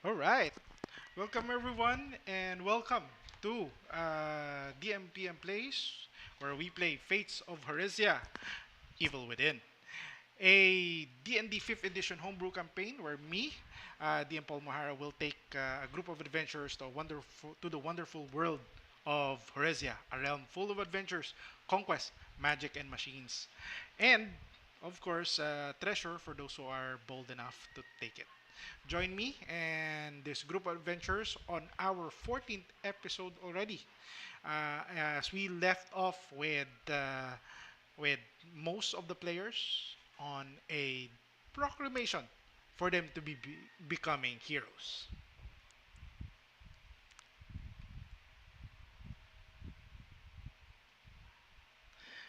All right. Welcome, everyone, and welcome to DMPM Plays, where we play Fates of Horizia, Evil Within, a D&D 5th edition homebrew campaign where me, DM Paul Mahara, will take a group of adventurers to the wonderful world of Horizia, a realm full of adventures, conquest, magic, and machines. And, of course, treasure for those who are bold enough to take it. Join me and this group of adventurers on our 14th episode already. As we left off with most of the players on a proclamation for them to be becoming heroes.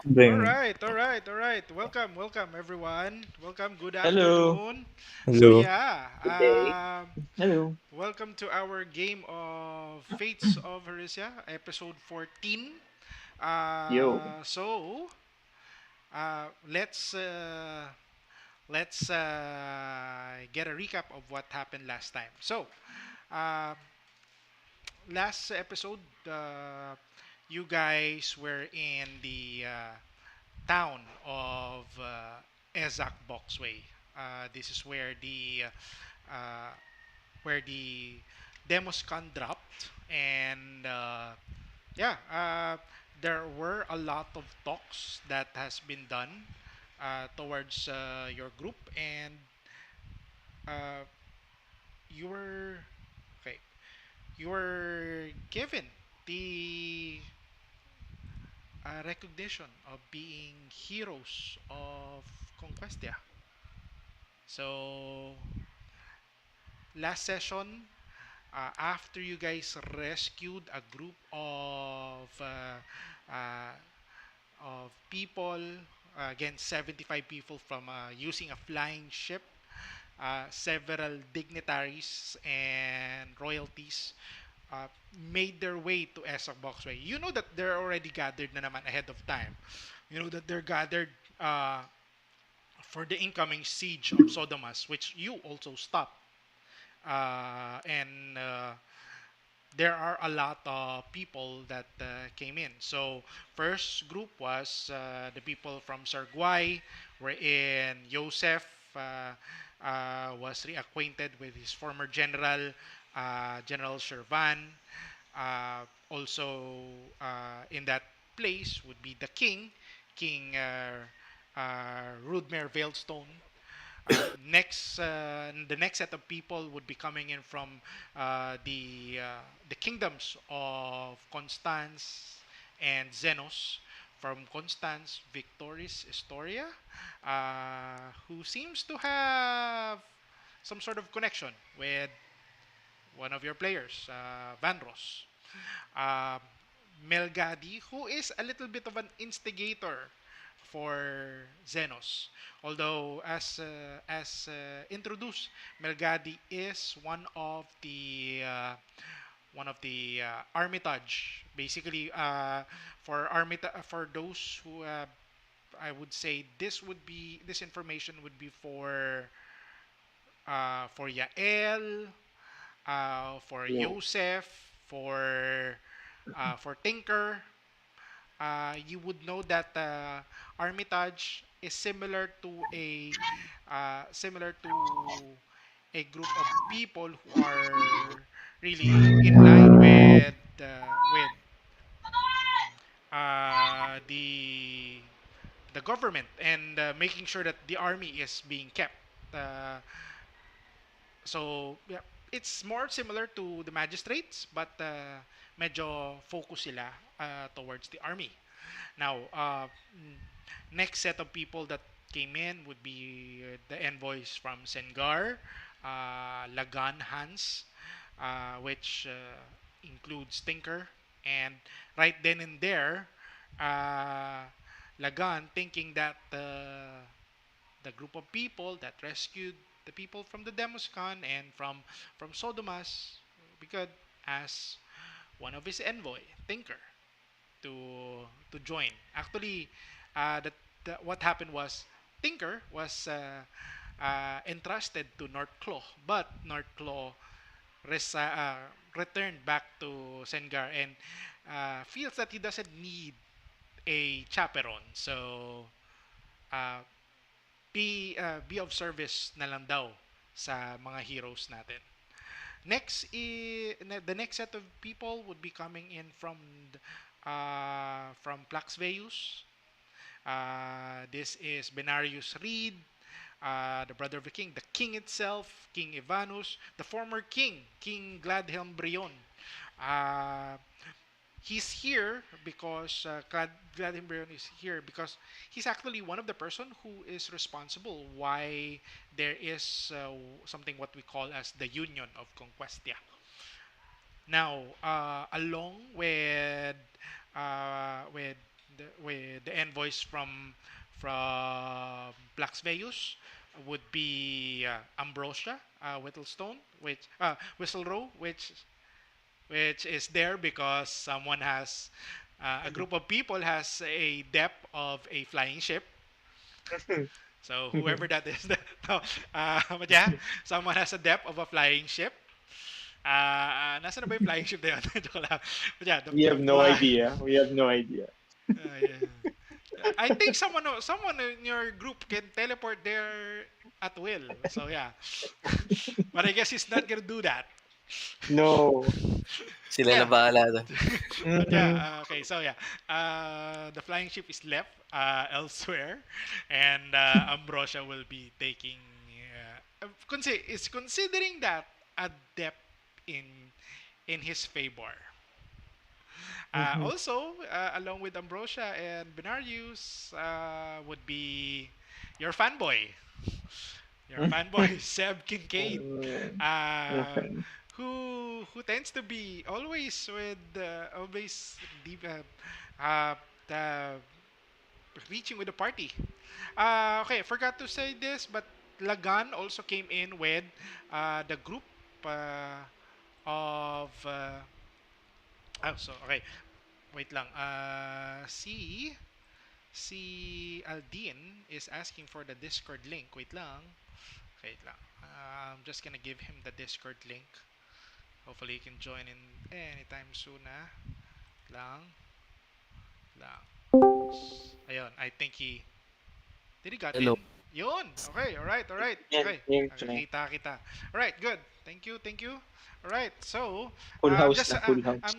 Bring. All right. Welcome, everyone. Welcome. Good Hello. afternoon. So Hello. yeah, Good day. Hello. welcome to our game of Fates of Horizia, episode 14. Yo. Let's get a recap of what happened last time. Uh, last episode, you guys were in the town of Ezak Boxway. This is uh, where the Demoscon dropped, and yeah, there were a lot of talks that has been done towards your group, and uh, you were okay. You were given the recognition of being heroes of Conquestia. So last session, after you guys rescued a group uh, of people, again 75 people from using a flying ship, several dignitaries and royalties uh, made their way to Esok Boxway. You know that they're already gathered na naman ahead of time. You know that they're gathered uh, for the incoming siege of Sodomas, which you also stopped. And there are a lot of people that came in. So first group was the people from Sarguay, wherein Joseph was reacquainted with his former general, General Shervan. Also in that place would be the king, King Rudmer Veilstone. The next set of people would be coming in from the kingdoms of Constance and Xenos. From Constance, Victoris Historia, who seems to have some sort of connection with one of your players, Vanros. Um, Melgadi, who is a little bit of an instigator for Xenos. Although, as introduced, Melgadi is one of the Armitage. Basically, for those who I would say this information would be for Yael, for Yeah. Yosef, for Tinker. You would know that Armitage is similar to a group of people who are really in line with the government and making sure that the army is being kept. Uh, So, yeah, it's more similar to the magistrates, but medyo focus sila towards the army. Now, next set of people that came in would be the envoys from Sengar, Lagan Hans, which includes Tinker, and right then and there, uh, Lagan thinking that the group of people that rescued the people from the Demoscon and from Sodomas, we could ask one of his envoy, Tinker, to join. Actually, what happened was Tinker was entrusted to North Claw, but North Claw returned back to Sengar and feels that he doesn't need a chaperone. So, uh, be of service na lang daw sa mga heroes natin. The next set of people would be coming in from Plaxveus. This is Benarius Reed, the brother of the king itself, King Ivanus, the former king, King Gladhelm Brion. Uh, he's here because Gladhelm Brion is here because he's actually one of the person who is responsible why there is something what we call as the Union of Conquestia. Now, along with the envoys from Blacksveus would be Ambrosia Whistlerow, which is there because someone has a group of people has a depth of a flying ship. So whoever that is, no, but yeah, someone has a depth of a flying ship. Nasa na ba yung flying ship na yun? Joke lang. But yeah, We the have no fly. idea. We have no idea. Yeah. I think someone in your group can teleport there at will. So yeah, but I guess he's not gonna do that. No. Sila na Yeah, bahala doon. but Mhm. yeah, okay. So yeah, the flying ship is left elsewhere, and Ambrosia will be taking. Is considering that a depth in in his favor. Mhm. Also, along with Ambrosia and Benarius, would be your fanboy. Your fanboy, Seb Kincaid, uh, Okay. who tends to be always deep, uh, uh, reaching with the party. Okay, I forgot to say this, but Lagan also came in with the group uh, of. Okay. Wait lang. Si Aldin is asking for the Discord link. Wait lang. Wait lang. I'm just gonna give him the Discord link. Hopefully he can join in anytime soon na. Lang. Lang. Ayun, I think did he got Hello. in? Yun. Okay, alright, alright. Yan, Okay. yan, yan. Nakikita kita. Alright, good. Thank you, thank you. Alright, so Full house just na, full house.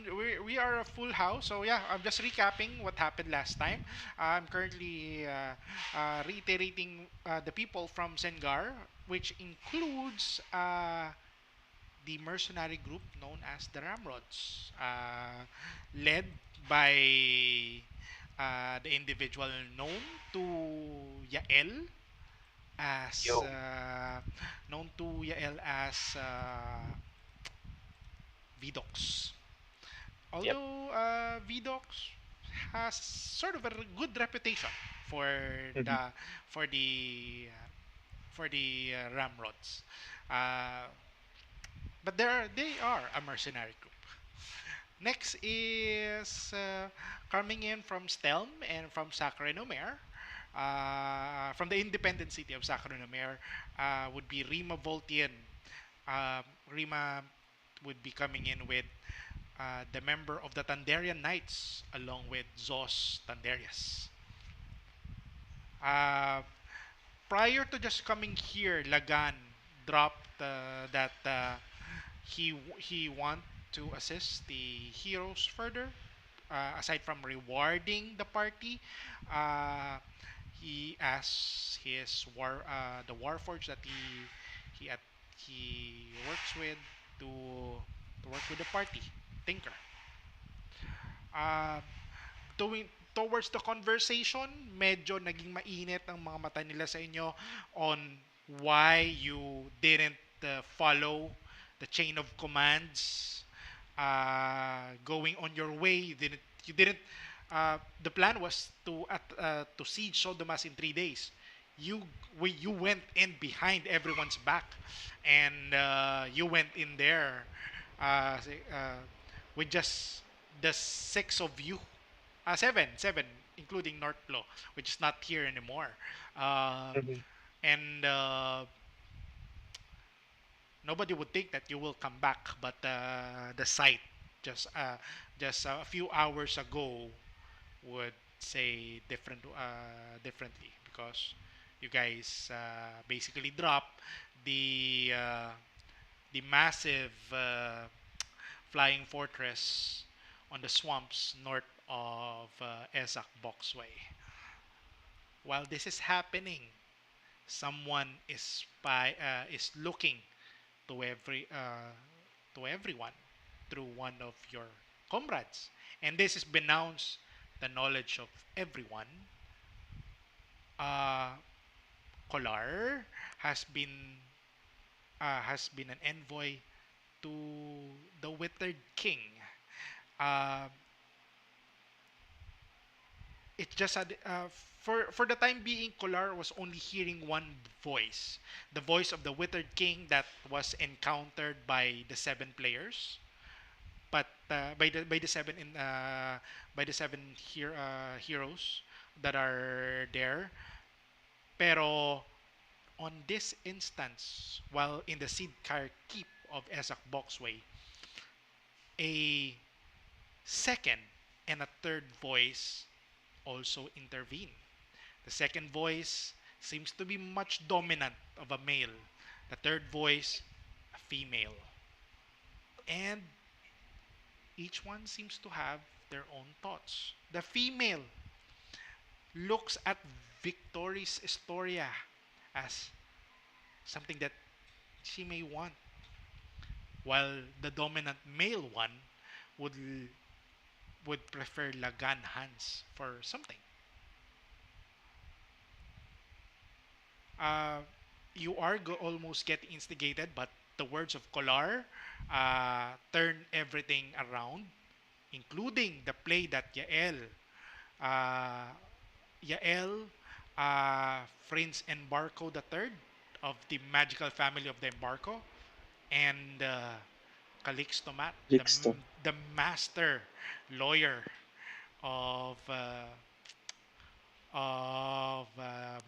we are a full house. So yeah, I'm just recapping what happened last time. I'm currently reiterating the people from Sengar, which includes the mercenary group known as the Ramrods, led by the individual known to Yael as Yo. Vidox. Yep. Although Vidox has sort of a good reputation for Mhm. the for the Ramrods, uh, but they are a mercenary group. Next is coming in from Stelm and from Sacrenomer. From the independent city of Sacrenomer would be Rima Voltian. Rima would be coming in with the member of the Tanderian Knights along with Zos Tanderias. Uh, Prior to just coming here, Lagan dropped that he want to assist the heroes further. Aside from rewarding the party, uh, he asked the warforge that he at he works with to work with the party, Tinker. Uh, Towards the conversation, medyo naging mainit ang mga mata nila sa inyo on why you didn't follow the chain of commands going on your way. You didn't the plan was to siege Sodomas in 3 days. You went in behind everyone's back, and you went in there with just the six of you, seven, including Northplo, which is not here anymore. Mhm. And Nobody would think that you will come back, but the site just uh, just a few hours ago would say differently because you guys basically drop the the massive flying fortress on the swamps north of Ezak Boxway. While this is happening, someone is looking to everyone through one of your comrades, and this is benounce the knowledge of everyone. Uh, Kolar has been an envoy to the Withered King. Uh, it just had for the time being, Kolar was only hearing one voice, the voice of the Withered King that was encountered by the seven players, but by the seven in by the seven heroes that are there. Pero on this instance, while in the Seed Car Keep of Ezak Boxway, a second and a third voice also intervene. The second voice seems to be much dominant of a male. The third voice, a female. And each one seems to have their own thoughts. The female looks at Victori's Historia as something that she may want, while the dominant male one would would prefer Lagan Hans for something. uh, you are almost getting instigated, but the words of Kolar turn everything around, including the play that uh, Yael, Prince Embarco the Third of the magical family of the Embarco, and Calixto Matt, Lixto. the master lawyer of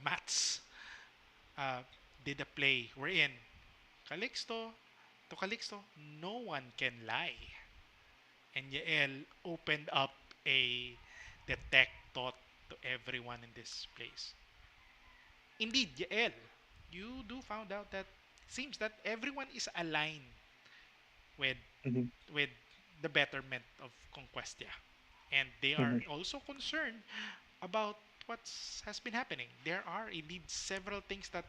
Mats, uh, did a play wherein Calixto, to Calixto, no one can lie. And Yael opened up a detect thought to everyone in this place. Indeed, Yael, you do found out that seems that everyone is aligned with Mm-hmm. with the betterment of Conquestia. And they Mm-hmm. are also concerned about what has been happening. There are indeed several things that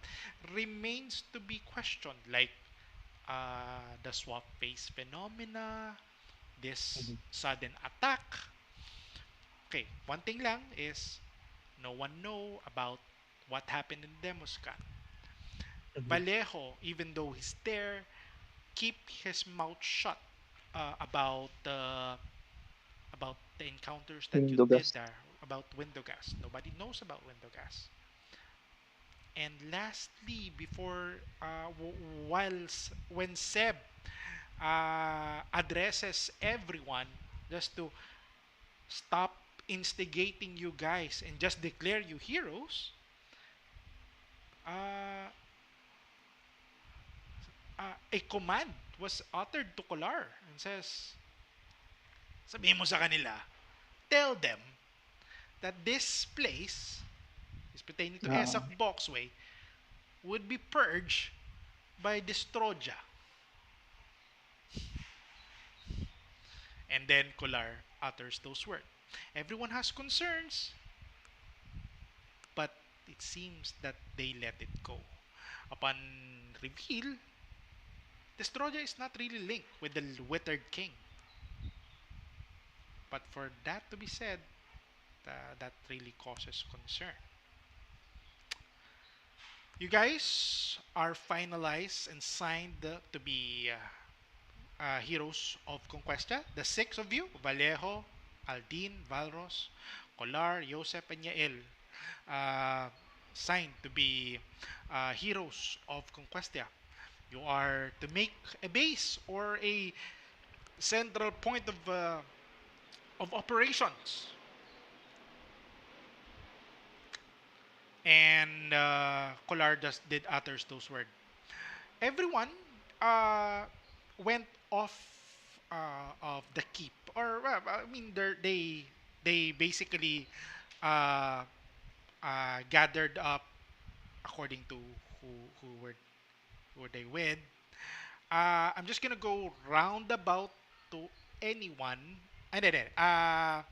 remains to be questioned, like the swap phase phenomena, this Mm-hmm. sudden attack. Okay, one thing lang is no one know about what happened in Demoscan. Mm-hmm. Vallejo, even though he's there, keep his mouth shut about the encounters that you did Windogas. there, about window gas. Nobody knows about window gas. And lastly, before when Seb addresses everyone just to stop instigating you guys and just declare you heroes, uh, a command was uttered to Kolar and says, sabihin mo sa kanila, tell them that this place is pertaining to Ah. Esak Boxway would be purged by Destroja. And then Kolar utters those words. Everyone has concerns, but it seems that they let it go. Upon reveal, Destroja is not really linked with the Withered King. But for that to be said, that really causes concern. You guys are finalized and signed to be heroes of Conquesta. The six of you, Vallejo, Aldin, Valros, Colar, Josep, and Yael, uh, signed to be heroes of Conquestia. You are to make a base or a central point of operations. And Kolar just did utters those words. Everyone uh, went off of the keep, or well, I mean, they basically uh, gathered up according to who who were who were they with. I'm just gonna go roundabout to anyone. And then, I'm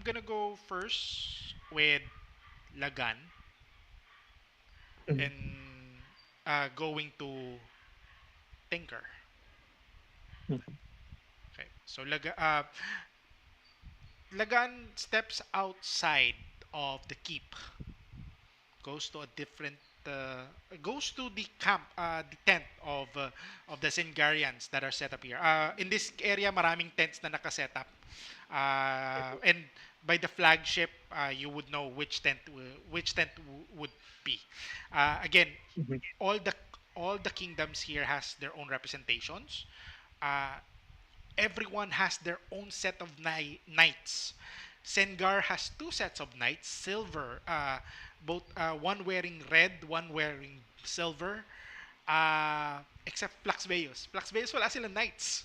gonna go first with Lagan Mhm. and going to Tinker. Mhm. Okay, so Lagan steps outside of the keep, goes to a different goes to the camp, the tent of the Singarians that are set up here. In this area, maraming tents na nakaset up. And by the flagship, you would know which tent would be. Again, Mhm. all the all the kingdoms here has their own representations. Uh, Everyone has their own set of knights. Sengar has two sets of knights, silver, both one wearing red, one wearing silver. Except Flaxbeus. Flaxbeus wala silang knights.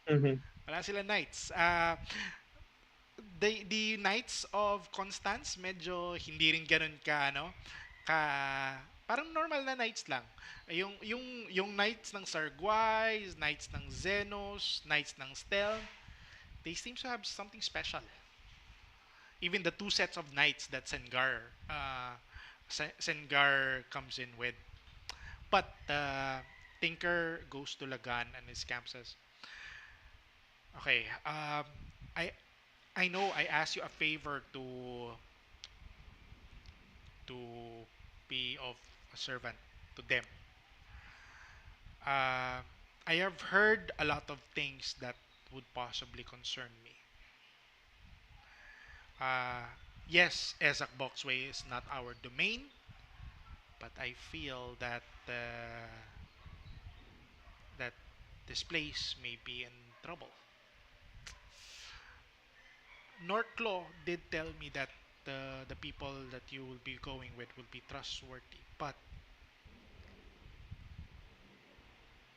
Mhm. Wala silang knights. The Knights of Constance medyo hindi rin ganun ka ano ka parang normal na knights lang. Yung Knights ng Sarguise, Knights ng Xenos, Knights ng Stel, they seem to have something special. Even the two sets of knights that Sengar comes in with. But Tinker goes to Lagan and his camp says, "Okay, I I know I asked you a favor to be of a servant to them. Uh, I have heard a lot of things that would possibly concern me. Uh, yes, Ezak Boxway is not our domain, but I feel that this place may be in trouble. Northclaw did tell me that the people that you will be going with will be trustworthy, but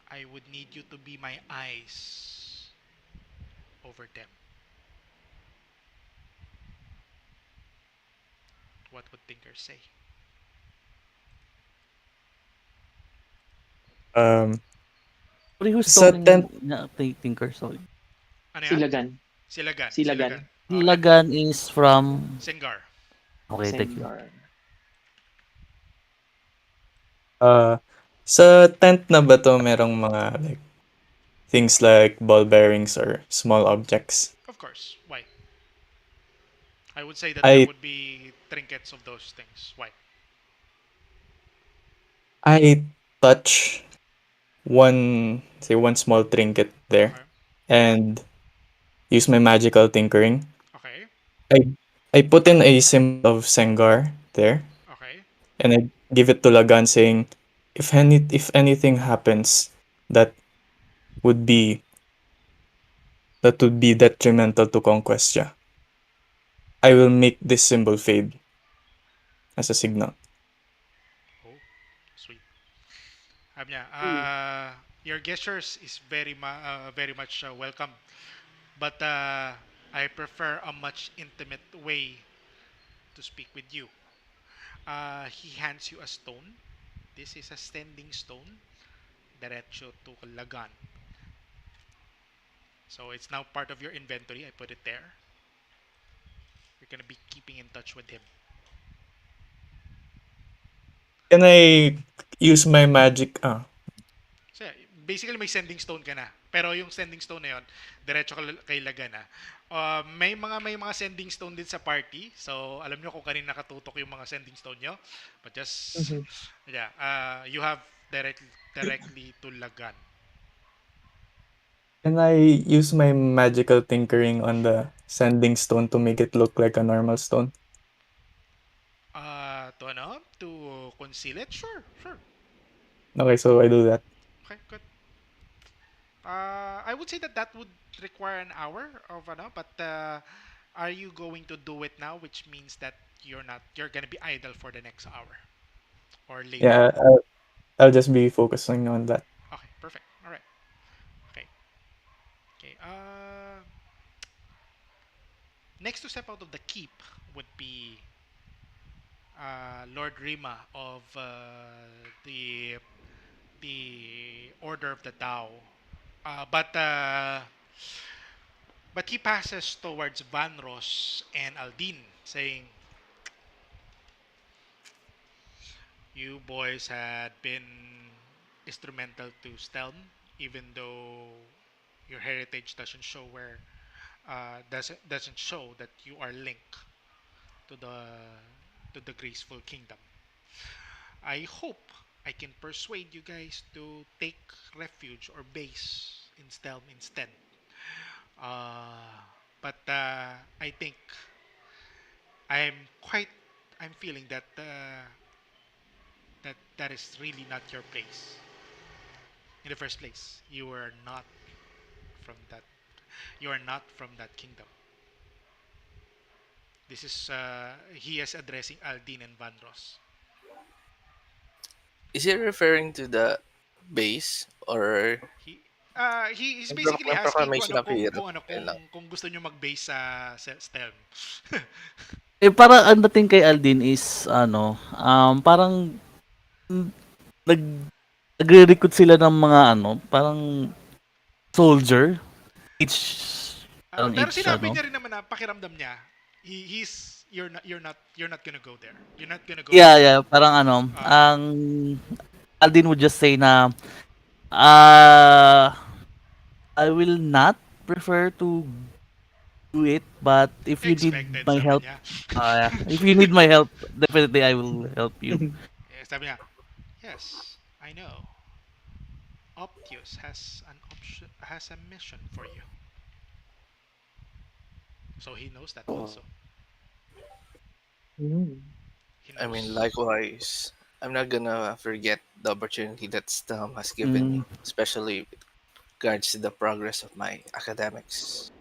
I would need you to be my eyes over them. What would Tinker say?" Um, Sorry, who's sa tent, talking na Tinker? Sorry. Ano yan? Silagan. Silagan, Silagan. Silagan. And Lagan is from... Sengar. Okay, thank you. Sengar. uh, sa tent na ba 'to merong mga like things like ball bearings or small objects? Of course. Why? I would say that there I would be trinkets of those things. Why? I touch one small trinket there Okay. and use my magical tinkering. Okay. I I put in a symbol of Sengar there Okay. and I give it to Lagan saying if anything happens that would be that would be detrimental to conquest, yeah, I will make this symbol fade as a signal. Oh, sweet. Niya, Mm. your gestures is very much welcome, but I prefer a much intimate way to speak with you. He hands you a stone. This is a standing stone, derecho to Lagan. So it's now part of your inventory. I put it there. You're gonna be keeping in touch with him. Can I use my magic? So yeah, basically may sending stone ka na. Pero yung sending stone na yon, diretso ka kay Lagan na. May mga sending stone din sa party. So alam nyo kung kanina nakatutok yung mga sending stone nyo. But just Mhm. yeah, you have directly to Lagan. Can I use my magical tinkering on the sending stone to make it look like a normal stone? To conceal it? Sure, sure. Okay, so I do that. Okay, good. I would say that that would require an hour of but are you going to do it now? Which means that you're gonna be idle for the next hour or later. Yeah, I'll just be focusing on that. Okay, perfect. All right. Okay. Okay. Next to step out of the keep would be Lord Rima of the Order of the Tao. But but he passes towards Vanros and Aldin, saying, "You boys had been instrumental to Stelm, even though your heritage doesn't show that you are linked to the graceful kingdom. I hope I can persuade you guys to take refuge or base in Stelm instead. But I think I'm quite I'm feeling that that is really not your place in the first place. From that you are not from that kingdom. This is he is addressing Aldin and Vanros. Is he referring to the base or He he's basically yung asking proclamation of hero? Yun lang. kung gusto niyo mag-base sa Stelm. Eh, parang ang dating kay Aldin is ano, parang mm, nag nagre-recruit sila ng mga ano, parang soldier. Each parang Pero each sinabi ano. niya rin naman na pakiramdam niya, he's you're not gonna go there. You're not gonna go Yeah, there. yeah, parang ano, Uh, ang Aldin would just say na, ah, I will not prefer to do it, but if you need expected my sabi help, niya. yeah, if you need my help, definitely I will help you. Sabi niya, yes, I know. Optius has a mission for you. So he knows that also. Mm. He I mean, knows. likewise, I'm not gonna forget the opportunity that STEM has given Mm, me, especially with regards to the progress of my academics.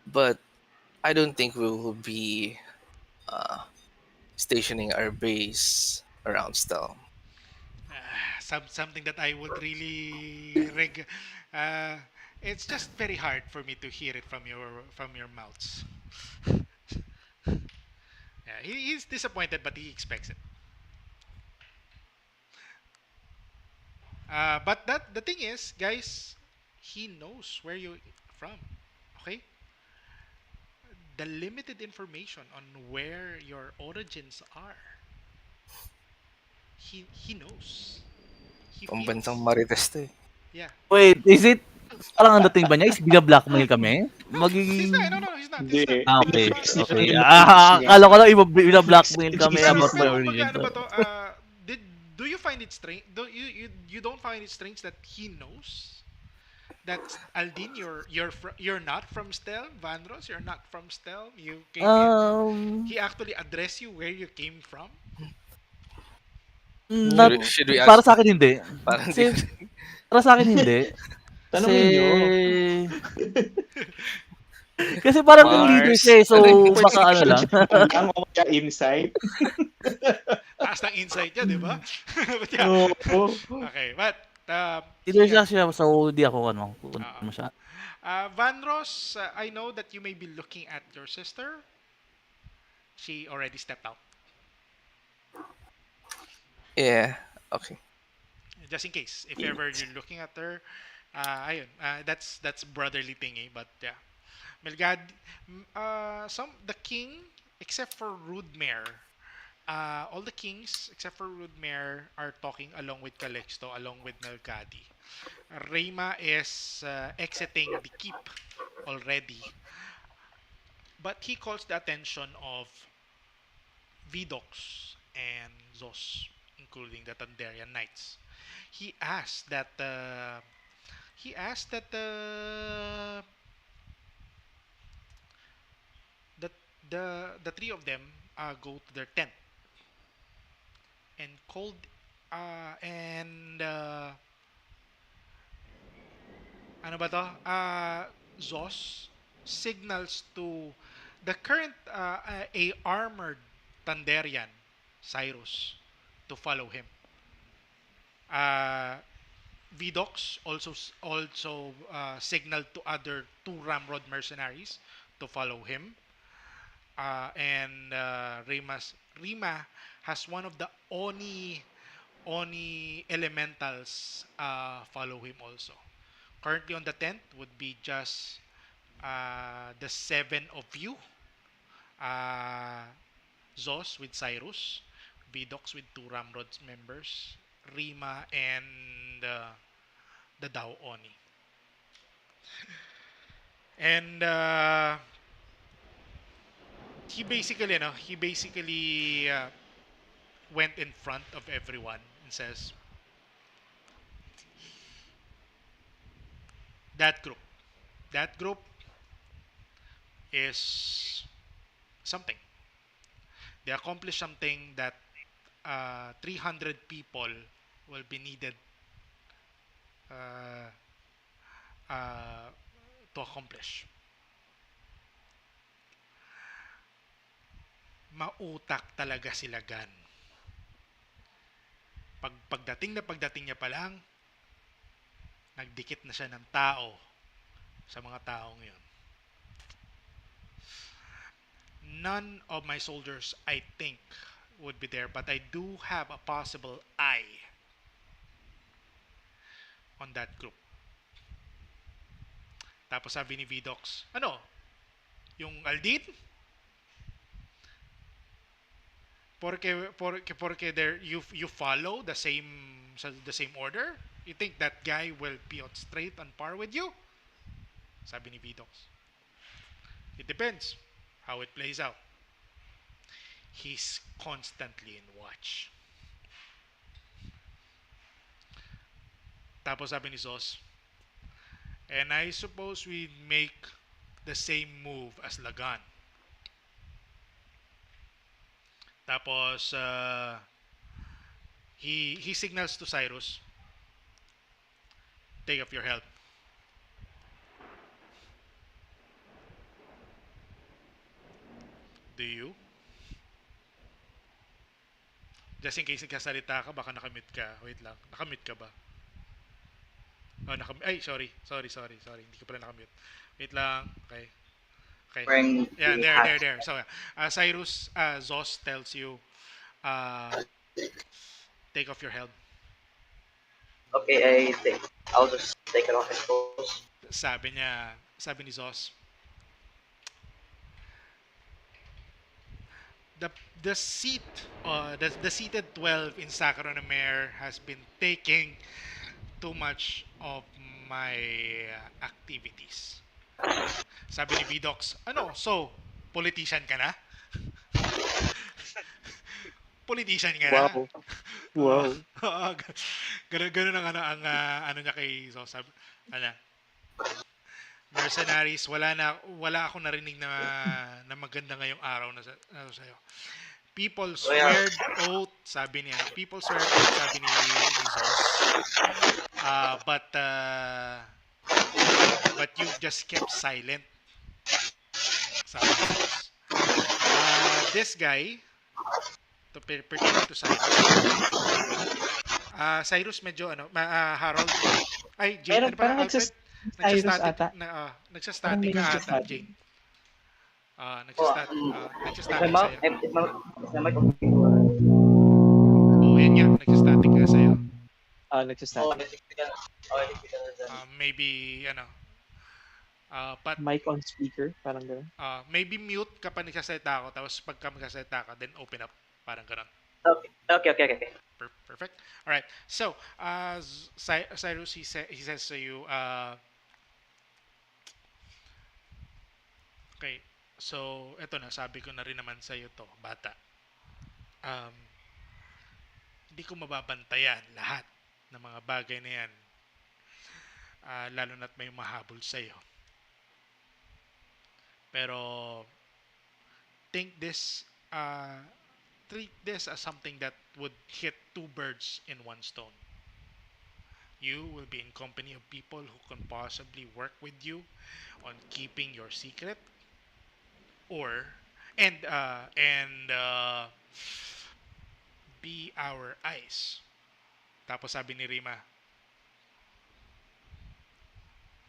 But I don't think we will be uh, stationing our base around STEM. Something that I would really uh, it's just very hard for me to hear it from your mouths. Yeah, he's disappointed, but he expects it. But that the thing is, guys, he knows where you from. Okay, the limited information on where your origins are, he knows. He Pambansang feels. Marites to eh. Yeah. wait, is it parang ang dating ba niya is bina-blackmail kami? No, he's not. No, Magiging no, he's not. He's not. Hindi. He's okay, not. Fix niya okay. yung motives niya. Akala ko lang bina-blackmail Fix kami his Pero about my pero reason. origin. kumbaga ano ba to? Did do you find it strange? Do you don't find it strange that he knows that Aldin, you're not from Stelm, Vanros, you're not from Stelm. You came in. Um, He actually addressed you where you came from. not Oo. Should we para ask sa him? akin hindi. Parang di Kasi para sa akin hindi. Kasi Tanungin niyo. kasi parang leader Mars. siya eh, so Ano hindi pwede baka ano lang. Suggestion lang o kaya insight. Taas ng insight niya, di ba? But yeah. Oo. Okay, but Leader yeah. siya so hindi ako ano, Uh, ano siya. Vanros, I know that you may be looking at your sister. She already stepped out. Yeah. Okay. Just in case, if ever you're looking at her, ayun, that's brotherly thingy. But yeah, Melgad, the king, except for Rudmare, all the kings except for Rudmare are talking along with Calixto, along with Melgadi. Reima is exiting the keep already, but he calls the attention of Vidox and Zos, including the Tandarian knights. He asked that he asked that the the three of them go to their tent and called and ano ba to? Zos signals to the current a armored Tanderian, Cyrus, to follow him. Uh, Vidox also signaled to other two Ramrod mercenaries to follow him. And Rima has one of the Oni elementals follow him also. Currently on the tent would be just the seven of you. Uh, Zos with Cyrus, Vidox with two Ramrods members, Rima and the Dao Oni. And he basically went in front of everyone and says, that group, that group is something. They accomplished something that 300 people will be needed uh, uh, to accomplish. Mautak talaga sila Gan. Pagdating niya pa lang, nagdikit na siya ng tao sa mga taong yun. None of my soldiers, I think, would be there, but I do have a possible eye on that group. Tapos sabi ni Vidox, ano? Yung Aldin? Porque there you follow the same order? You think that guy will be on straight on par with you? Sabi ni Vidox. It depends how it plays out. He's constantly in watch. Tapos sabi ni Zos, and I suppose we make the same move as Lagan. Tapos he signals to Cyrus, take off your help. Do you? Just in case nagkasalita ka, baka nakamute ka. Wait lang. Nakamute ka ba? Oh, ay, sorry. Hindi ko pala nakamute. Wait lang. Okay. Okay. Wearing Yeah, the there, hat. there, there. So, Cyrus, Zos tells you, uh, take off your helm. Okay, I think I'll just take it off, I suppose. Sabi ni Zos, the the seat, the seated 12 in Sacronimer has been taking too much of my activities. Sabi ni Vidox, ano, so, politician ka na? Politician ka na? Wow. Oo. Wow. Ganun ang ano niya kay so sabi, ano, mercenaries, wala akong narinig na maganda ngayong araw na sa iyo. People So yeah, swear oath, sabi niya. People swear oath, sabi ni Zos. But you've just kept silent, sabi ni Zos. This guy, pertaining to Cyrus, Cyrus medyo Harold, ay Jane, Pero ano pala, parang Alfred? Cyrus ata. Parang Nagsa-static may ka ata, nagsasabi. Jane. oh, Nagsa-static sa'yo. is my mic okay? Oh, yan nga, nagsa-static ka sa'yo. Oh, Oh, nagsasabi. I think because of that. Maybe, but Mic on speaker, parang gano'n. maybe mute ka pa nagsasalita ako, tapos pagka magsasalita ka, then open up. Parang ganun. Okay. Perfect. All right. So, Cyrus, he says to you, okay, so, eto na, sabi ko na rin naman sa'yo to, bata. Um, hindi ko mababantayan lahat ng mga bagay na yan, lalo na't may mahabol sa'yo. Pero, think this, treat this as something that would hit two birds in one stone. You will be in company of people who can possibly work with you on keeping your secret, or and be our eyes. Tapos sabi ni Rima,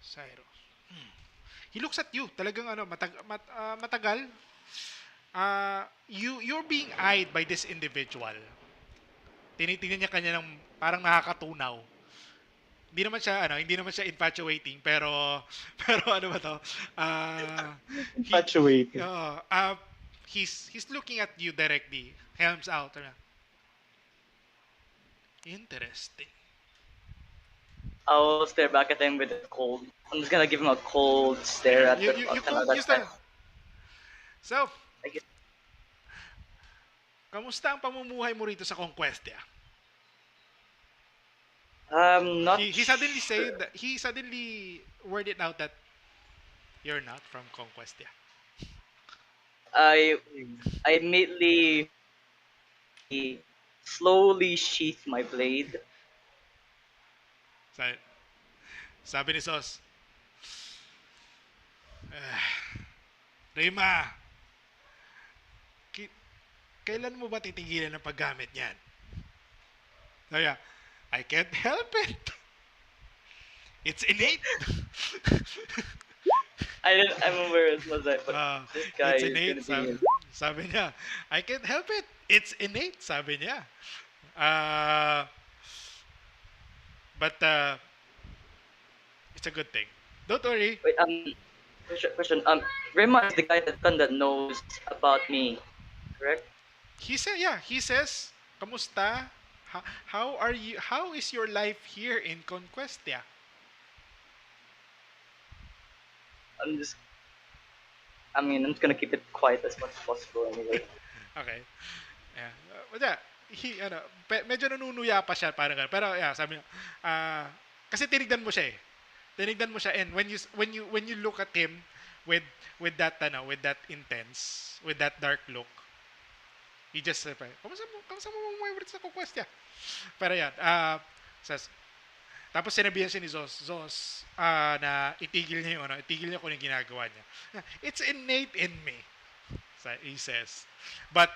Cyrus. He looks at you. Talagang ano, matagal. You're being eyed by this individual. Tinitingnan niya kanya ng parang nakakatunaw. Hindi naman siya infatuating, pero pero ano ba to? He Infatuated. he's looking at you directly. Helms out. Interesting. I'll stare back at him with a cold. I'm just gonna give him a cold stare at the You start. So, I guess, kamusta ang pamumuhay mo rito sa Conquestia? not He suddenly sure. said that he suddenly worded out that you're not from Conquestia. I I immediately slowly sheath my blade. Sabi, sabi ni Sos, Rima, ki- kailan mo ba titigilan ng paggamit niyan? Sabi niya, I can't help it. It's innate. I remember it was like, but Ah, this guy it's is innate. gonna be. Sabi niya, I can't help it. It's innate, sabi niya. Uh, but it's a good thing. Don't worry. Wait, question. Rema is the guy that knows about me, correct? He says, kamusta? How are you? How is your life here in Conquestia? I'm just. I mean, I'm just gonna keep it quiet as much as possible anyway. Okay. Yeah. But yeah, medyo nanunuya pa siya parang ganun. Pero yeah, sabi niya, kasi tinignan mo siya eh. Tinignan mo siya, and when you look at him with with that intense, with that dark look, he just said, kamusta mo mga sa Conquest niya? Pero yan, says, tapos sinabihan siya ni Zos, na itigil niya yung itigil niya kung yung ginagawa niya. It's innate in me, he says. But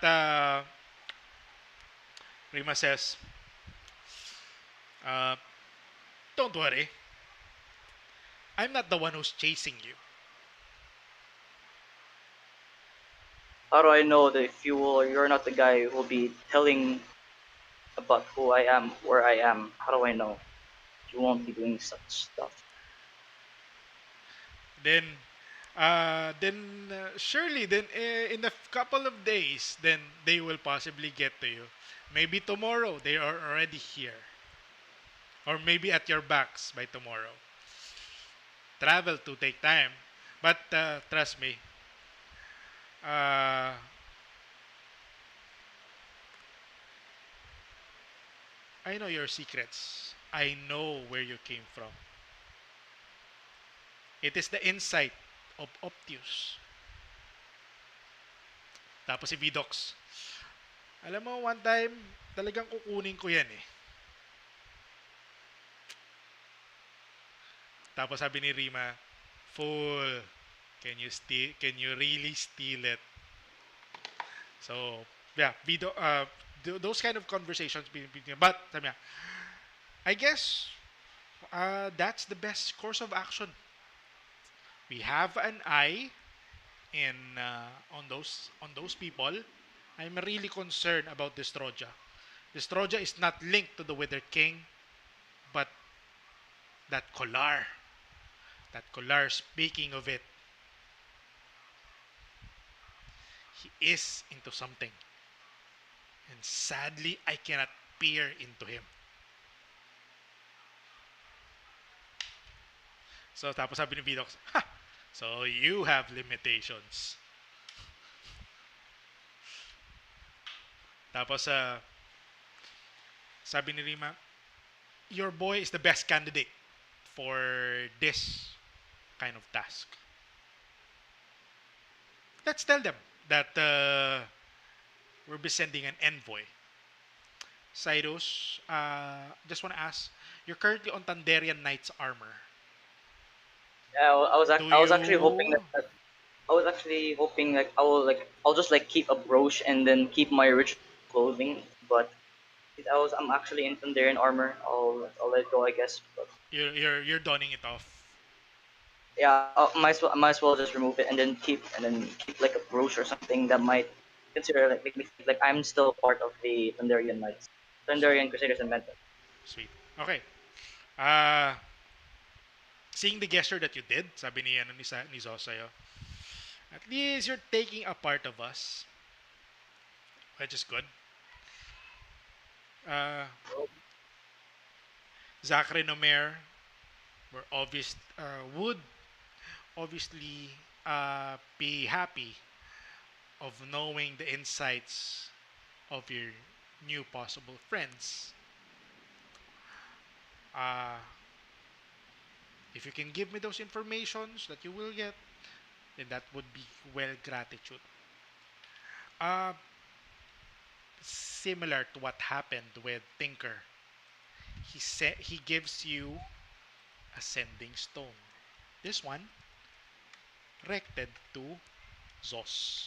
Rima says, uh, don't worry, I'm not the one who's chasing you. How do I know that if you're not the guy who will be telling about who I am, where I am? How do I know? You won't be doing such stuff. Then surely then in a couple of days then they will possibly get to you. Maybe tomorrow they are already here, or maybe at your backs by tomorrow. Travel to take time, but trust me, uh, I know your secrets. I know where you came from. It is the insight of Optius. Tapos si Vidox, alam mo, one time, talagang kukunin ko yan eh. Tapos sabi ni Rima, fool, can you really steal it? So, yeah, those kind of conversations between, but sabi niya, I guess that's the best course of action. We have an eye in on those people. I'm really concerned about Destroja. Destroja is not linked to the Withered King, but that collar. That collar, speaking of it, he is into something. And sadly, I cannot peer into him. So, tapos sabi ni Vidox, ha! So, you have limitations. Tapos, sabi ni Rima, your boy is the best candidate for this kind of task. Let's tell them that we'll be sending an envoy. Cyrus, just want to ask, you're currently on Tanderian Knight's armor. Yeah, Do I was actually hoping you... that I was actually hoping I'll just keep a brooch and then keep my original clothing, but I'm actually in Thunderian armor. I'll let go, I guess. But You're donning it off. yeah, might as well just remove it and then keep like a brooch or something that might consider like make me think like I'm still part of the Thunderian Knights, Sweet. Thunderian Crusaders and Mentor. Sweet. Okay. Uh, Seeing the gesture that you did, sabi ni, ano, ni Zo sa'yo, at least you're taking a part of us, which is good. Uh, Zachary Nomer would obviously be happy of knowing the insights of your new possible friends. Uh, if you can give me those informations that you will get, then that would be well gratitude. Uh, Similar to what happened with Tinker, he gives you a sending stone. This one directed to Zos.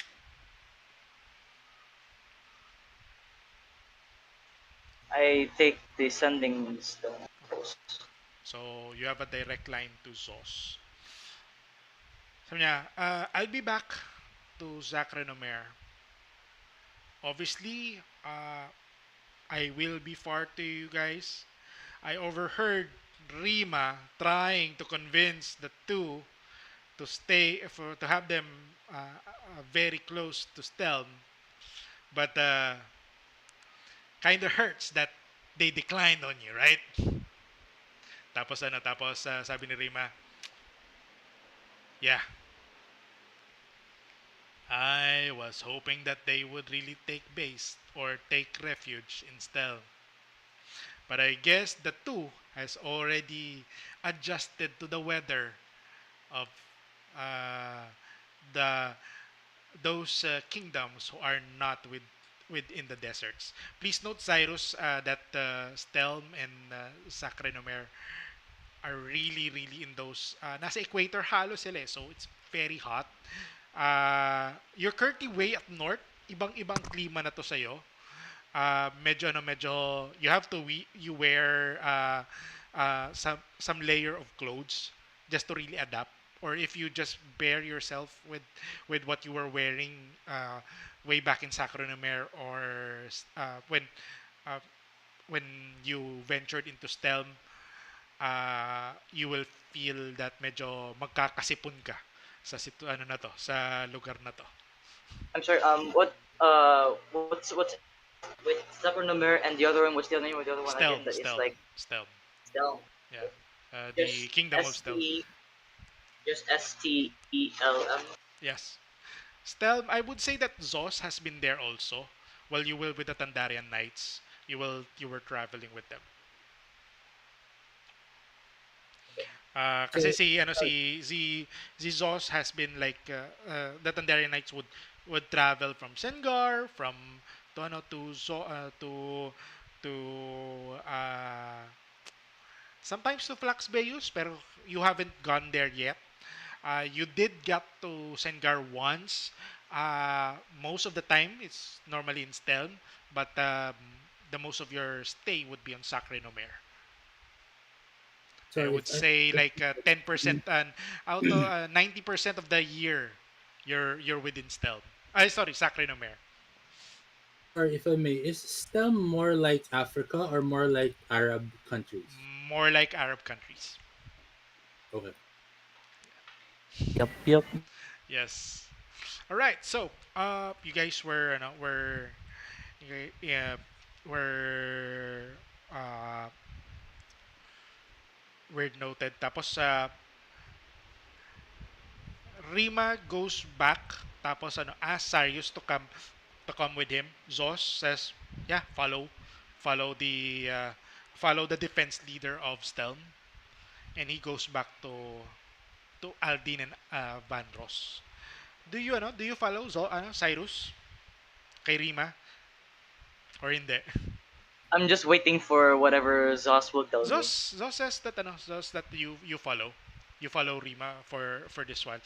I take the sending stone Okay. post. So you have a direct line to Zos. Sabi niya, I'll be back to Zach Renomer. Obviously, I will be far to you guys. I overheard Rima trying to convince the two to stay to have them very close to Stelm, but kind of hurts that they declined on you, right? Tapos sabi ni Rima, yeah, I was hoping that they would really take base or take refuge in Stelm. But I guess the two has already adjusted to the weather of uh, the those kingdoms who are not within the deserts. Please note, Cyrus, that Stelm and Sacrenomer are really, really in those, nasa equator halo sila so it's very hot. You're currently way up north, ibang-ibang klima na to sa'yo. Medyo you have to you wear some layer of clothes just to really adapt, or if you just bear yourself with what you were wearing way back in Sacronomer, or uh, when you ventured into Stelm, you will feel that medyo magkakasipon ka ano na to, sa lugar na to. I'm sorry. What's with Stubborn and the other one? What's the other name of the other one again? That is like Stelm. Stel. Yeah. The Just Kingdom of S Stelm. T just STELM. Yes. Stelm, I would say that Zos has been there also. While you will with the Tandarian Knights, you were traveling with them. Kasi So si ano si Zos has been like the Tandarian Knights would travel from Sengar, from to ano to sometimes to Flaxbeus, pero you haven't gone there yet. You did get to Sengar once. Most of the time, it's normally in Stelm, but the most of your stay would be on Sacre Nomer. I Sorry would if I say like 10% and out of 90% of the year, you're within Stelm. Sorry, Sacre Nomer. sorry if I may. Is STEM more like Africa or more like Arab countries? More like Arab countries. Okay. Yup, yup. Yes. All right. So, you guys yeah, were were noted. Tapos Rima goes back. Tapos asks Sarius to come with him. Zos says, "Yeah, follow the defense leader of Stelm," and he goes back to Aldin and Vanros. Do you follow Cyrus kay Rima or hindi? I'm just waiting for whatever Zos will tell me. Zos says that Zos that you follow Rima for this one.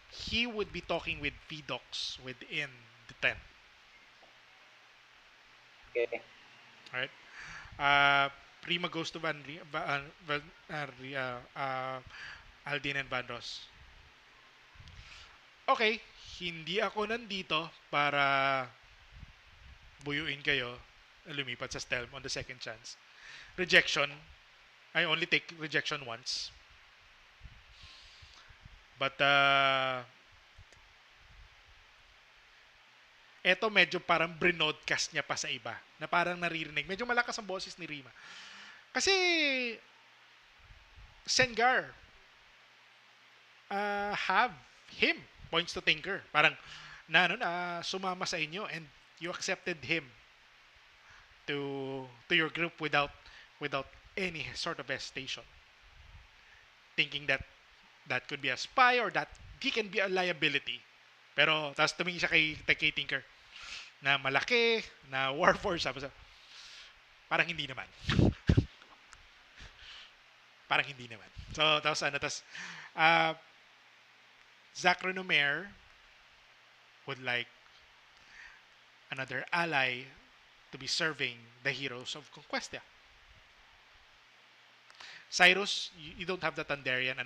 He would be talking with Vidox within the tent. Okay. All right. Uh, Prima goes to Aldin and Bandros. Okay, hindi ako nandito para buyuin kayo lumipat sa Stelm on the second chance. Rejection. I only take rejection once. But eto medyo parang brinodcast niya pa sa iba na parang naririnig. Medyo malakas ang boses ni Rima. Kasi Sengar, have him points to Tinker. Parang na sumama sa inyo and you accepted him to your group without any sort of hesitation, thinking that that could be a spy or that he can be a liability. Pero tapos tumingin siya kay Tinker na malaki, na warforged. Parang hindi naman. Parang hindi naman. So, tapos, uh, Zach Renomer would like another ally to be serving the heroes of Conquestia. Cyrus, you don't have the Tandarian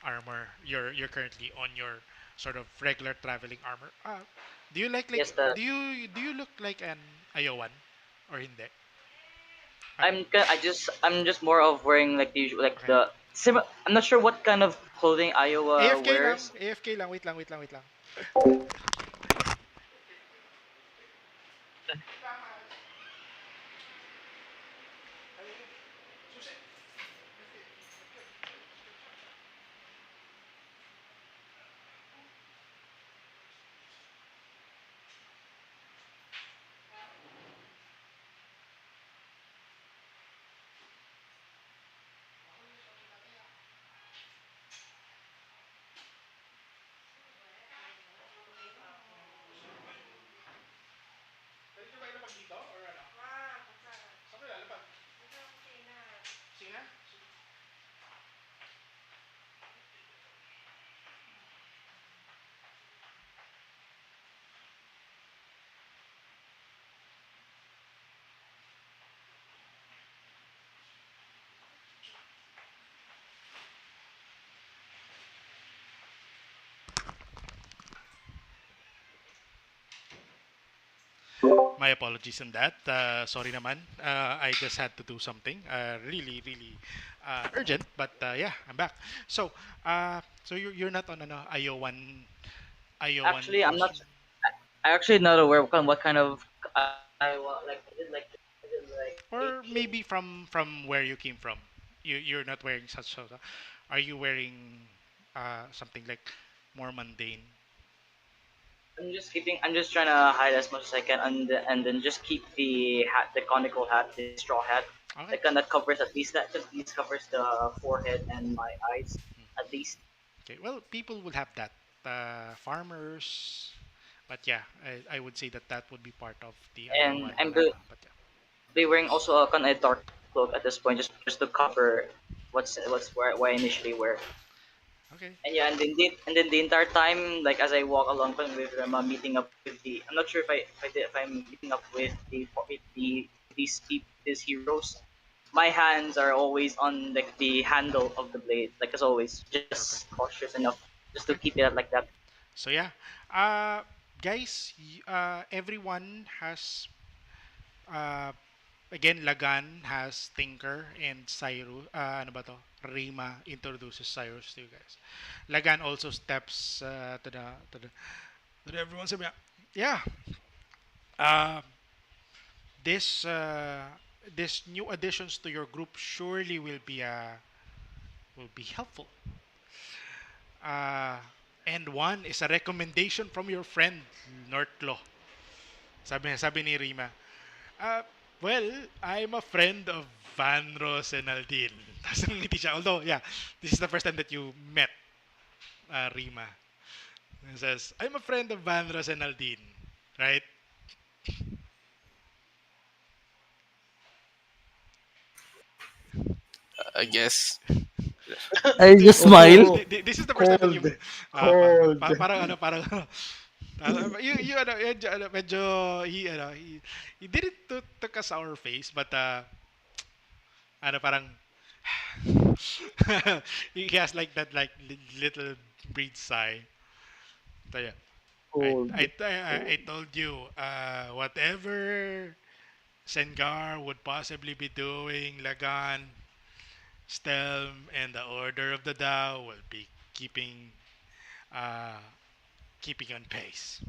armor. You're currently on your sort of regular traveling armor. Do you Yes, the do you look like an Iowan or hindi? I'm just more of wearing like the usual like Okay. the sim. I'm not sure what kind of clothing Iowa AFK lang, wears. AFK lang. Wait lang. Pwede nyo ba ilapag dito or ano? Saan ko ilalapag? Sige na. My apologies on that. Sorry naman. I just had to do something really urgent. But yeah, I'm back. So you're not on Iowan Actually, I'm not. costume, I actually not aware what kind of Iowa like. I did like or 18. maybe from where you came from. You're not wearing such sort of. Are you wearing something like more mundane? I'm just trying to hide as much as I can, and then just keep the hat, the conical hat, the straw hat, Okay. the kind that covers at least covers the forehead and my eyes, at least. Okay. Well, people will have that. Farmers, but yeah, I would say that that would be part of the And Iowan. But yeah. be wearing also a kind of dark cloak at this point, just to cover what's where what I initially wear. Okay. And yeah, and then the entire time, like as I walk along with them, I'm meeting up with the. I'm not sure if I'm meeting up with these heroes. My hands are always on like the handle of the blade, like as always, just Perfect. cautious enough just to Okay. keep it like that. So yeah, uh, guys, everyone has uh, again Lagan has Tinker and Cyrus. Ano ba to? Rima introduces Cyrus to you guys. Lagan also steps to the everyone. Sabi niya, yeah, uh, this this new additions to your group surely will be helpful. Uh, and one is a recommendation from your friend Nortlo. Sabi ni Rima, uh, well, I'm a friend of Van Rosenaldin. Tapos ngiti siya. Although, yeah, this is the first time that you met Rima. He says, I'm a friend of Van Rosenaldin. Right? I guess. I just smile. Oh, This is the first time that you cold. met. Cold. Parang ano, parang medyo, he didn't took a sour face, but, parang, he has like that, like, little breed sigh. So, yeah. Cold. I told you, whatever Sengar would possibly be doing, Lagan, Stelm, and the Order of the Tao will be uh, keeping on pace.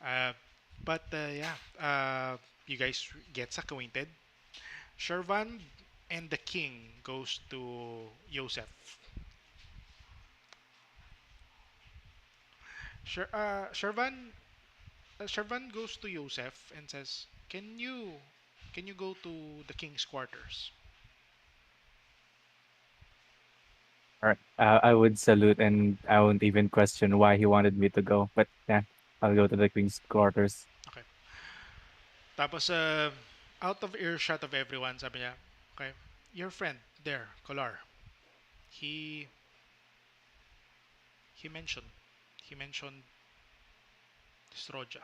Uh, but, yeah, you guys get acquainted. Shervan and the king goes to Yosef. Shervan goes to Yosef and says, can you go to the king's quarters?" All right. I would salute and I won't even question why he wanted me to go. But yeah, I'll go to the queen's quarters. Okay. Tapos, out of earshot of everyone, sabi niya, okay, your friend there, Kolar, he he mentioned he mentioned Stroja.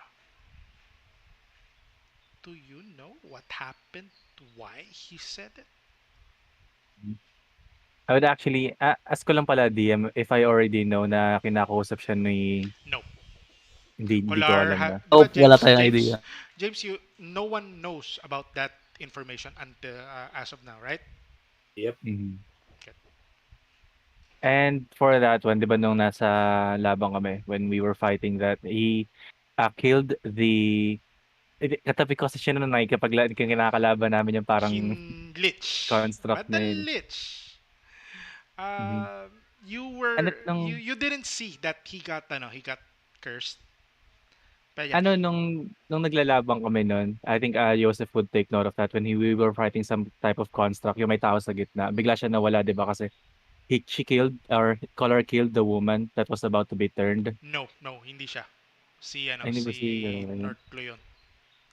Do you know what happened? Why he said it? Mhm. I would actually, ask ko lang pala DM if I already know na kinakausap siya ni No. hindi ko Kolar, alam na. di ba, Hope wala James? tayong James, idea. you, no one knows about that information until, as of now, right? Yep. Mhm. Okay. And for that one, 'di ba nung nasa laban kami when we were fighting that he, killed the katabi ko kasi siya nun kinakalaban namin yung parang Lich. construct na yun. Madalich. Mhm. Uh, Ano you nung you didn't see that he got cursed. But yeah, ano nung naglalaban kami nun, I think, Joseph would take note of that when we were fighting some type of construct, yung may tao sa gitna. Bigla siya nawala, 'di ba, kasi she killed or Color killed the woman that was about to be turned. no, no, hindi siya. Ay, hindi ba si Si Northlo yun.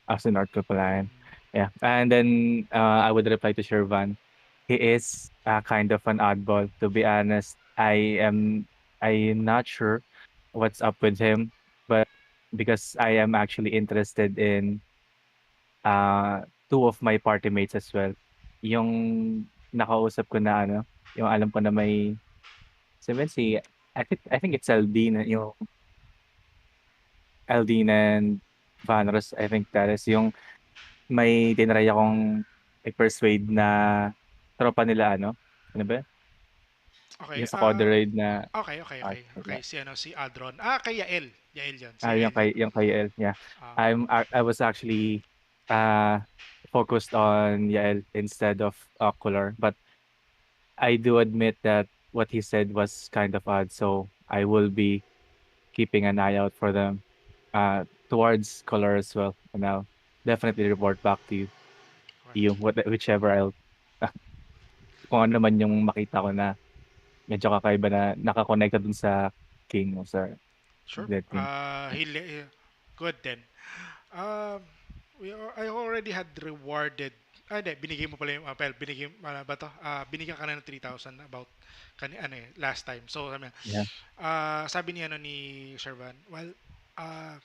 as in North Carolina. Yeah. And then, I would reply to Shervan. He is, kind of an oddball, to be honest. I am not sure what's up with him, but because I am actually interested in, two of my party mates as well. Yung nakausap ko na ano, yung alam ko na may si I think it's Aldine, yung Aldine and Vanros, I think that is yung may tinry akong i-persuade na tropa nila ano, ano ba? Okay, Yung sa Coderoid na okay. yeah. Si Adron. Kay Yael. Yael yun. Si Yung Yael yun. kay Yael, yeah. Ah, I was actually, uh, focused on Yael instead of Ocular, but I do admit that what he said was kind of odd, so I will be keeping an eye out for them, towards Color as well, and I'll definitely report back to you, okay. whichever I'll kung ano man yung makita ko na medyo kakaiba na nakakonekta dun sa king o sa Sure. dead king. Good then. Um, I already had rewarded. Hindi, binigay mo pala yung apel. Binigay, ba to? Binigyan ka na ng 3,000 about last time. So, Yeah. sabi ni, ni Shervan, well, uh,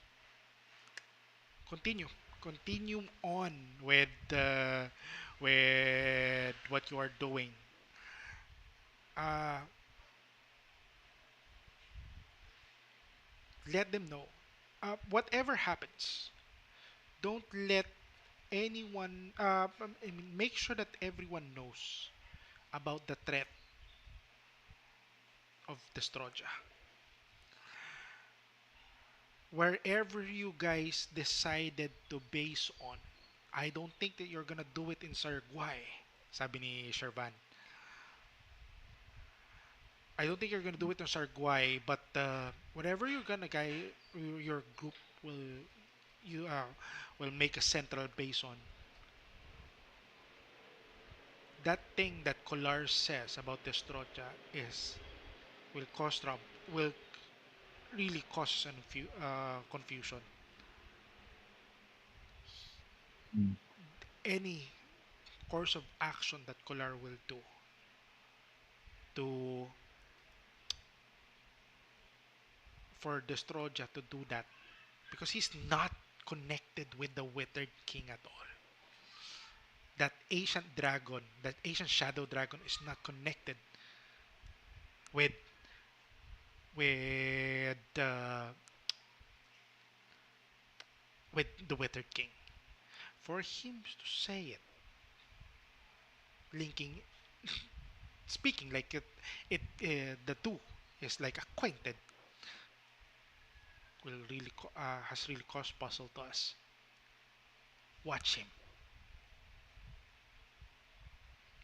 continue. Continue on with what you are doing. Uh, let them know. Whatever happens, don't let anyone. I mean, make sure that everyone knows about the threat of the Stroja. Wherever you guys decided to base on, I don't think that you're gonna do it in Sarguay, sabi ni Shervan. I don't think you're gonna do it in Sarguay, but, whatever you're gonna your group will you will make a central base on. That thing that Kolar says about the Stroja is will cause trouble, will really cause confusion. Mm. Any course of action that Kolar will do to for Destroja to do that because he's not connected with the Withered King at all. That ancient shadow dragon is not connected with with uh, with the Withered King. For him to say it, linking, speaking like the two is like acquainted, will really has really caused puzzle to us. Watch him.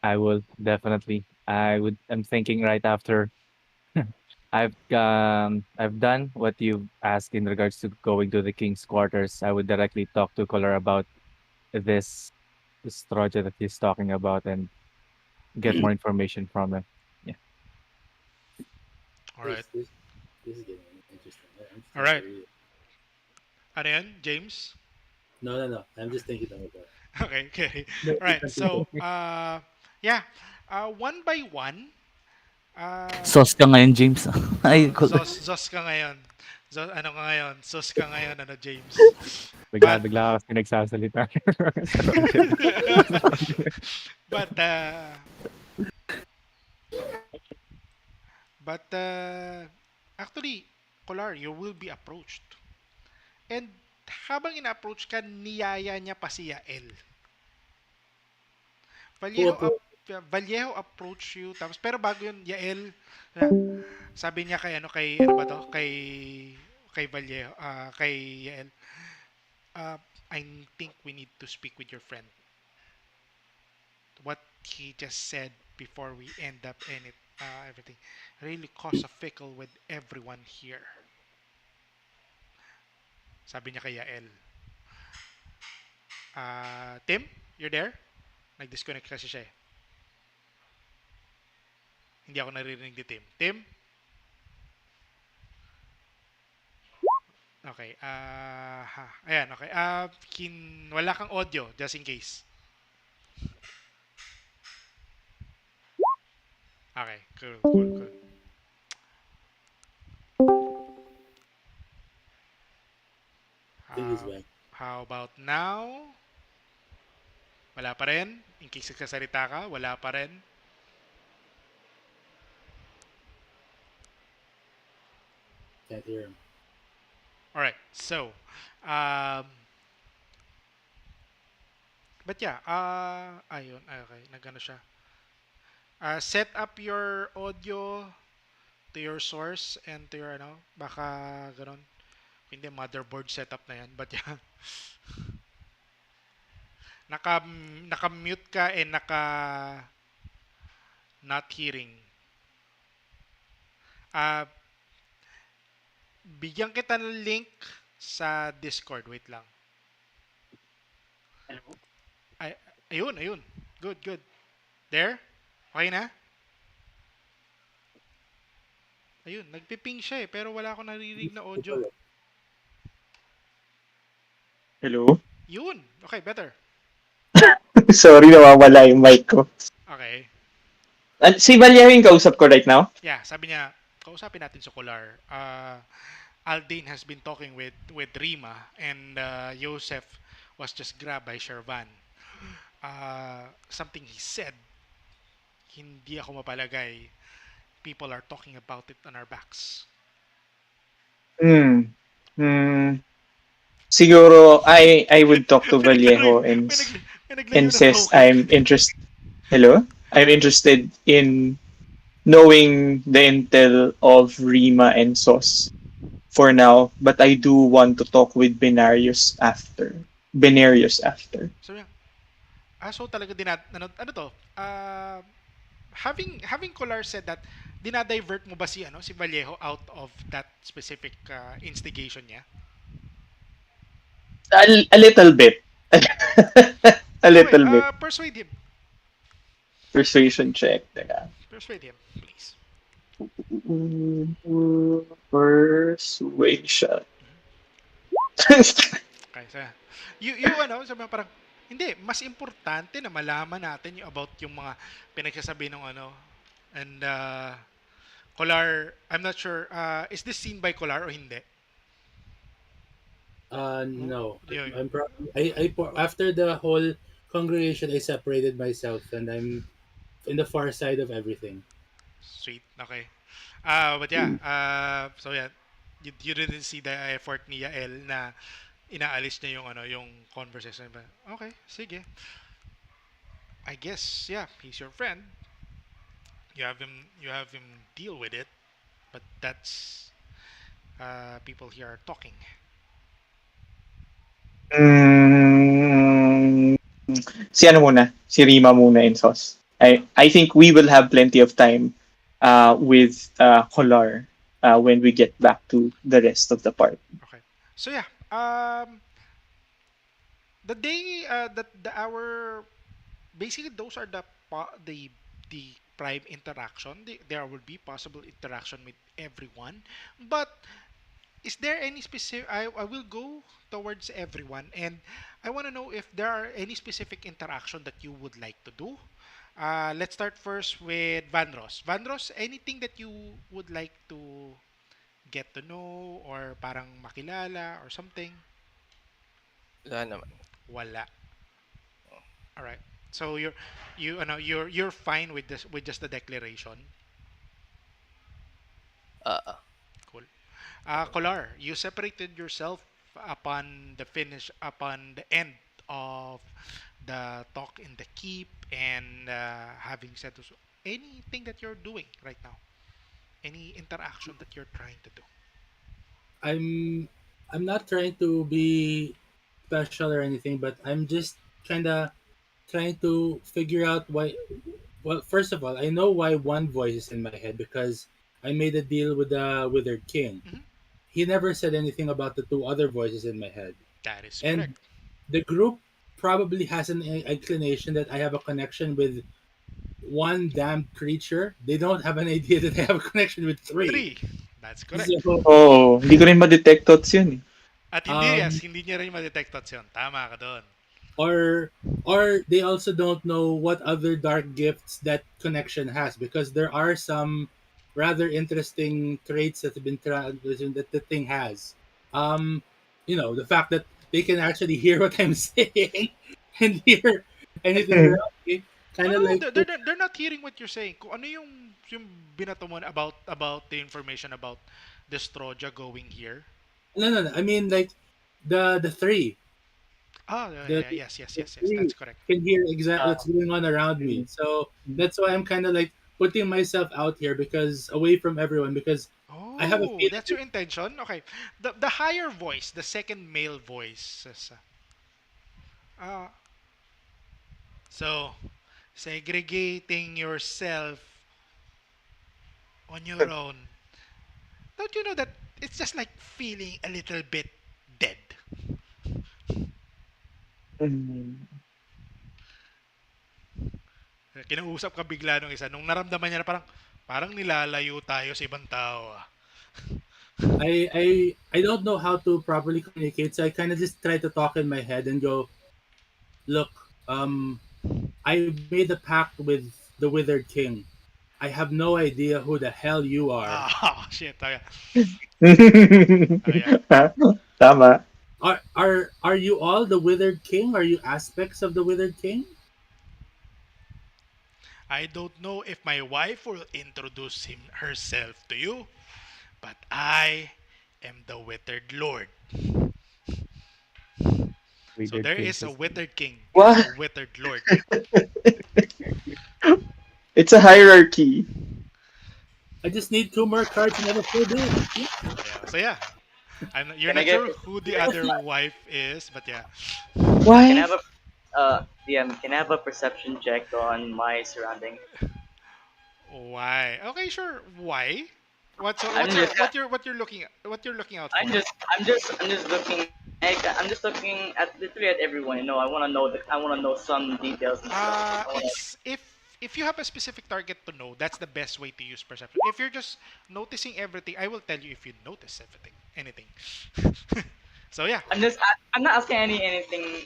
I will definitely. I would. I'm thinking right after I've done what you've asked in regards to going to the king's quarters. I would directly talk to Color about this this project that he's talking about and get more information from him. Yeah. All right. This is getting interesting. I'm All starting to right. read it. Ano yan, James? No, no, no. I'm just thinking about that. Okay, okay. No, All you right. continue. So, yeah. One by one, Sauce ka ngayon, James. Ay, Zos ka ngayon. Ano ka ngayon? Sos ka ngayon, ano, James. But, Bigla ako pinagsasalita sa project. but, but, actually, Kolar, you will be approached. And habang ina-approach ka, niyaya niya pa si Yael. Who Vallejo, approved? Vallejo approach you, tapos, pero bago yun, Yael, na- sabi niya kay, ano, ano ba to? Kay Vallejo, kay Yael, uh, I think we need to speak with your friend. What he just said before we end up in it, everything, really caused a fickle with everyone here. Sabi niya kay Yael. Tim, you're there? Nag-disconnect kasi siya eh. Hindi ako naririnig ni Tim. Tim? Okay. Ayan, okay. Wala kang audio, just in case. Okay, cool, cool, cool. I think he's back. How about now? Wala pa rin? In case nagsasalita ka, wala pa rin? Can't hear him. Alright, so, um, but yeah, ayun, okay, nagano siya. Set up your audio to your source and to your, ano, baka ganon. Hindi, motherboard setup na yan. But yeah, naka, naka-mute ka and naka not hearing. Uh, Bigyan kita ng link sa Discord. Wait lang. Ay, ayun, ayun. Good, good. There? Okay na? Ayun, nagpiping siya eh, pero wala akong naririnig na audio. Hello? Yun. Okay, better. Sorry, nawawala yung mic ko. Okay. Si Vallejo yung kausap ko right now? Yeah, sabi niya, kausapin natin sa Kolar. Aldin has been talking with Rima and Joseph was just grabbed by Shervan. Something he said, hindi ako mapalagay. People are talking about it on our backs. Siguro, I would talk to Vallejo and May naglayo ng insist token. I'm interested. Hello? I'm interested in knowing the intel of Rima and Sos for now, but I do want to talk with Benarius after. So yeah. So talaga ano to? Having Kolar said that, dinadivert mo ba si Vallejo out of that specific instigation niya? A little bit. A little bit. Persuade him. Persuasion check. Teka. Persuade him, please. Persuasion. Okay, so sabi mo parang, hindi, mas importante na malaman natin about yung mga pinagsasabi ng and Kolar, I'm not sure. Is this seen by Kolar o hindi? Who- No, Yeah, yeah. after the whole congregation, I separated myself, and I'm in the far side of everything. Sweet. Okay. But yeah. So yeah, you didn't see the effort ni Yael na inaalis niya yung ano, yung conversation ba. Okay, sige. I guess yeah, he's your friend. You have him deal with it, but that's people here are talking. Mm, si ano muna, si Rima muna in sauce. I think we will have plenty of time with Kolar when we get back to the rest of the part. Okay. So yeah, the day that the hour basically those are the prime interaction. There will be possible interaction with everyone, but is there any specific I will go towards everyone, and I want to know if there are any specific interaction that you would like to do. Let's start first with Vanros, anything that you would like to get to know or parang makilala or something? Wala naman. Wala. All right. So you're fine with this with just the declaration. Uh, Cool. Kolar, you separated yourself upon the end of the talk in the keep, and having said so, anything that you're doing right now, any interaction that you're trying to do. I'm I'm not trying to be special or anything, but I'm just kind of trying to figure out why. Well, first of all, I know why one voice is in my head because I made a deal with the Withered King. Mhm. He never said anything about the two other voices in my head, That is and correct. the group probably has an inclination that I have a connection with one damned creature. They don't have an idea that I have a connection with three. Three. That's correct. So, Oh, hindi ko rin ma-detect thoughts yun eh. At um, hindi niya rin ma-detect yun. Tama ka doon. or or they also don't know what other dark gifts that connection has because there are some rather interesting traits that have been that the thing has. Um, the fact that they can actually hear what I'm saying and hear anything around me, No, kind no, of no. like They're not hearing what you're saying. Kung ano yung binato mo about the information about the Stroja going here. no, no, no. I mean, like the three, Ah, yeah, yeah, the yeah. Yes, yes, the yes, yes. three That's correct. can hear exactly Ah, what's going on around me. mm, So that's why I'm kind of like putting myself out here because away from everyone because I have a Oh, feeling that's your intention. Okay. The higher voice, the second male voice. Uh, so segregating yourself on your own. Don't you know that it's just like feeling a little bit dead? mm. Kinausap ka bigla nung isa. Nung naramdaman niya na parang nilalayo tayo sa ibang tao. Ah. I don't know how to properly communicate, so I kind of just try to talk in my head and go, look, I made a pact with the Withered King. I have no idea who the hell you are. Ah, shit. Okay. Okay. Tama. Are you all the Withered King? Are you aspects of the Withered King? I don't know if my wife will introduce herself to you, but I am the Withered Lord. So Withered there is a princess. Withered King and a What? Withered Lord. It's a hierarchy. I just need two more cards and I have a full deck. Yeah. Yeah. So yeah, you're Can I not get sure who the other wife is, but yeah. can I Why? have a DM, can I have a perception check on my surrounding? Why? Okay, sure. Why? I'm just what you're looking out I'm for? just I'm just looking I'm just looking at literally at everyone, I wanna know I wanna know some details and stuff. I wanna It's if you have a specific target to know, that's the best way to use perception. If you're just noticing everything, I will tell you if you notice everything, anything. So yeah, I'm not asking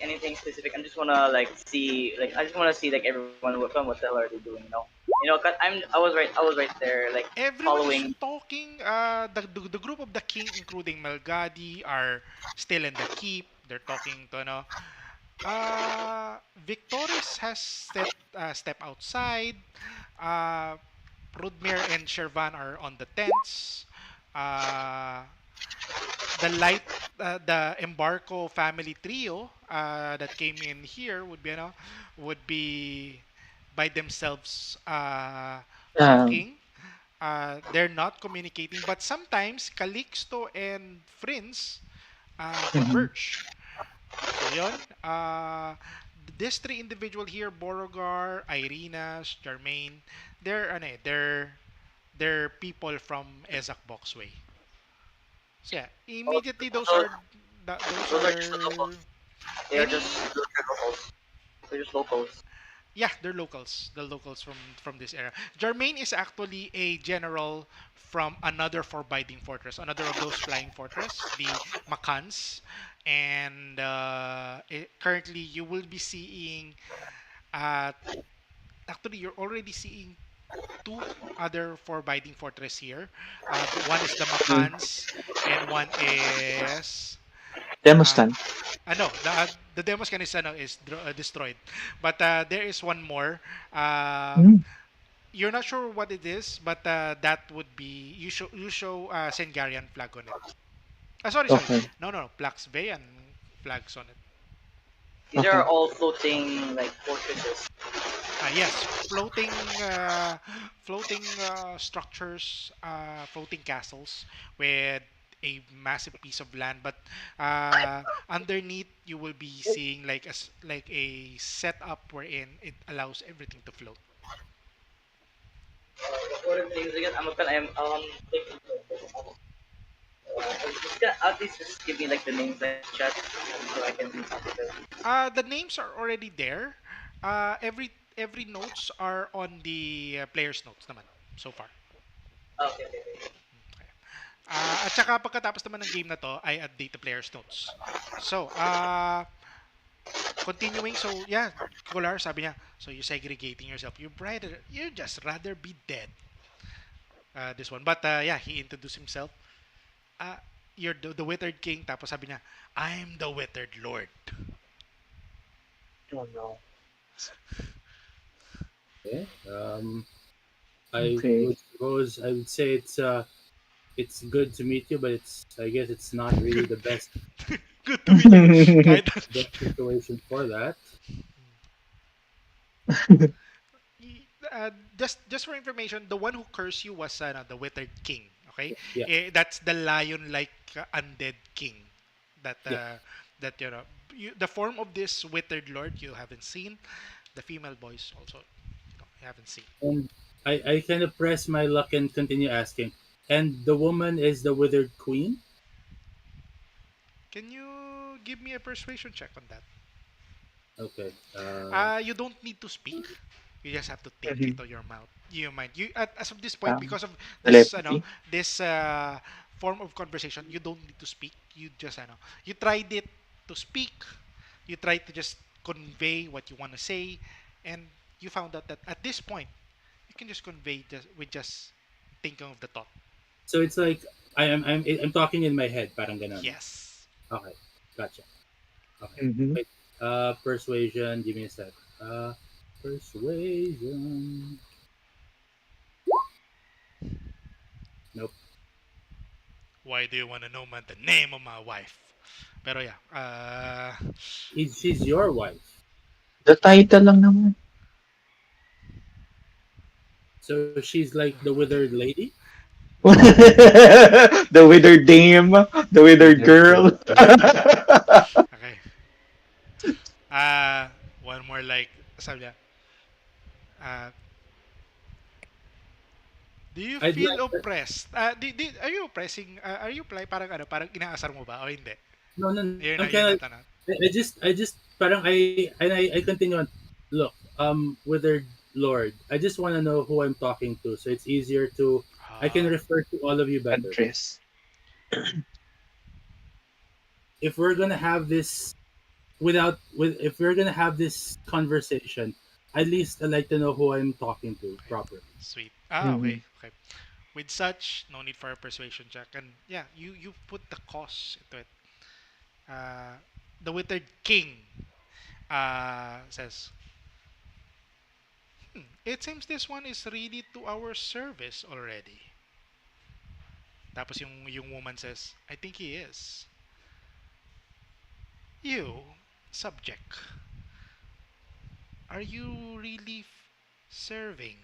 anything specific. I'm just wanna like see like I just wanna see like everyone what the hell are they doing, you know? You know, 'cause I was right there like everyone is following. talking. The group of the king, including Melgadi, are still in the keep. They're talking to no. Victoris has step outside. Uh, Rudmir and Shervan are on the tents. Uh, the Embarco family trio that came in here would be, would be by themselves Um, talking. They're not communicating, but sometimes Calixto and Friends mhm. converge. So yon, these three individual here, Borogar, Irina, Jermaine, they're people from Ezak Boxway. So yeah, Oh, immediately those those, are those those are just the are locals. They are just any locals. They're just locals. yeah, they're locals. The locals from this era. Jermaine is actually a general from another forbiding fortress, another of those flying fortress, the Makans, and currently you will be seeing. Uh, Actually, you're already seeing two other forbiding fortress here. One is the Mm. Makans, and one is uh, Demostan. no, the Demoscan is destroyed, but there is one more. Mm. You're not sure what it is, but that would be you show Sengarian flag on it. Sorry. Okay. No, Plaxveyan flags on it. These are Okay. all floating like fortresses. Yes, floating structures, floating castles with a massive piece of land. But underneath, you will be seeing like a setup wherein it allows everything to float. What are the names again? I'm thinking just gonna, at least just give me like the names like chat so I can think of it. The names are already there. Every notes are on the player's notes naman so far. Okay. Okay. At saka pagkatapos naman ng game na to, I update the player's notes. So, continuing, so yeah, Kolar sabi niya, so you're segregating yourself. You just rather be dead. This one. But yeah, he introduced himself. Uh, you're the Withered King. Tapos sabi niya, I'm the Withered Lord. Oh no. Okay. I Okay. would suppose I would say it's good to meet you, but it's I guess it's not really Good, the good to meet you. Kind of. best situation for that. Just for information, the one who cursed you was the Withered King. Okay, Yeah, that's the lion-like undead king. That yeah. that the form of this Withered Lord you haven't seen. The female boys also you haven't seen. And I kind of press my luck and continue asking. And the woman is the withered queen. Can you give me a persuasion check on that? Okay. You don't need to speak. You just have to think Mhm. it on your mouth. Your mind. As of this point, Um, because of this telepathy. this form of conversation, you don't need to speak. You just you tried it to speak. You tried to just convey what you want to say, and you found out that at this point you can just convey just with just thinking of the thought. So it's like I'm talking in my head, parang ganon. Yes. Okay, gotcha. Okay, Mhm. wait. Persuasion. Give me a sec. Persuasion. Nope. Why do you want to know the name of my wife? Pero yeah. She's your wife. The title lang naman. So she's like the withered lady. The withered dame, the withered Wizard girl. lady. Okay. One more like sabi niya, uh, do you I'd feel like oppressed? Are you oppressing? Are you parang parang inaasar mo ba o hindi? no. You're I'm not kind of I just parang I continue on. Look, withered lord. I just want to know who I'm talking to, so it's easier to. I can Ah, refer to all of you better. Address. if we're gonna have this if we're gonna have this conversation, at least I'd like to know who I'm talking to Okay, properly. sweet. Mhm. Okay, okay. With such, no need for a persuasion check, and yeah, you put the cost into it. Uh, the withered king says, it seems this one is really to our service already. Tapos yung woman says, I think he is. You, subject, are you really serving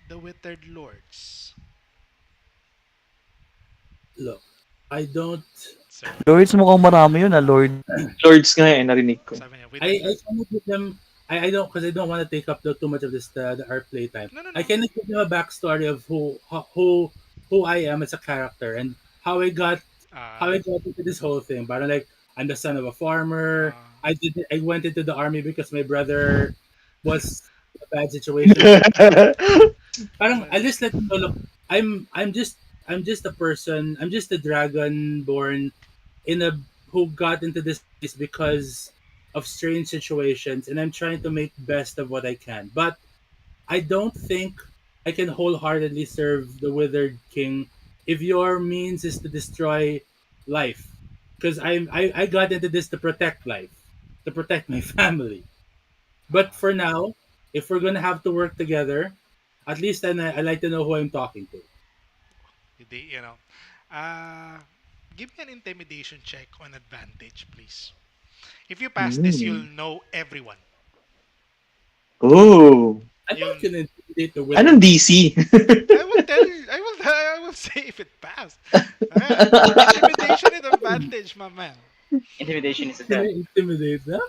the withered lords? Look, I don't. So, Lords, mukhang marami yun, Lord. Lords nga eh, narinig ko. sabi niya, withered I lord. cannot give them. I don't because I don't want to take up too much of our playtime. No, no, I no. cannot give them a backstory of who I am as a character and how I got Uh, how I got into this whole thing. But like I'm the son of a farmer. uh, I went into the army because my brother was in a bad situation. Parang I just let them know. Look, I'm just a person. I'm just a dragon born in a who got into this place because of strange situations, and I'm trying to make best of what I can. But I don't think I can wholeheartedly serve the Withered King if your means is to destroy life. Because I got into this to protect life, to protect my family. But uh, for now, if we're gonna have to work together, at least then I like to know who I'm talking to. you know. Uh, give me an intimidation check on advantage, please. If you pass this, you'll Mm. know everyone. Oh. I'm You'll. not gonna intimidate the Anong Withered King. DC? I will tell. I will say if it passed. Intimidation is advantage, my man. Intimidation is a Can I 10. intimidate them?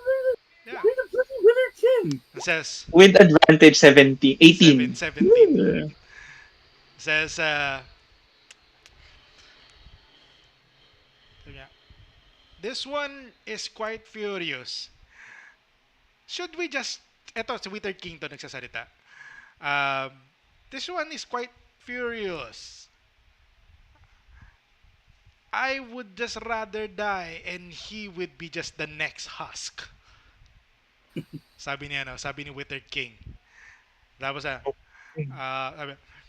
Yeah. We're the bloody Withered King. It says With advantage 17, 18. 17. Hmm. Says yeah. This one is quite furious. Should we just eto si Withered King to nagsasalita. Um, this one is quite furious. I would just rather die and he would be just the next husk. Sabi ni Withered King. Tapos sabi,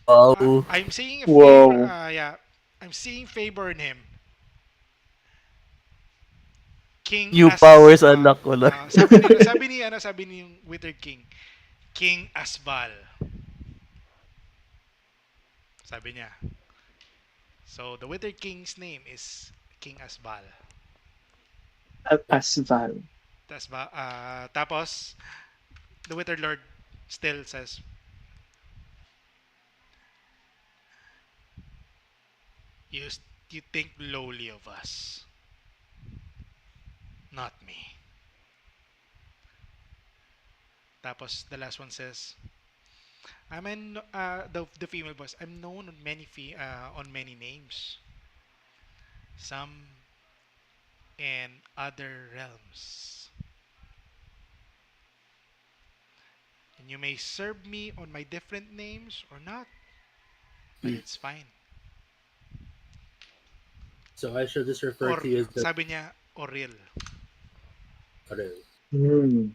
Wow. I'm seeing a favor, Wow. yeah, I'm seeing favor in him. King New as, powers unlock ko lang. sabi ni yung Withered King, King Asval. Sabi niya. So the Withered King's name is King Asval. Asval. Tapos, the Withered Lord still says, you, you think lowly of us, not me. Tapos, the last one says, the female voice, I'm known on many names. Some in other realms. And you may serve me on my different names or not, but it's fine. So I should just refer Or, to you as the sabi niya, Oril. Orel, Hmm.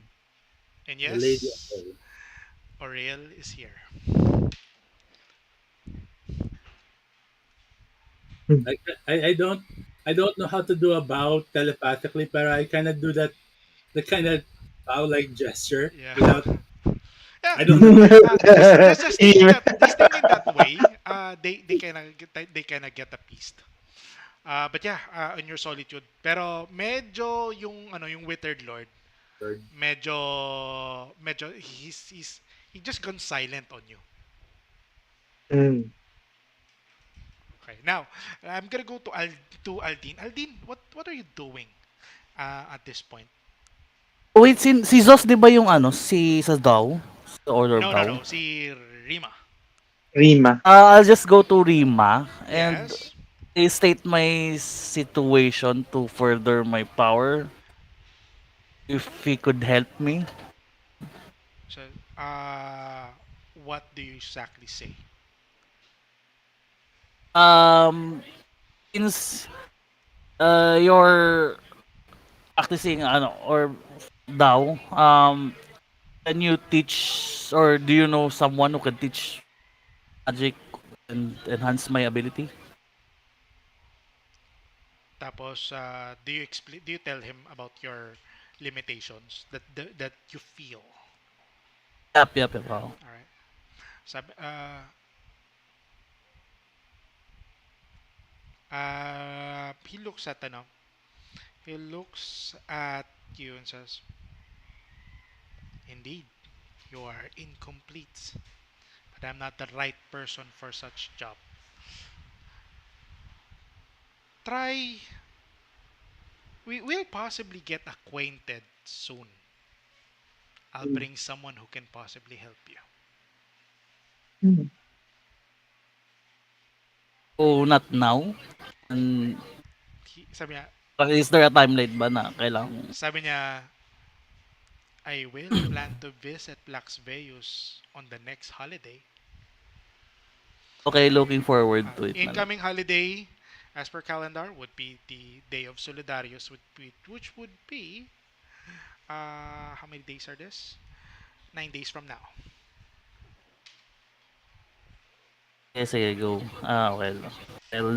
And the Lady yes, Orel. Oril is here. I, I don't know how to do a bow telepathically, but I kind of do the kind of bow like gesture Yeah. without. Yeah. I don't know. Just thinking that, way, they kind of get a piece. But yeah, on your solitude. Pero medyo yung withered lord, Word. medyo he just gone silent on you. Hmm. Okay. Now, I'm gonna go to Aldin. Aldin, what are you doing at this point? Wait, si Zos 'di ba yung ano, si sa Daw? Sa Order of No, no, Daw? no. Si Rima. Rima. I'll just go to Rima and Yes. state my situation to further my power if he could help me. So, uh, what do you exactly say? Um, since your practicing ano or daw can you teach or do you know someone who can teach magic and enhance my ability? Tapos, do you tell him about your limitations that you feel? Yep, yep, yep. Wow. All right. He looks at ano. He looks at you and says, "Indeed, you are incomplete, but I'm not the right person for such job. Try. We will possibly get acquainted soon. I'll Mm. bring someone who can possibly help you." Mm. Oh, not now. And Sabi niya, is there a timeline ba na kailangan? sabi niya, "I will plan to visit Las Vegas on the next holiday." Okay, looking forward to it na lang. Incoming holiday, as per calendar, would be the day of Solidarius, which would be, how many days are this? 9 days from now. Sige, sige, go. Okay lang. I'll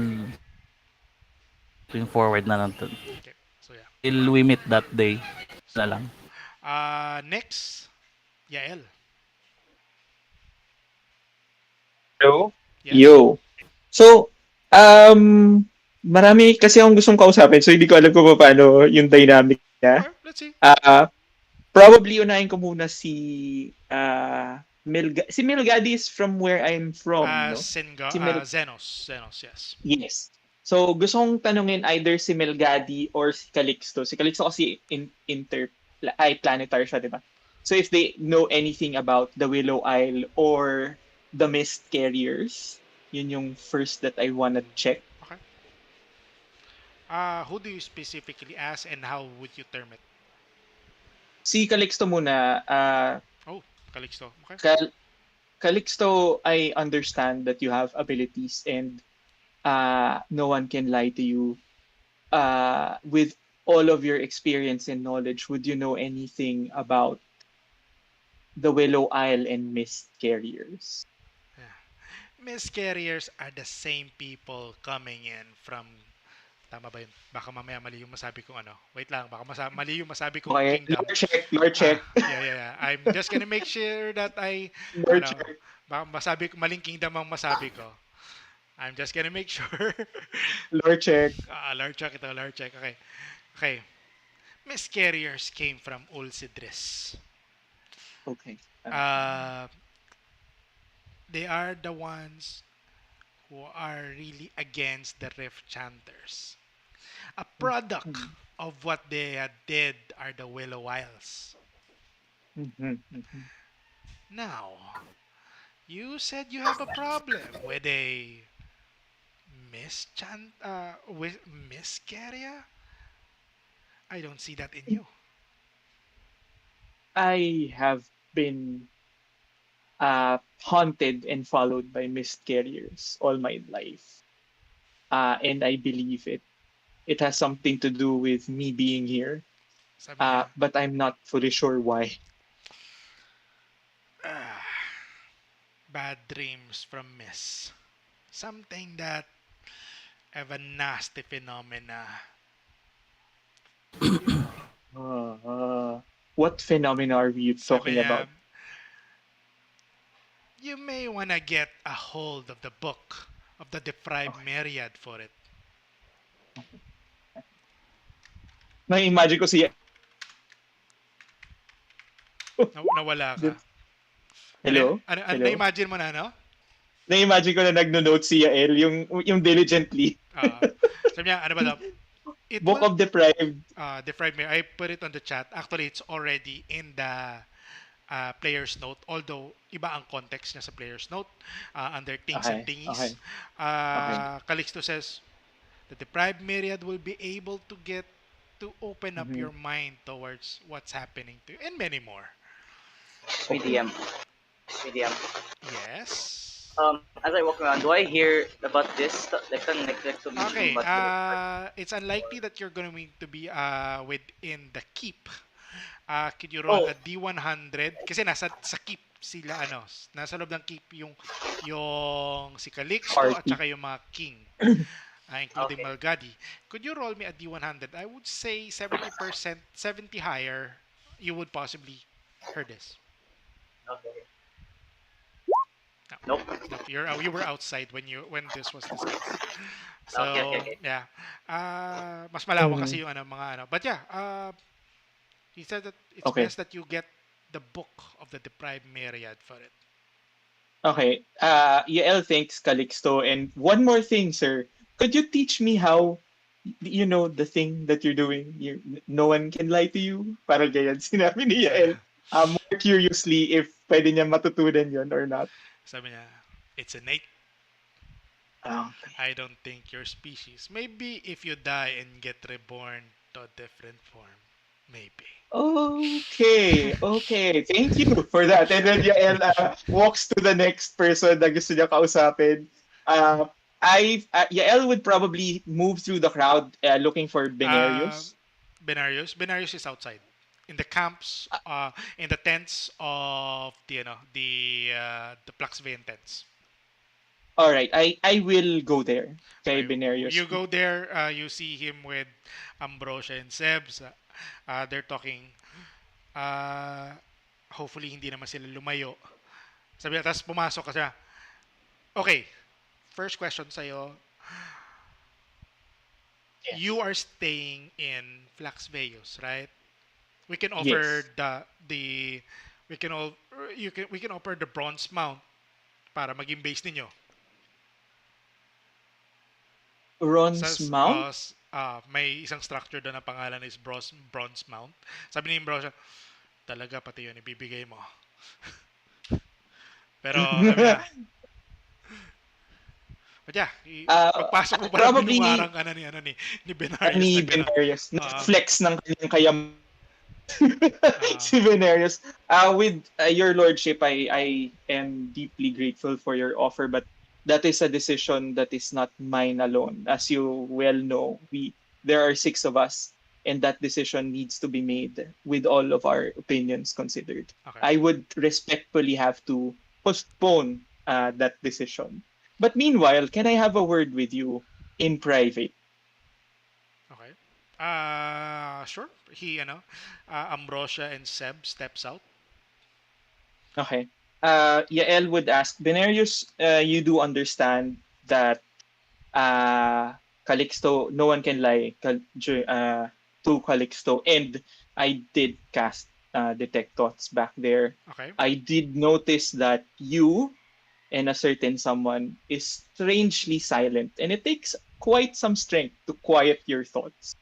looking forward na lang to. Okay, so yeah. Till we meet that day na So, lang. next, Yael. Hello? Yes. Yo. So, marami kasi akong gustong kausapin, so hindi ko alam kung paano yung dynamic niya. Okay, let's see. Probably unahin ko muna si Melgadi is from where I'm from, no? Si Mel Zenos, yes. Yes. So gusto kong tanungin either si Melgadi or si Calixto. Si Calixto kasi planetary siya, di ba? So if they know anything about the Willow Isle or the Mist Carriers, yun yung first that I wanna check. Okay. Who do you specifically ask and how would you term it? Si Calixto muna, Oh, Calixto. Okay. Calixto, I understand that you have abilities and no one can lie to you. With all of your experience and knowledge, would you know anything about the Willow Isle and Mist Carriers? Yeah. Miss carriers are the same people coming in from. Tama ba yun? Baka mamaya mali yung masabi kong ano. Wait lang, baka mali yung masabi kong Okay, kingdom. lore check. Yeah. I'm just gonna make sure that Lore ano, check. baka masabi ko, maling kingdom ang masabi ko. I'm just gonna make sure. Lore check. Lord check ito, Lord check. Okay. Okay. Miss carriers came from Ulcidris. Okay. Uh, they are the ones who are really against the Rift Chanters. A product of what they did are the Willow Isles. Now, you said you have a problem with a with Miss Carrier? I don't see that in you. I have been haunted and followed by Mist Carriers all my life. And I believe it has something to do with me being here. Sabi niya, But I'm not fully sure why. ah, bad dreams from Miss. Something that have a nasty phenomena. What phenomena are you Sabi talking niya, about? you may wanna get a hold of the book of the deprived Okay. myriad for it. Na-imagine ko siya. Nawala ka. Hello? Hello? Na-imagine mo na, no? Na-imagine ko na nagno-note si Yael, yung diligently. Sabi niya, ano ba daw? It Book will of Deprived. deprived me. I put it on the chat. Actually, it's already in the player's note. Although, iba ang context niya sa player's note. Under things and Okay. thingies. Okay. Calixto says, the deprived myriad will be able to open up Mhm. your mind towards what's happening to you. And many more. SPDM. SPDM. Yes. As I walk around, do I hear about this? Like to me, Okay, but with it's unlikely that you're going to be within the keep. Could you roll oh, a D100? Kasi nasa sa keep sila nasa loob ng keep yung si Calixto at Party. saka yung mga king, including okay, Malgadi. Could you roll me a D100? I would say 70%, 70 higher, you would possibly hear this. okay, No, nope, nope. You were outside when this was discussed. okay, okay, So okay. yeah, mas malawak kasi Mm, yung mga But yeah, he said that it's okay. best that you get the book of the deprived myriad for it. Okay. Yael thanks Calixto. And one more thing, sir. Could you teach me how you know the thing that you're doing? No one can lie to you. Parang ganyan sinabi ni Sabi, Yael. More curiously if pwede niya matutunan yon or not. sabi niya, it's innate. Okay. I don't think your species. Maybe if you die and get reborn to a different form. Maybe. Okay, okay. Thank you for that. And then Yael walks to the next person na gusto niya kausapin. Uh, Yael would probably move through the crowd looking for Uh, Benarius. Benarius is outside. In the camps, in the tents of the Plaxvian tents. All right, I will go there kay Okay, Benarius. you go there, you see him with Ambrosia and Sebs. They're talking. Uh, Hopefully hindi naman sila lumayo. Sabi tapos pumasok ka siya. Okay, first question sa'yo. You Yes. are staying in Flaxveus, right? We can offer Yes. the we can all we can offer the bronze mount para maging base ninyo. Sa Ron's mount? may isang structure doon na pangalan is bronze mount. Sabi ni Bro, talaga pati yun ibibigay mo. Pero sabi niya, but yeah, pagpasok mo pala Probably binungarang ka na ni Benarius ni na gano'n. Benarius. Uh, Nag-flex ng kanyang kayamanan uh, si Venerius. With your lordship, I am deeply grateful for your offer, but that is a decision that is not mine alone. As you well know, there are six of us, and that decision needs to be made with all of our opinions considered. okay, I would respectfully have to postpone that decision. But meanwhile, can I have a word with you in private? okay. Sure. Ambrosia and Seb steps out. Okay. Yael would ask, Benarius, you do understand that Calixto, no one can lie to Calixto. And I did cast Detect Thoughts back there. Okay. I did notice that you and a certain someone is strangely silent. And it takes quite some strength to quiet your thoughts.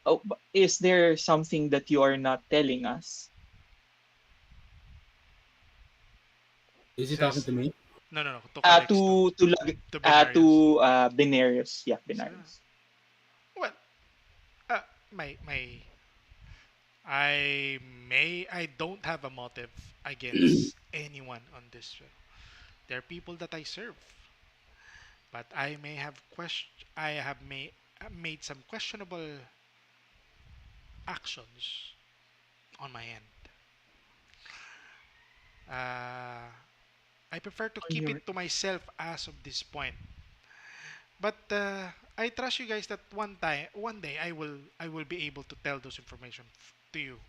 Oh, is there something that you are not telling us? Is he talking Says, to me? no, no, no, to Calixto, to Benarius. To Benarius. Yeah, So, Benarius. well, my I don't have a motive against anyone on this show. There are people that I serve, but I have made some questionable actions on my end. Uh, I prefer to On keep your it to myself as of this point. But I trust you guys that one day, I will be able to tell those information to you.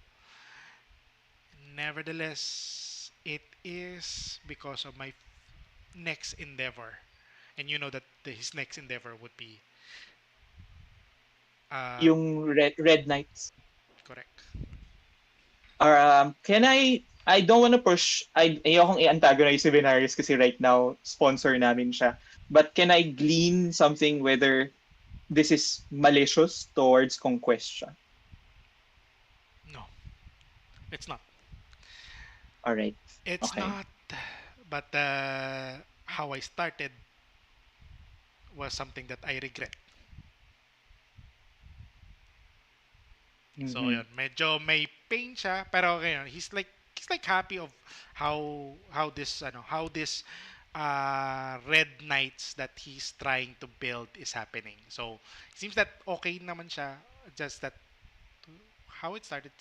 Nevertheless, it is because of my next endeavor, and you know that his next endeavor would be uh, yung Red Knights. correct. Or can I don't wanna push ayokong i-antagonize si Venarius kasi right now sponsor namin siya. But can I glean something whether this is malicious towards conquest siya? No, it's not. All right. It's Okay. not. But how I started was something that I regret. So Mhm. yun, medyo may pain siya pero ngayon he's like happy of how this red knights that he's trying to build is happening. So it seems that okay naman siya. Just that how it started,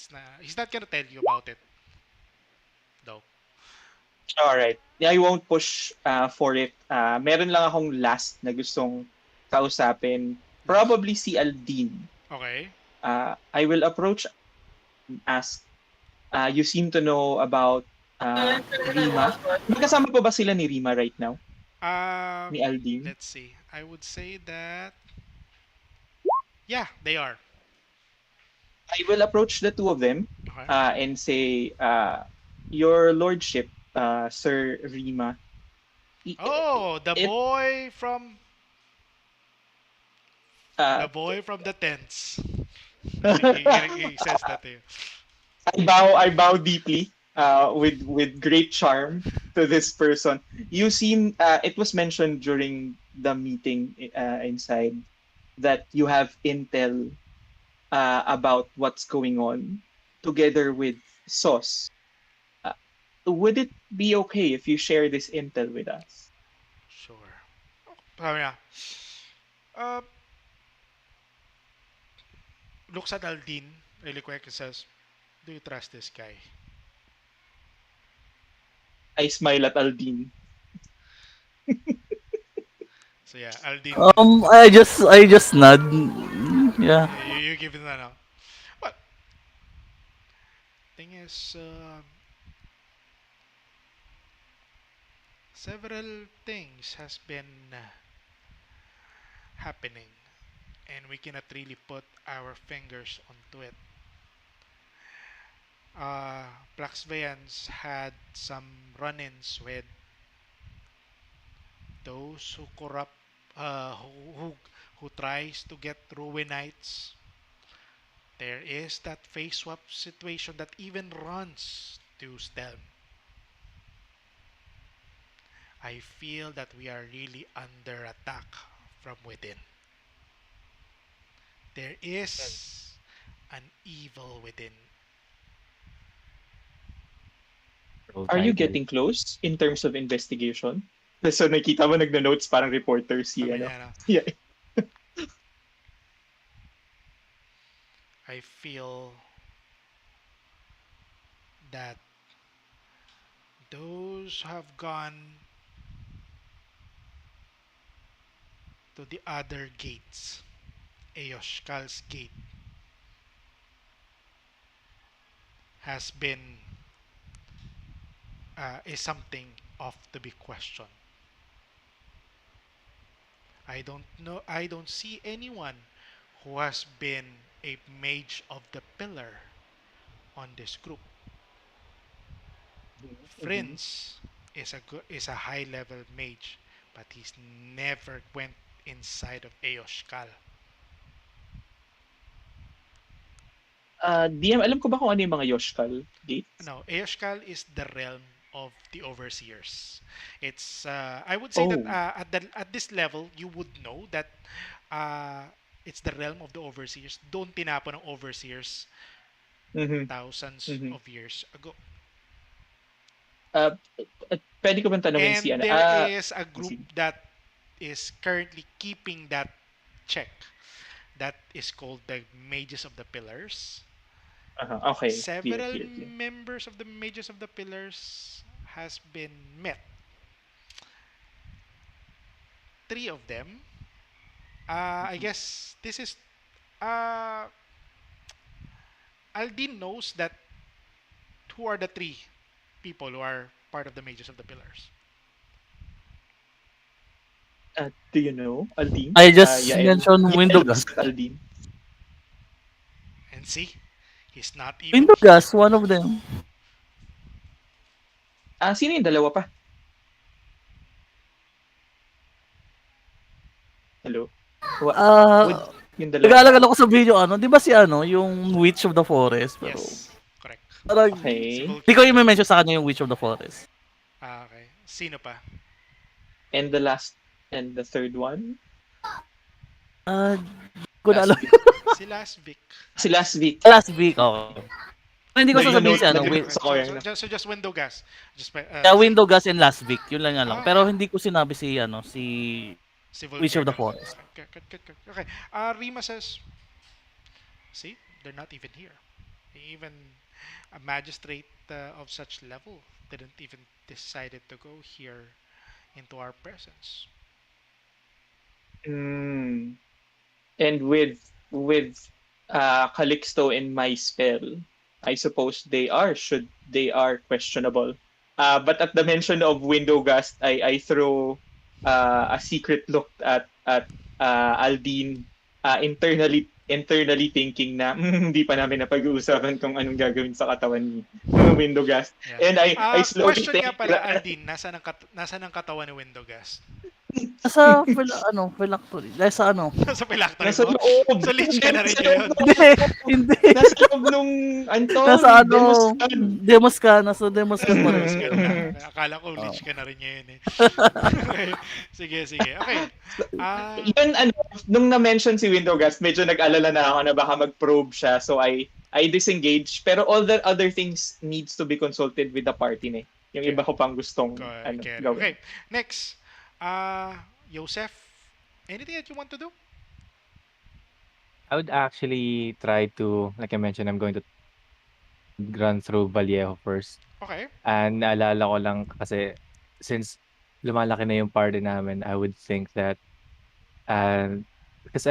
he's not gonna tell you about it though. All right. Yeah, I won't push for it. Meron lang akong last na gustong kausapin. Last. Probably si Aldin. Okay. I will approach and ask, you seem to know about Rima. Magkasama pa ba sila ni Rima right now? Um, Ni Aldin? let's see. I would say that yeah, they are. I will approach the two of them Okay. and say, Your Lordship, Sir Rima, i- Oh, it the uh, boy from the tents. He says that to you. I bow deeply with great charm to this person. You seem it was mentioned during the meeting inside that you have intel about what's going on together with Sauce. Uh, would it be okay if you share this intel with us? Sure. Oh yeah. Uh, looks at Aldin really quick and says, "Do you trust this guy?" I smile at Aldin. So yeah, Aldin. I just nod. Yeah. You give it that now. Well, thing is, several things has been happening, and we cannot really put our fingers onto it. Plaxveans had some run-ins with those who corrupt, who tries to get Ruinites. There is that face swap situation that even runs to Stelm. I feel that we are really under attack from within. There is an evil within. Roll Are you title. getting close in terms of investigation? So nakita mo nagno-notes parang reporter si Sabi ano. niya, Yeah. I feel that those have gone to the other gates, Eoshkal's gate, has been is something of to be questioned. I don't know. I don't see anyone who has been a mage of the pillar on this group. Mhm. Prince is a high level mage, but he's never went inside of Eoshkal. DM, alam ko ba kung ano yung mga Yoshkal gates? No, Eoshkal is the realm of the overseers. It's I would say that Oh. at this level you would know that uh, it's the realm of the overseers. Doon tinapon ng overseers Mhm. thousands Mhm. of years ago. Uh, pwede ko bang tanungin si And ano? there is a group Sige. that is currently keeping that check. That is called the Mages of the Pillars. Okay, clear, Several clear, clear. members of the Mages of the Pillars has been met. Three of them. I Mhm. guess this is. Uh, Aldin knows that who are the three people who are part of the Mages of the Pillars. Do you know, Aldin? I just Yael. mentioned Yael Windogas. looks at Aldin. And see, he's not even here. Windogas, one of them. Sino yung dalawa pa? Hello? With Ah, yung dalawa pa? nag-aalala ko sa video ano, 'di ba si ano, yung Witch of the Forest pero Yes, correct. parang Si Okay. hindi ko Volkilda. i-mention sa kanya yung Witch of the Forest. Okay. Sino pa? And the last and the third one? Ah, di ko na Last alam. week. Si Last Vic. Si last week. Last week, okay. Hindi ko sasabihin si Nag-note ano, na din Okay, po okay. sa ko So, yan. so just so just window gas. Just kaya just Window Gas and Last Week, yun lang nga lang. Pero okay. hindi ko sinabi si ano, si Civil Witch of the Vulgar. Forest. Okay, good, good, good. Okay. Rima says, see, they're not even here. Even a magistrate of such level didn't even decided to go here into our presence. Mm. And with Calixto in my spell, I suppose they are questionable. But at the mention of window gust, I throw a secret look at Aldine, internally thinking na hindi pa namin napag-uusapan kung anong gagawin sa katawan ni window gust. Yeah. And I slowly Question nga take pala, Aldin, nasa ng katawan ni Window Gas? Nasa phylactery, dahil sa ano, Nasa phylactery nasa mo? loob. So, leech Hindi, ka na rin nasa loob ngayon. nung hindi, hindi. nasa loob nung Nasa Anton, ano, Demuscan. Nasa Demoscan pa rin. Demuscan ka. Okay, akala ko Oo. leech ka na rin ngayon eh. Okay. Sige, sige. Okay. Ah, Yun, ano, nung na-mention si Windowgas, medyo nag-alala na ako na baka mag-probe siya. So I disengage. Pero all the other things needs to be consulted with the party na eh. Yung okay. iba ko pang gustong Get it. gawin. Okay. Next. Joseph, anything that you want to do? I would actually try to, like I mentioned, I'm going to run through Vallejo first. Okay. And naalala ko lang kasi since lumalaki na yung party namin, I would think that uh, because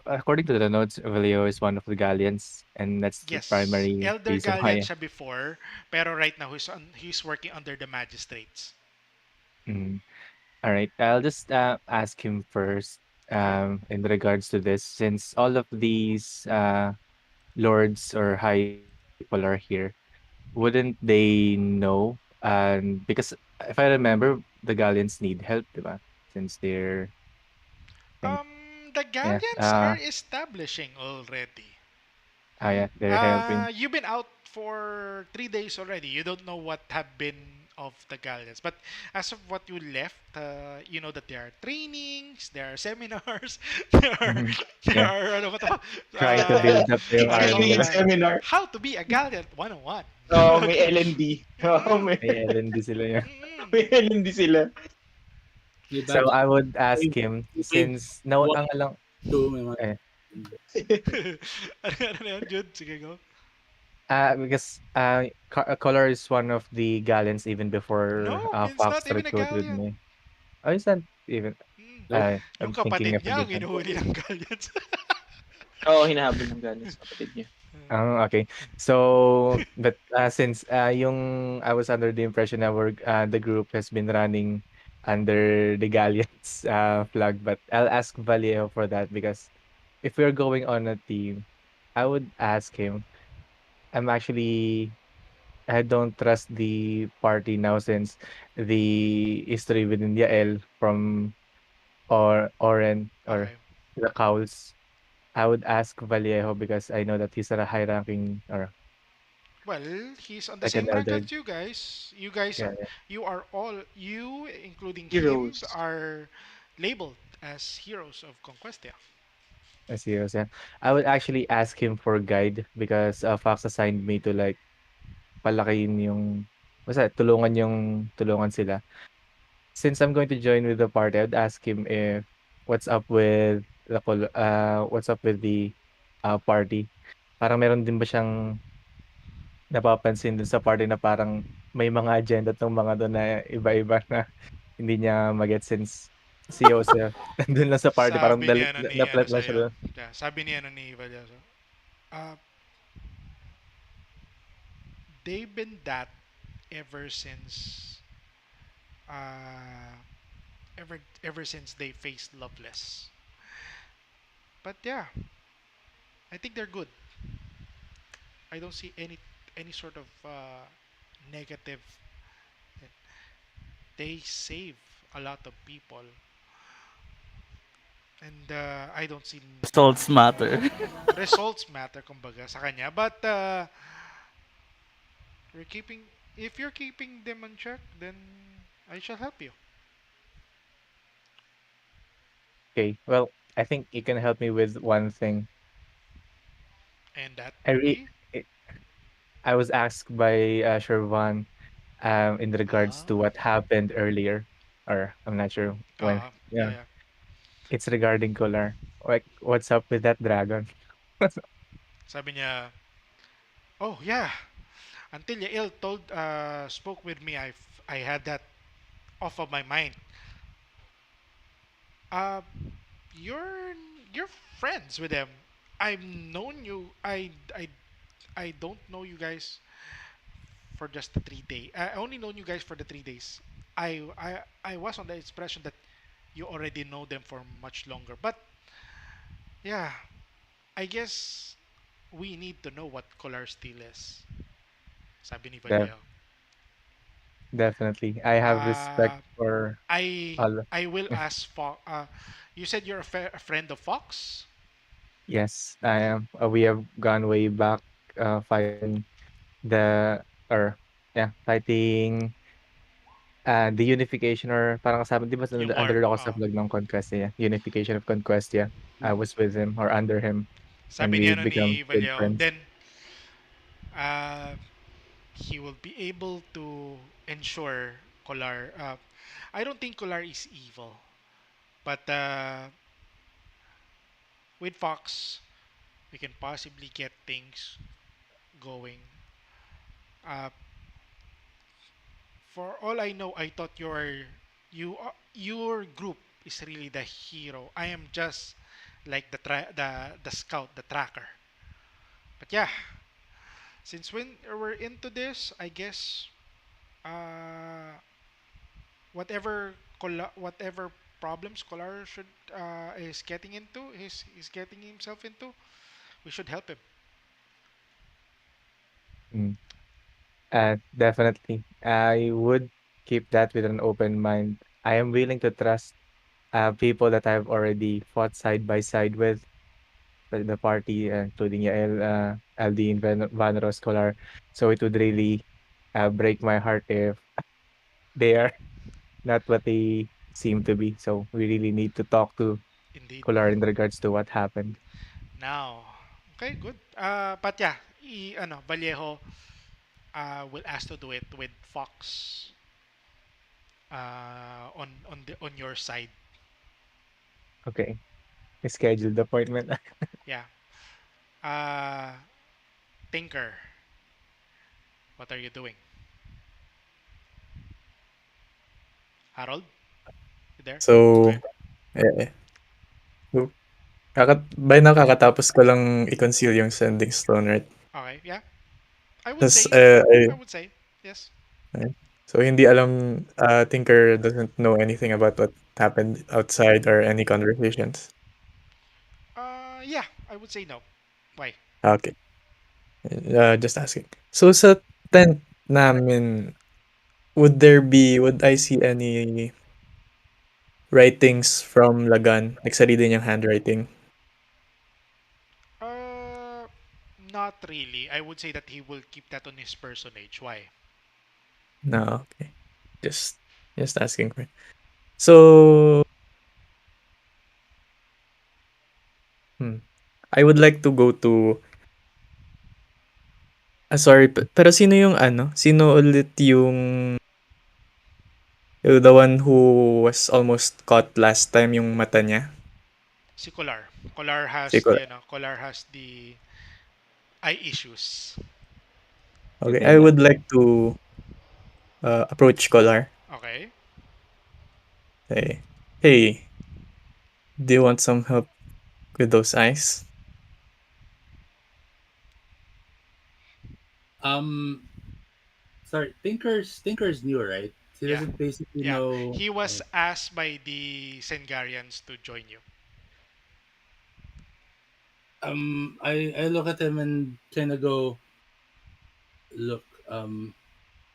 according to the notes, Vallejo is one of the galleons, and that's the Yes. primary Elder reason Gallian why. siya before, pero right now he's working under the magistrates. Mm. All right, I'll just ask him first Okay. in regards to this, since all of these lords or high people are here. Wouldn't they know? And because if I remember, the Galleons need help, diba? Since they're, I think, The yeah, Gallians are establishing already. yeah, they're helping. You've been out for 3 days already. You don't know what have been of the Gallians. But as of what you left, you know that there are trainings, there are seminars, there are, Mhm. there Yeah, are, ano ba to? try to build up their army, Training and diba? seminar. How to be a Gallian 101. Oh, may L&D. Oh, Mm, May LND sila yan. mm. may L&D sila. May So badge. I would ask May, him, may since no, one, ang alam, two, may mga. eh, Ano yan, Jude? Sige, go. because Color is one of the Galleons even before No, he's Fox not even a recruited Gallian. me. Oh, is that even? Mm. Nope. Yung I'm thinking kapatid of a niya ang different. inuhuli ng Gallians. Oo, hinahabol ng galing sa kapatid niya. Oh, okay. So, but since yung I was under the impression that the group has been running under the Galleon's flag, but I'll ask Vallejo for that because if we're going on a team, I would ask him. I'm actually I don't trust the party now since the history within Yael from Oren or Okay. the Cowls. I would ask Vallejo because I know that he's a high ranking or Well, he's on the like an same rank elder. as you guys. You guys, Yeah, yeah. you are all, you, including him, Heroes. are labeled as heroes of Conquest. Yeah. I see. Yeah. I would actually ask him for guide because Fox assigned me to like palakihin yung basta tulungan sila. Since I'm going to join with the party, I'd ask him if what's up with what's up with the party. Parang meron din ba siyang napapansin dun sa party na parang may mga agenda tong mga dun na iba-iba na hindi niya magets since si Joseph nandun lang sa party parang Sabi ni ano ni ano na-flat lang siya sa'yo. dun. Yeah, sabi ni ano ni Valyaso. Uh, they've been that ever since uh ever since they faced Loveless. But yeah, I think they're good. I don't see any sort of negative. They save a lot of people, and I don't see Results matter. results matter kumbaga sa kanya. But we're keeping if you're keeping them on check, then I shall help you. Okay, well, I think you can help me with one thing. And that I would re be I I was asked by Shervan in regards to Ah, what happened earlier, or I'm not sure when. yeah, Yeah, yeah. it's regarding Kolar. Like, what's up with that dragon? Sabi niya, oh yeah, until Yael spoke with me, I had that off of my mind. Uh, you're you're friends with them. I've known you. I don't know you guys for just the 3 day. I only known you guys for the 3 days. I was on the expression that you already know them for much longer. But yeah, I guess we need to know what color steel is. Sabi ni Def- Vallejo. Definitely, I have respect Uh, for I all. I will ask Fox. You said you're a friend of Fox. Yes, I am. We have gone way back, fighting the or yeah, fighting the unification or parang kasama, 'di ba Yung under orc. the of ng Conquest, yeah, unification of Conquest, yeah. I was with him or under him, and Sabi we niya no become ni good Vallejo. friends. Then uh, he will be able to ensure Kolar. I don't think Kolar is evil, but with Fox, we can possibly get things going. Uh, for all I know, I thought your group is really the hero. I am just like the scout, the tracker. But yeah, since when we're into this, I guess uh, whatever problems Kolar should is getting into, is getting himself into, we should help him. Mm. Definitely, I would keep that with an open mind. I am willing to trust people that I've already fought side by side with the party, including Yael, Aldine, Van Roscolar. So it would really break my heart if they are not what they seem to be. So we really need to talk to Indeed. Kolar in regards to what happened. Now, okay, good. But yeah, Vallejo will ask to do it with Fox on your side. Okay, scheduled appointment. Yeah. Uh, Tinker, what are you doing? Harold, you there? So, Okay. eh, so, by now kakatapos ko lang i-conceal yung sending stone, right? Okay. Yeah. I would Tapos, say. I would say yes. eh, so hindi alam, Tinker doesn't know anything about what happened outside or any conversations. Yeah. I would say no. Why? Okay, just asking. So sa tent namin, would I see any writings from Lagan, like sarili niyang handwriting? Uh, Not really. I would say that he will keep that on his personage. Why? No, okay. Just just asking. So, hmm, I would like to go to sorry, pero sino yung ano? Sino ulit yung the one who was almost caught last time yung mata niya? Si Kolar. Kolar Si has Cor- Kolar has the eye issues. Okay, I would like to approach Kolar. Okay. Say, hey, do you want some help with those eyes? Um, sorry, Tinker's new, right? He Yeah. doesn't basically Yeah. know. He was asked by the Sengarians to join you. I look at him and kind of go, look,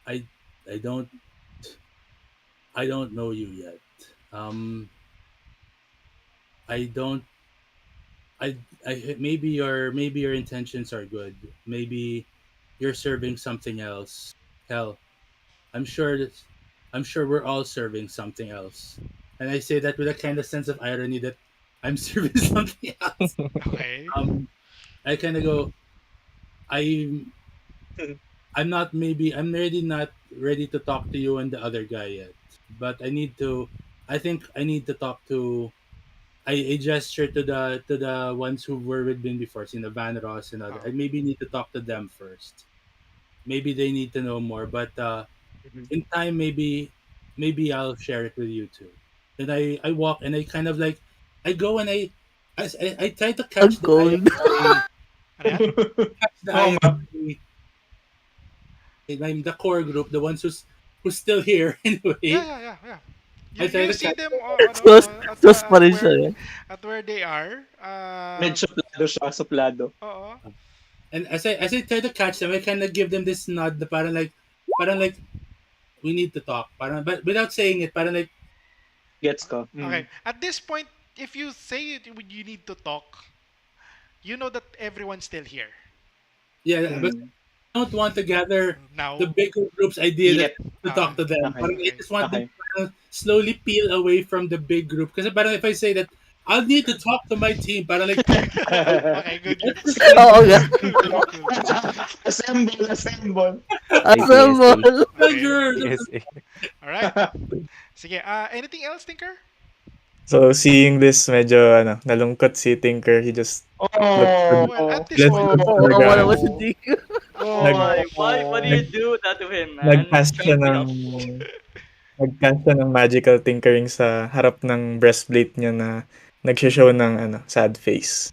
I I don't I don't know you yet. Um, I don't I maybe your intentions are good. Maybe you're serving something else. Hell, I'm sure that I'm sure we're all serving something else. And I say that with a kind of sense of irony that I'm serving something else. Okay. Um, I kind of go, I I'm really not ready to talk to you and the other guy yet. But I think I need to talk to I gesture to the ones who were with me before, Van Ross and other. Oh. I maybe need to talk to them first. Maybe they need to know more, but Mhm. in time maybe I'll share it with you too. Then I walk and I kind of like I go and I try to Ang catch the eye of cold. Ano yan? the Oo eye of nga. the core group, the ones who's still here Yeah, anyway. yeah, yeah, yeah. You I try you to see catch them them. Sus, sus pa at rin siya where eh. they are. Medyo suplado siya, suplado. Oo. And as I try to catch them, I kind of give them this nod, parang like we need to talk, parang but without saying it, parang like Gets ko. Okay. Mm. At this point, if you say you need to talk, you know that everyone's still here. yeah, but Mm. I don't want to gather the Now, bigger group's idea that Yet. to talk to them. Okay. Parang I okay. just want them Okay. to parang slowly peel away from the big group. Because parang if I say that I'll need to talk to my team, parang like Okay, good, good. Oo nga. Cool, cool, cool. Assemble, assemble. PTSD. Assemble. Okay. PTSD. All right. Sige, anything else, Tinker? So seeing this medyo nalungkot si Tinker, he just looked to Oh, Well, at this left point, to the Kawawa naman si oh, Dico. nag Why do oh. you nag do that to him, man? He's nag-cast siya trying to be ng helpful. nag-cast siya ng magical tinkering sa harap ng breastplate niya na nagsho-show ng sad face.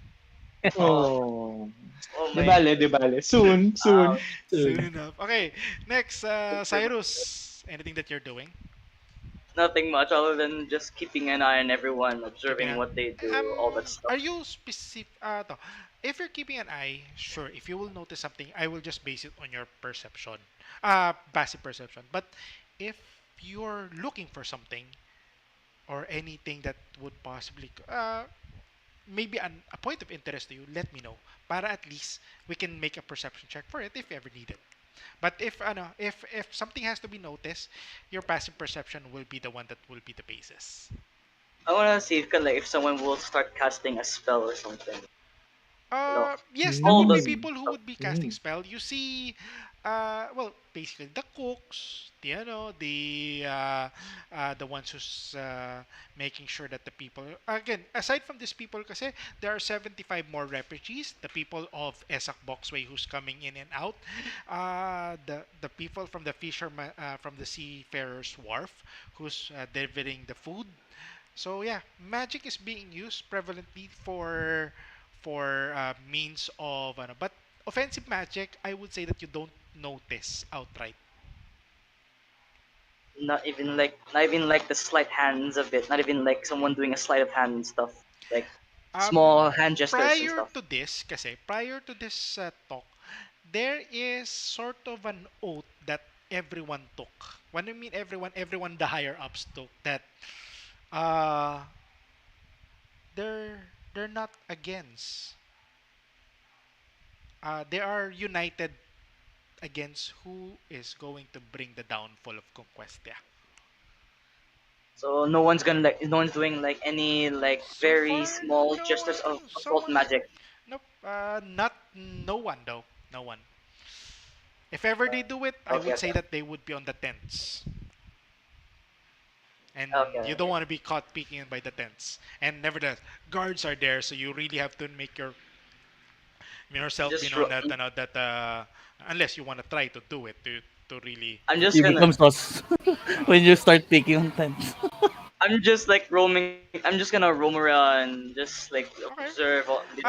Oh, Oh. oh Di my. bale, di bale. Soon, soon. Ouch. soon soon. enough. Okay, next, Cyrus. Anything that you're doing? Nothing much other than just keeping an eye on everyone, Keeping observing an what they do, all that stuff. are you specific if you're keeping an eye, sure, if you will notice something, I will just base it on your perception. Passive perception. But if you're looking for something or anything that would possibly maybe a point of interest to you, let me know. Para at least we can make a perception check for it if ever needed. But if something has to be noticed, your passive perception will be the one that will be the basis. I wanna see if like if someone will start casting a spell or something. You know, Yes, there all would be this Mm. people who stuff. would be casting Mm. spell. You see, well, basically the cooks, the ones who's making sure that the people again, aside from these people, kasi there are 75 more refugees. The people of Esak Boxway who's coming in and out, the people from the fisherman, from the seafarers wharf, who's delivering the food. So yeah, magic is being used prevalently for means of but offensive magic, I would say that you don't notice outright. Not even like the sleight hands of it. Not even like someone doing a sleight of hand and stuff. Like Um, small hand gestures and stuff. prior to this talk, there is sort of an oath that everyone took. When I mean everyone, everyone the higher ups took that uh they're not against. They are united against who is going to bring the downfall of Conquest. Yeah. So no one's doing like any like So very far, small no, gestures of occult someone, magic. nope, not no one though, no one. If ever they do it, I Okay, would okay, say that they would be on the tents, and okay, you don't okay. want to be caught peeking in by the tents. And nevertheless, guards are there, so you really have to make yourself be Just known that unless you want to try to do it to really. I'm just You gonna become sus Uh, when you start picking on tents. I'm just like roaming. I'm just gonna roam around, just like okay. observe the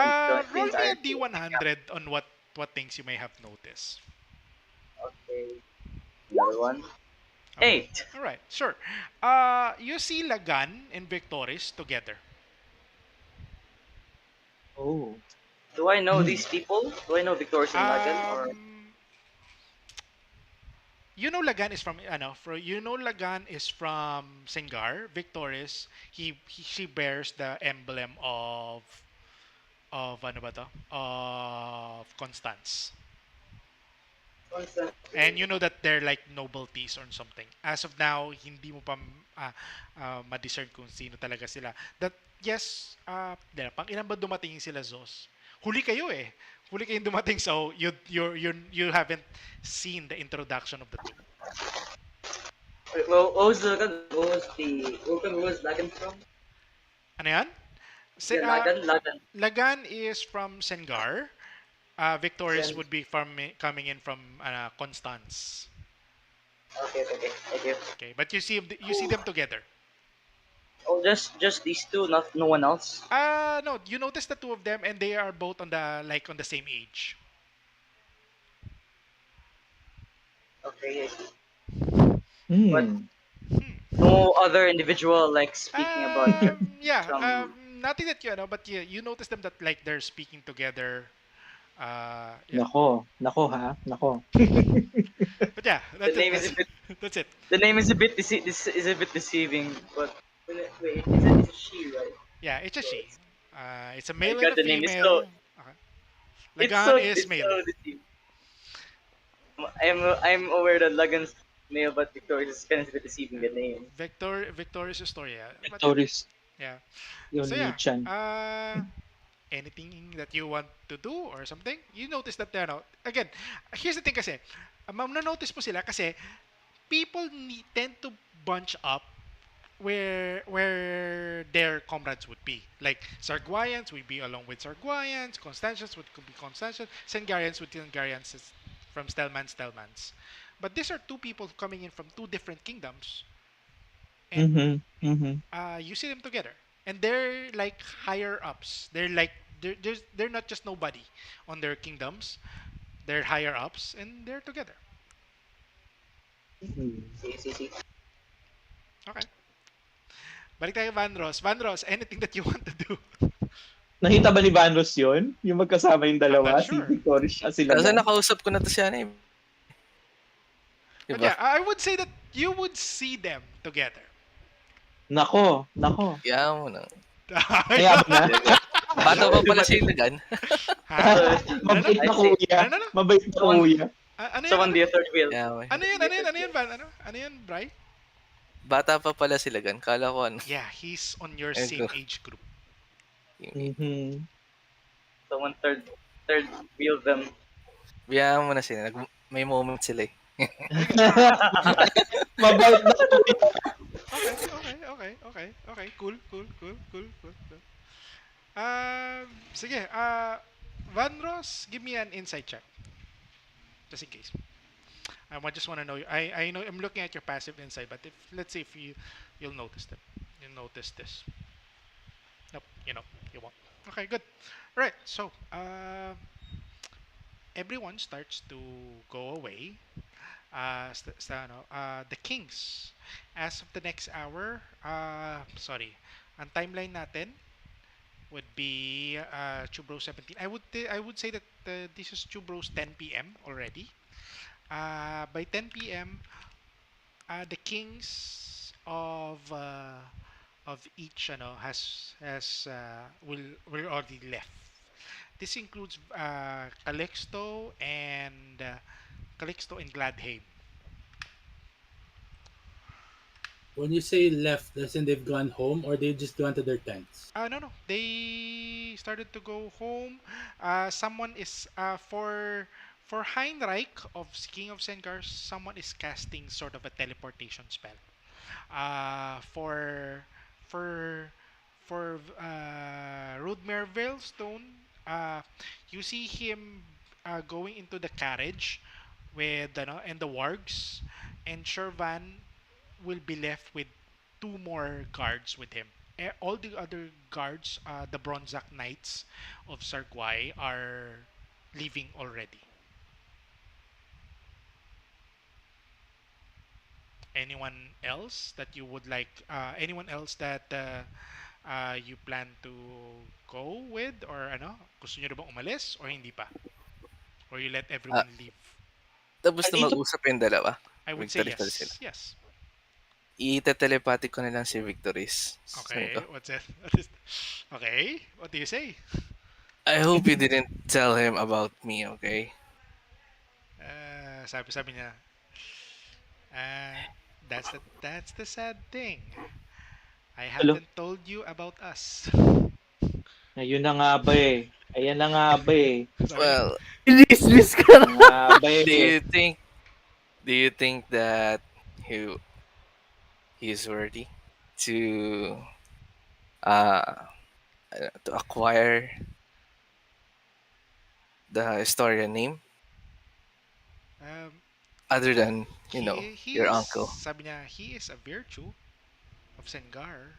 Roll me a entirety of the camp. D100 on what things you may have noticed. Okay, another one. Okay. 8. All right. Sure. You see Lagan and Victoris together. Oh. Do I know Mm. these people? Do I know Victorious and Lagan or Um, Lagan is from Lagan is from Singar. Victoris, she bears the emblem of ano ba to? Of Constance. And you know that they're like nobilties or something. As of now, hindi mo pa ma-discern kung sino talaga sila. That yes, pang ilan ba dumating sila Zos? Huli kayo eh. Huli kayong dumating, so you haven't seen the introduction of the two. Wait, well, what was Lagan from? Ano yan? Yeah, Lagan. Lagan is from Sengar. Victorious Sen. would be from coming in from Constance. Okay, okay, okay. Thank you. Okay, but you see them together. Oh, just these two, not no one else. No, you notice the two of them, and they are both on the like on the same age. Okay, I see. But Hmm. no other individual like speaking about Yeah, some. nothing that you know, but you notice them that like they're speaking together. Yeah, Nako, nako ha, nako. but yeah, The name is a bit. that's it. The name is a bit this is a bit deceiving. But wait, it's a she, right? Yeah, it's a So she. It's a my male and God, a the name is so. female. Okay. Lagan is It's male. so deceiving. I'm aware that Lagan's male, but Victorious is kind of a bit deceiving the name. Victorious Historia. But yeah, Victorious yeah. So yeah, Yoni-chan. anything that you want to do or something, you notice that they're not. Again, here's the thing kasi, notice mo sila kasi people tend to bunch up where their comrades would be. Like Sarguayans would be along with Sarguayans, Constantians could be Constantians, Sengarians would be Sengarians from Stelmans. But these are two people coming in from two different kingdoms, and Mhm, mhm. you see them together, and they're like higher ups. They're not just nobody on their kingdoms. They're higher ups, and they're together. Hmm. See. Okay. Balik tayo Van Ross. Van Ross, anything that you want to do? Nakita ba ni Vanos yun? Yung magkasama yung I'm not dalawa, si sure. Victorious at si Kasi Lagan? nakausap ko na to si ano eh. But Diba? yeah, I would say that you would see them together. Nako, nako. Kaya mo na. Kaya ba na? Bata pa pala si Lagan. Ha? Ano Mabait na? na I see. kuya. Ano na? Mabait na kuya. Ano yan? Someone be a third wheel. Kaya mo. Ano yan? Ano yan, Van? Ano yan, Bry? Bata pa pala si Lagan. Kala ko ano. Yeah, he's on your Ayun same ko. age group. Mhm. Someone third wheel them. Biyaan mo na sila. May moment sila eh. Mabait na kuya. Okay. Cool. Sige. Van Ross, give me an insight check. Just in case. Just want to know. I know I'm looking at your passive insight, but if let's say if you'll notice them, you'll notice this. Nope. You won't. Okay. Good. Right. So everyone starts to go away. The Kings, as of the next hour, ang timeline natin would be Chubro 17. I would say that this is Chubro's 10 p.m. already. By 10 p.m., the Kings of each will already left. This includes Calixto and Gladhain. When you say left, doesn't they've gone home or they just gone to their tents? No. They started to go home. Someone is for Heinrich of King of Sengar. Someone is casting sort of a teleportation spell. For for Rudmer Veilstone, you see him going into the carriage with and the wargs, and Shervan will be left with two more guards with him. All the other guards, the Bronzak Knights of Sarkwai, are leaving already. Anyone else that you would like? Anyone else that you plan to go with, or gusto nyo na bang umalis or hindi pa? Or you let Ah, everyone leave? tapos na Ito, mag-usap yung dalawa. I would say Victory pa sila. yes. Yes. Ite-telepathic ko na lang si Victories. Sabi Okay. ko, What's that? Okay. What do you say? I hope you didn't tell him about me, okay? Sabi niya, uh, that's the sad thing. I alo, haven't told you about us. ayun na nga ba eh. Ayan na nga ba eh. Sorry. Well, Inis-miss ka Ayan na. na nga ba do eh. you think do you think that he he is worthy to uh to acquire the historian name Um, other than he your is, uncle? sabi niya, he is a virtue of Sengar.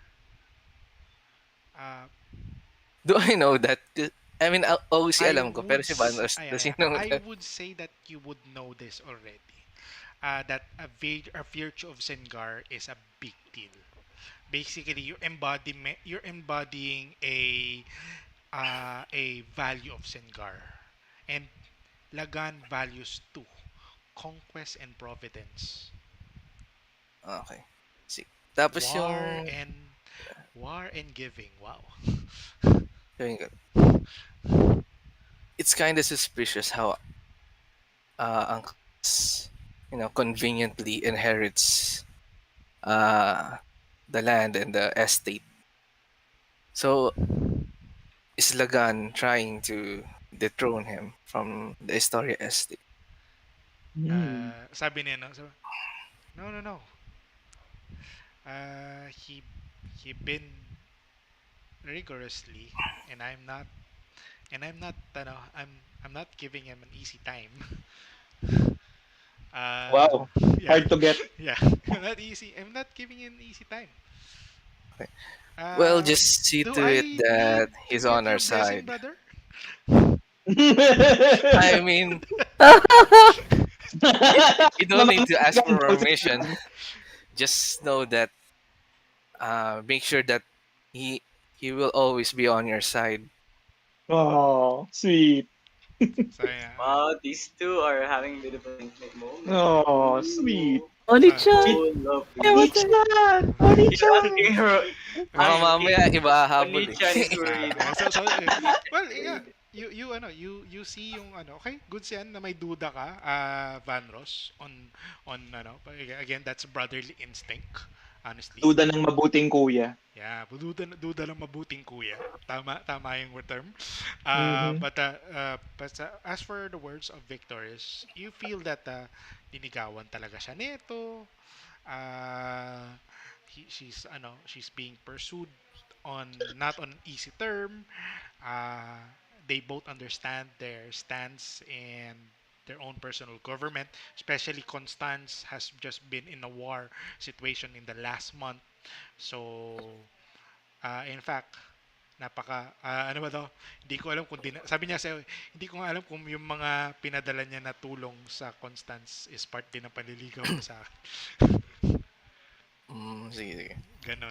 Uh, Do I know that? I mean, OC I alam ko, pero would si Vanos, ay, does ay, he know I that? would say that you would know this already. That a virtue of Sengar is a big deal. Basically, you're embodying a value of Sengar, and Lagan values two: conquest and providence, Okay. See. Tapos war and war and giving. Wow. yung it's kind of suspicious how uncles, conveniently inherits uh, the land and the estate. So is Lagan trying to dethrone him from the Astoria estate? Hmm. Sabi niya, no, no, no, no. He been rigorously, and I'm not, I'm not giving him an easy time. Uh, Wow. yeah, Hard to get. yeah, not easy. I'm not giving him an easy time. Okay. Well, Um, just see do to it I need that to he's get on our your blessing, side. brother? I mean, you don't need to Mamamit ask ka for daw sa permission. kanya. Just know that make sure that he he will always be on your side. Oh, sweet. So yeah, Wow, these two are having beautiful intimate moment. Oh, sweet. Ooh, so Oni-chan, Sweet. so lovely. ewan Oni-chan! He's Oni-chan! asking her, Baka asking mamaya iba hahabol eh. Oni-chan is worried. well, yeah, you see yung ano, okay, good siyan na may duda ka, Van Ross, on ano, again, that's brotherly instinct, honestly. Duda ng mabuting kuya. Yeah, duda lang mabuting kuya. Tama yung term. Mhm. As for the words of Victor is, you feel that dinigawan talaga siya nito. She's being pursued on not on easy term. Uh, they both understand their stance and their own personal government. Especially Constance has just been in a war situation in the last month. So, in fact, ano ba daw, hindi ko alam kung sabi niya sa'yo, hindi ko nga alam kung yung mga pinadala niya na tulong sa Constance is part din ng panliligaw niya sa akin. Sige, sige.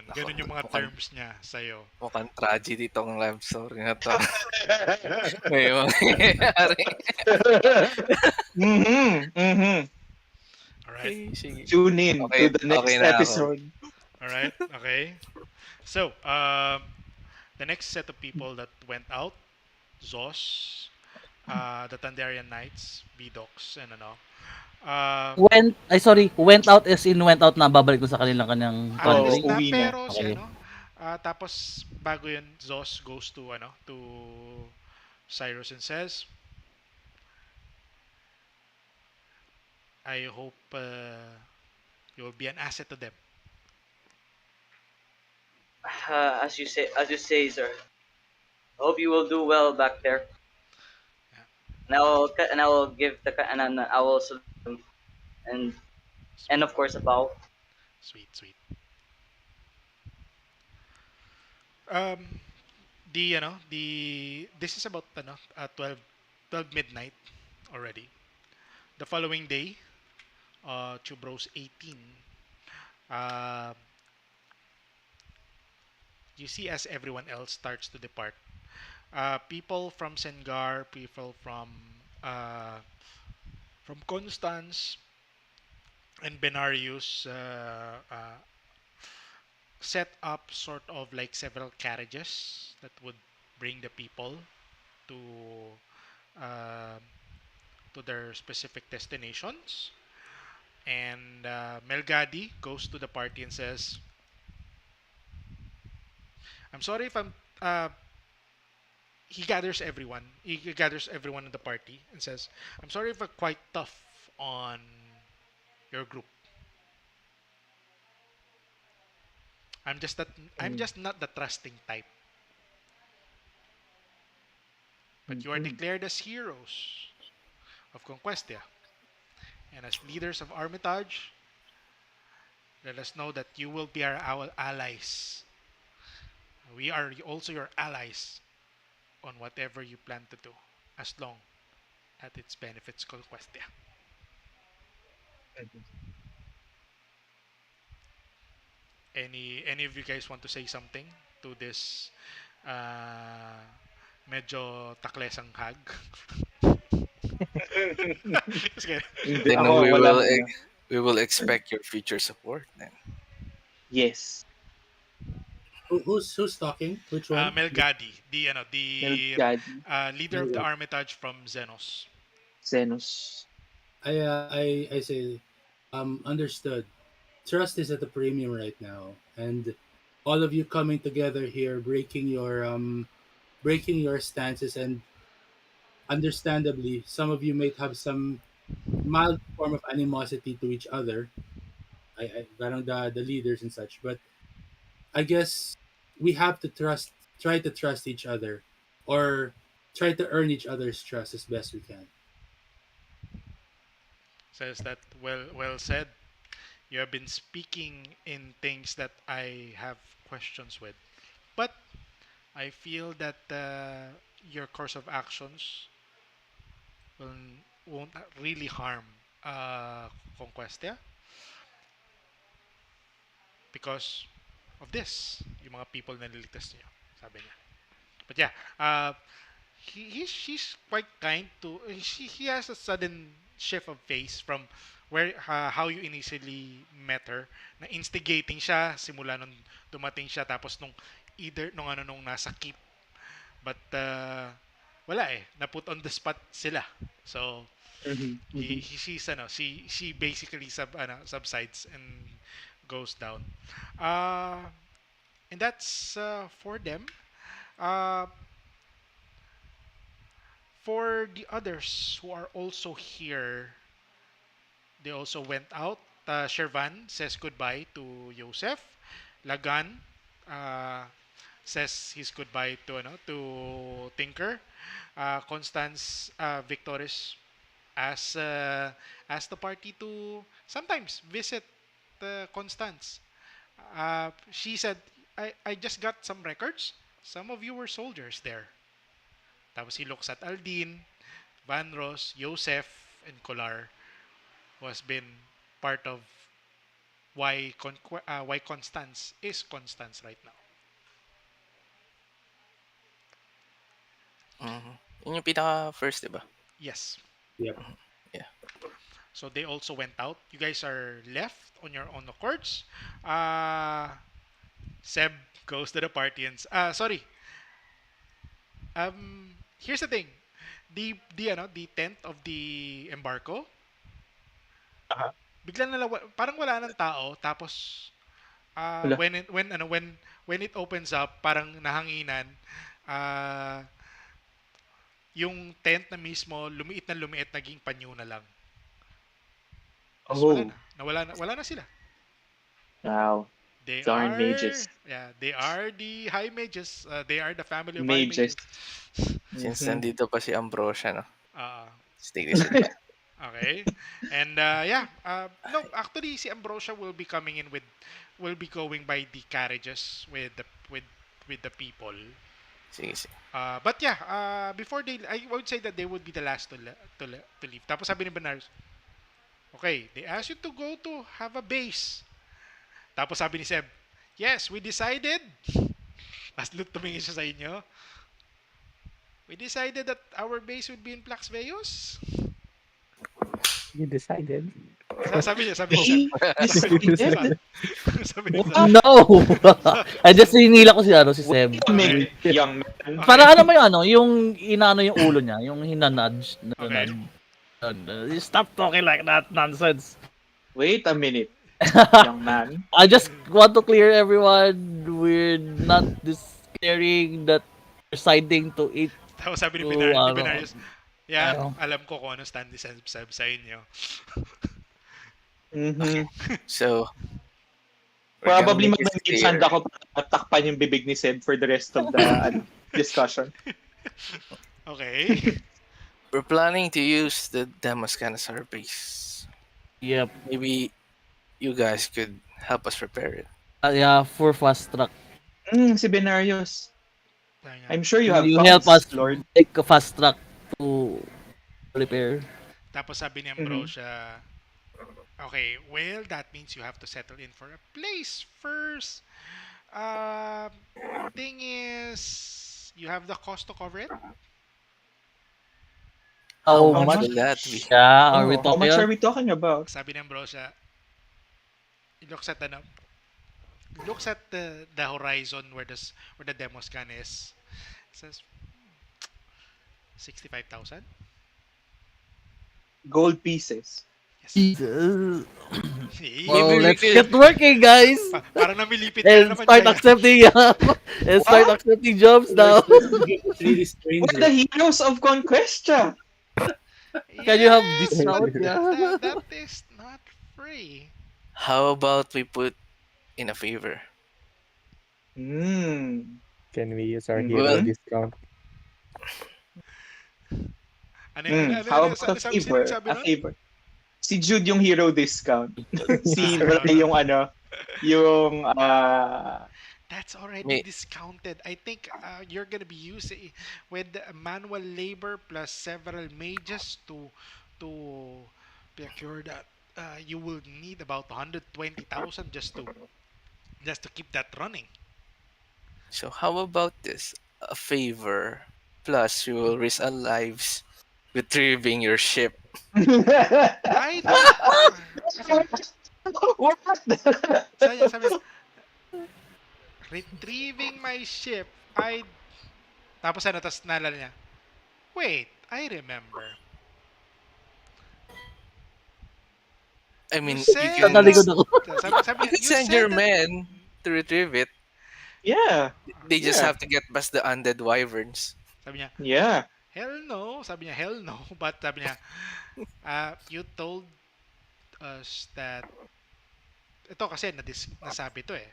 Nako, Ganon yung mga mukhang, terms niya sa'yo. mukhang tragedy tong love story na to. May mangyayari. Mhm. Mhm. Alright? Okay, sige. Tune in Okay, to the okay next na ako. episode. Alright? Okay. So, the next set of people that went out, Zos, the Tandarian Knights, Vidox, and ano. Um, went out as in went out na babalik ko sa kanilang Alis Oo, country? na uwi na. pero si Okay. ano, tapos bago yun, Zos goes to ano, to Cyrus and says, I hope you'll be an asset to them. As you say, sir. I hope you will do well back there. Yeah, And I will give and I will salute them and sweet, of course a bow. sweet, sweet. Um, this is about ano, 12 midnight already. The following day, Chubros 18. Uh, you see as everyone else starts to depart. People from Sengar, people uh, from Constance and Benarius set up sort of like several carriages that would bring the people to uh, to their specific destinations. And Melgadi goes to the party and says, "I'm sorry if I'm uh, he gathers everyone. He gathers everyone in the party and says, "I'm sorry if I'm quite tough on your group. I'm just that I'm Mm, just not the trusting type. But you are mhm. declared as heroes of Conquestia and as leaders of Armitage. Let us know that you will be our allies. We are also your allies on whatever you plan to do, as long as it benefits Conquestia." Any of you guys want to say something to this uh, medyo taklesang hag? Just kidding. Hindi, Then ako walang ano. we will expect your future support then. Yes. Who's talking? Which one? Melgadi, the Melgadi, leader of the Armitage from Xenos. Xenos. I say, understood. Trust is at a premium right now, and all of you coming together here, breaking your stances, and understandably, some of you might have some mild form of animosity to each other. Parang the leaders and such, but I guess we have to try to trust each other, or try to earn each other's trust as best we can. Says that, well said. You have been speaking in things that I have questions with, but I feel that your course of actions will won't really harm Conquestia because of this, yung mga people na niligtas niyo, sabi niya. But yeah, she's quite kind to. He has a sudden shift of face from where how you initially met her. Na instigating siya simula nung dumating siya tapos nung either nung nasa keep. But wala eh, na put on the spot sila. So Mhm, mhm. she basically subsides and goes down. Uh and that's for them. Uh for the others who are also here, they also went out. Shervan says goodbye to Joseph. Lagan uh, says his goodbye to Tinker. Constance Victoris as asked the party to sometimes visit Constance. She said, I just got some records. Some of you were soldiers there. Tapos he looks at Aldin, Vanros, Joseph, and Kolar, who has been part of why Constance is Constance right now. Mhm. Yun yung pinaka first, 'di ba? Yes. Yep. Yeah. So they also went out. You guys are left on your own accords. Uh, Seb goes to the party and sorry. Here's the thing. The tent of the embargo, Aha. bigla na parang wala nang tao tapos Hala. when it opens up parang nahanginan uh, yung tent na mismo lumiit naging panyo na lang. Tapos Oh, wala na sila. wow. They Darn are, mages. yeah, they are the high mages. They are the family of high Mages. mages. Since Mhm. nandito pa si Ambrosia, no? Uh, Stick this in. okay. And yeah, no, actually si Ambrosia will be going by the carriages with the people. Sige, sige. But yeah, before I would say that they would be the last to leave. Tapos sabi ni Bernardo, okay, they asked you to go to have a base. Tapos sabi ni Seb, yes, we decided. Tapos tumingin siya sa inyo. We decided that our base would be in Plax Vegas. You decided? Sabi ni Seb. He Sabi, decided? sabi ni Seb. What? No! Ay, just hinila ko si Seb. Wait a Okay. minute, young man. Okay. Para ano mo yung yung inaano yung ulo niya, yung hinanudge. Okay. Stop talking like that nonsense. Wait a minute, young man. I just want to clear everyone. We're not declaring that deciding to eat Tapos sabi to Ni ano, Binarius, yeah, ano, alam ko kung ano stand ni Seb sa inyo. Okay. Mhm. So we're gonna Probably make this mag-mage hand clear. ako para takpan yung bibig ni Seb for the rest of the discussion. Okay. We're planning to use the Damascus as our base. yep. Maybe you guys could help us repair it. Yeah, for fast track. Si Benarios. Sabi niya. I'm sure you Will have you help us funds, Lord. make a fast track to repair? Tapos sabi ni Mhm. Ambrosia, okay, well, that means you have to settle in for a place first. Um, thing is, you have the cost to cover it. How How How much much? will that be? much? Yeah, are we Oh, how talking? much are we talking about? Sabi ni Ambrosia, he looks at the looks at the horizon where the demo scan is. Says 65,000. Gold pieces. Yes. Jesus. Eh, Maybe Well, we let's could get working, guys, parang namilipit ka na and naman, start Jaya. accepting. And start What? accepting jobs Your now. person gift is really strange. We're the heroes of Conquestia. Can you have Yes, but discount? Yeah. that is not free. how about we put in a favor? Hmm. Can we use our hero Well, Mhm. discount? How Ano, about a sino favor? nagsabi A nun? favor. Si Jude yung hero discount. Si No, Ray no. yung yung That's already may discounted. I think you're gonna be using with manual labor plus several mages to procure that. You will need about 120,000 just to keep that running. so how about this? A favor plus you will risk our lives retrieving your ship. I don't. Sabi, What? sabi niya, retrieving my ship. Tapos ano, tapos naalala niya, wait, I remember. I You mean, you Sa can said, talikod ako. sabi you niya, can you send said your that, men to retrieve it. Yeah. They just Yeah. have to get past the undead wyverns. sabi niya, Yeah. hell no, but sabi niya, you told us that, ito kasi nasabi to eh,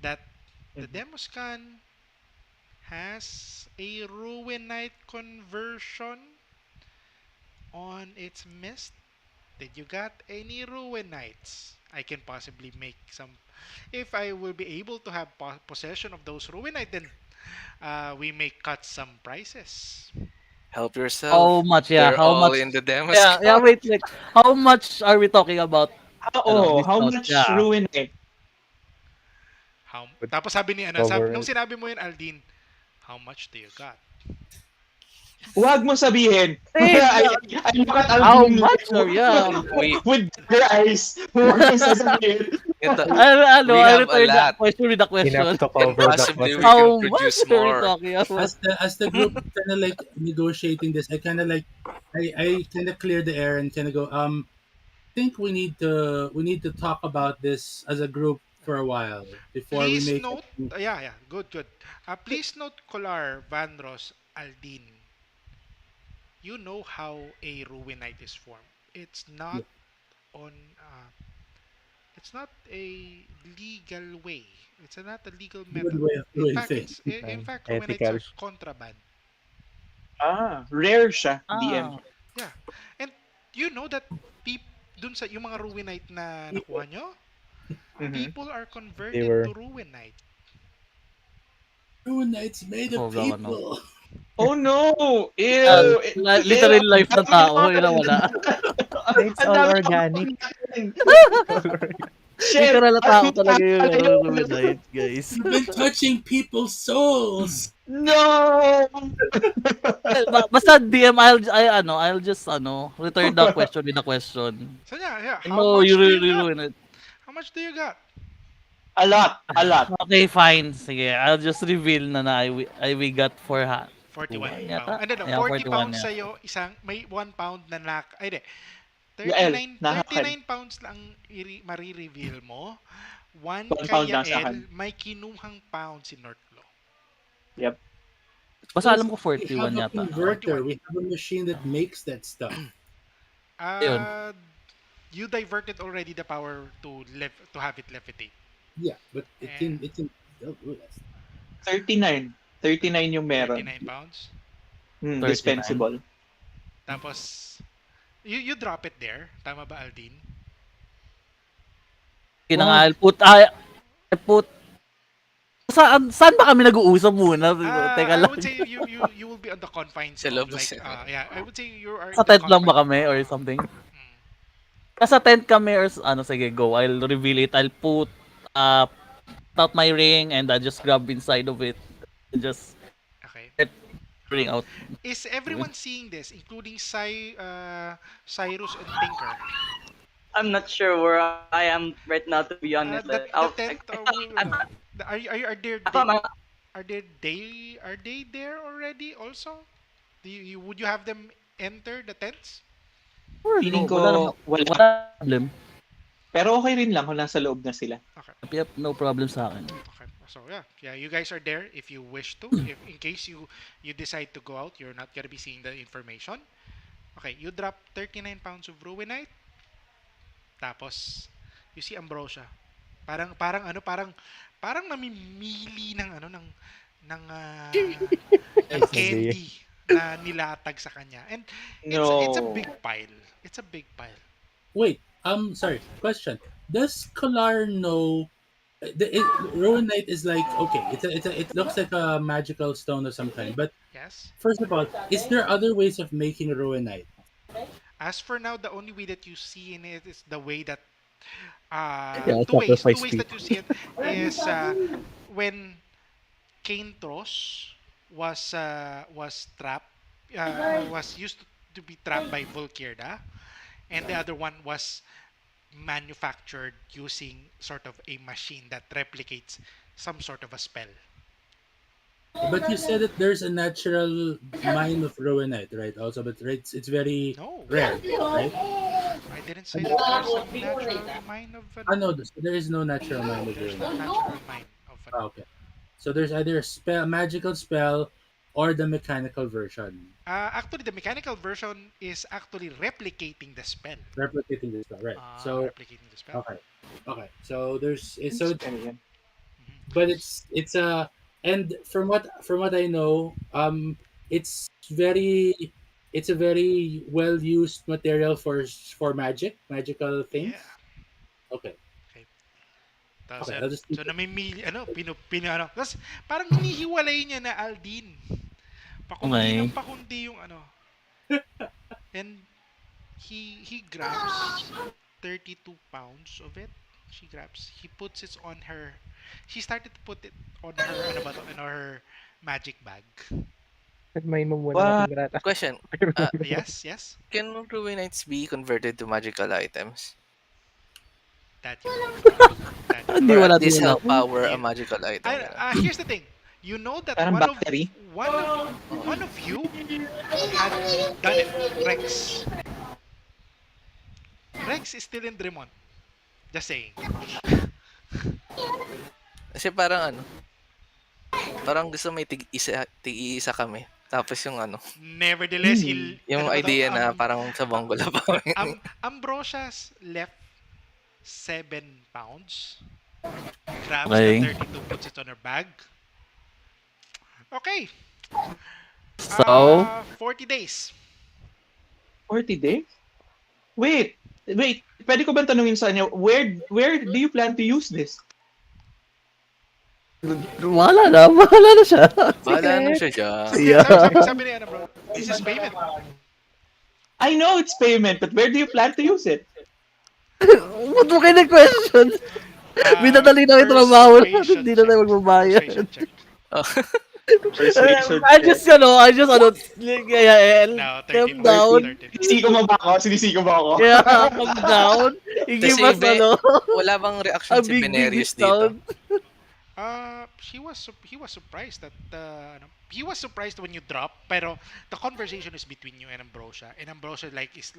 that the Mhm. Demoscan has a Ruinite conversion on its mist. Did you got any Ruinites? I can possibly make some. If I will be able to have possession of those Ruinite, then we may cut some prices. Help How yourself. much? Yeah, They're how all much? in the Yeah, Damascus. yeah, wait, wait. How much are we talking about? How Discount. much Yeah. ruin it? Would Tapos sabi ni ano, nung cover sinabi mo yun, Aldin, how much do you got? Huwag mo sabihin. Hey, I look at how Alvin much are yeah? We with their eyes. Huwag mo sasabihin. ito, I have a return the lot, question with the enough question. to and cover the possibly cost. we can How much produce are we more. talking about? As the group kind of like negotiating this, I kind of like I kind of clear the air and kind of go think we need to talk about this as a group for a while before we Please make note, yeah, good. Please note, Kolar, Vanros, Aldin, you know how a Ruinite is formed. It's not on, it's not a legal way. It's not a legal a good method. way of In doing fact, things. in fact, Ruinites Ethical. are contraband. Rare siya, DM. Ah, Yeah. And you know that peop dun sa yung mga Ruinite na nakuha nyo, Mhm. people are They converted were to Ruinite. True Knights made of sobrang ano. people. Oh no! Yan, Ew! Ew! literal life ng tao, yun Ganon! ang wala. it's Ang all dami organic. natin. Shit! Literal na tao Ang talaga yung tayo. Ruminite, guys. You've been touching people's souls. No! Basta DM, I'll just, return the question with a question. So yeah, I how know you much do you really got? ruin it. How much do you got? A lot. A lot. Okay, fine. Sige, I'll just reveal we got 41 41 pounds. yata. Ano no, Yeah, 40 41 pounds yeah. sa'yo, may 1 pound na ay di, Yael, 39, nakakan. 39 pounds lang marireveal mo. 1 1 kay pound nasa akin. Yael, may kinuhang pound si Northlo. Yep. Basta alam Plus, ko we 41 have a yata. converter. 41. We have a machine that makes that stuff. Ayun. Uh, you diverted already the power to have it levitate. Yeah, but And it's in still do that stuff. 39. 39 yung meron. 39 pounds. Thirty-nine. Dispensable. Tapos, you drop it there. Tama ba, Aldin? Sige na nga, Wag. I'll put, saan ba kami nag-uusap muna? Teka I lang. would say you will be on the confines Sa of loob like kasi. yeah, I would say you are in Sa the tent lang ba confines. kami or something? Nasa tent kami or ano, sige, go. I'll reveal it. I'll uh, put out my ring and I just grab inside of it. And just Okay. let Uh, ring out. is everyone seeing this, including Cyrus and Tinker? I'm not sure where I am right now, to be honest. Like, The tent I'm, are there are they there already also? Would you have them enter the tents? Sure, no, Feeling ko wala. wala problem. Pero okay rin lang kung nasa loob na sila. Okay. Yep, no problem sa akin. Okay. So yeah, you guys are there if you wish to. If in case you decide to go out, you're not gonna be seeing the information. Okay, you drop 39 pounds of ruinite. Tapos you see ambrosia. Parang namimili ng ng ng Nice idea. candy na nilatag sa kanya. And it's a big No. pile. It's a big pile. Wait, sorry. Question: does Kalar know? Rowan Knight is like okay. It looks like a magical stone of some kind. But Yes. first of all, is there other ways of making Rowan Knight? As for now, the only way that you see in it is the way that Yeah, two sacrifice ways fee. that you see it is when Caintros was trapped was used to be trapped by Volkirda, and the other one was manufactured using sort of a machine that replicates some sort of a spell. But you said that there's a natural mine of Rowanite, right? Also, but it's very No, rare, right? I didn't say that there's a natural mine of I ano. know there is no natural mine of There's no Rowanite. natural mine of ano. Ah, okay. So there's either a spell, magical spell, or the mechanical version, Actually, the mechanical version is actually replicating the spell. replicating the spell, right? So Replicating the spell. okay, okay. So so Spell yan. Mhm. but it's a and from what I know, it's very it's a very well used material for magical Yeah. things. Okay, Okay. Tapos, okay. I'll just keep so it. namimili, ano. Tapos, parang hinihiwalay niya na Aldin. Pakundi ng Okay. pakundi yung ano. And he grabs 32 pounds of it. He puts it on her. She started to put it on her, ano ba to, on her magic bag. Nag-mine mo muna What? makongrata. Question: Yes, yes. Can Ruinites be converted to magical items, That you don't know. That you Hindi don't or know. wala at least din help ako. power a Yeah. magical item? Here's the thing. You know that Parang battery. one of Oo. one of you had done it. Rex. Rex is still in Dremont. Just saying. Kasi parang gusto may tig-isa kami. Tapos yung Nevertheless, yung ano ba to? idea na parang sa Uh, Bongola pa kami. Ambrosia's left 7 pounds. Grabs the Okay. 32, puts it on her bag. Okay. So, 40 days. 40 days? Wait. Pwede ko ba tanungin sa inyo, where do you plan to use this? wala na siya. Bahala na siya dyan. Yeah. Sabi ni ano bro, this is payment. I know it's payment, but where do you plan to use it? Ba't mo kayo question? Binadali na yung trabaho natin, hindi na tayo magbabayad. Persuasion check. Oh. Persuasion I just, yeah, No, calm 13 points. down. 13. Sinisiko mo ba ako? Sinisiko mo ako? Yeah, calm down. Give Kasi us, wala bang reaction a si big Benerius dito? discount. He was surprised that he was surprised when you drop, pero the conversation is between you and Ambrosia. And Ambrosia like is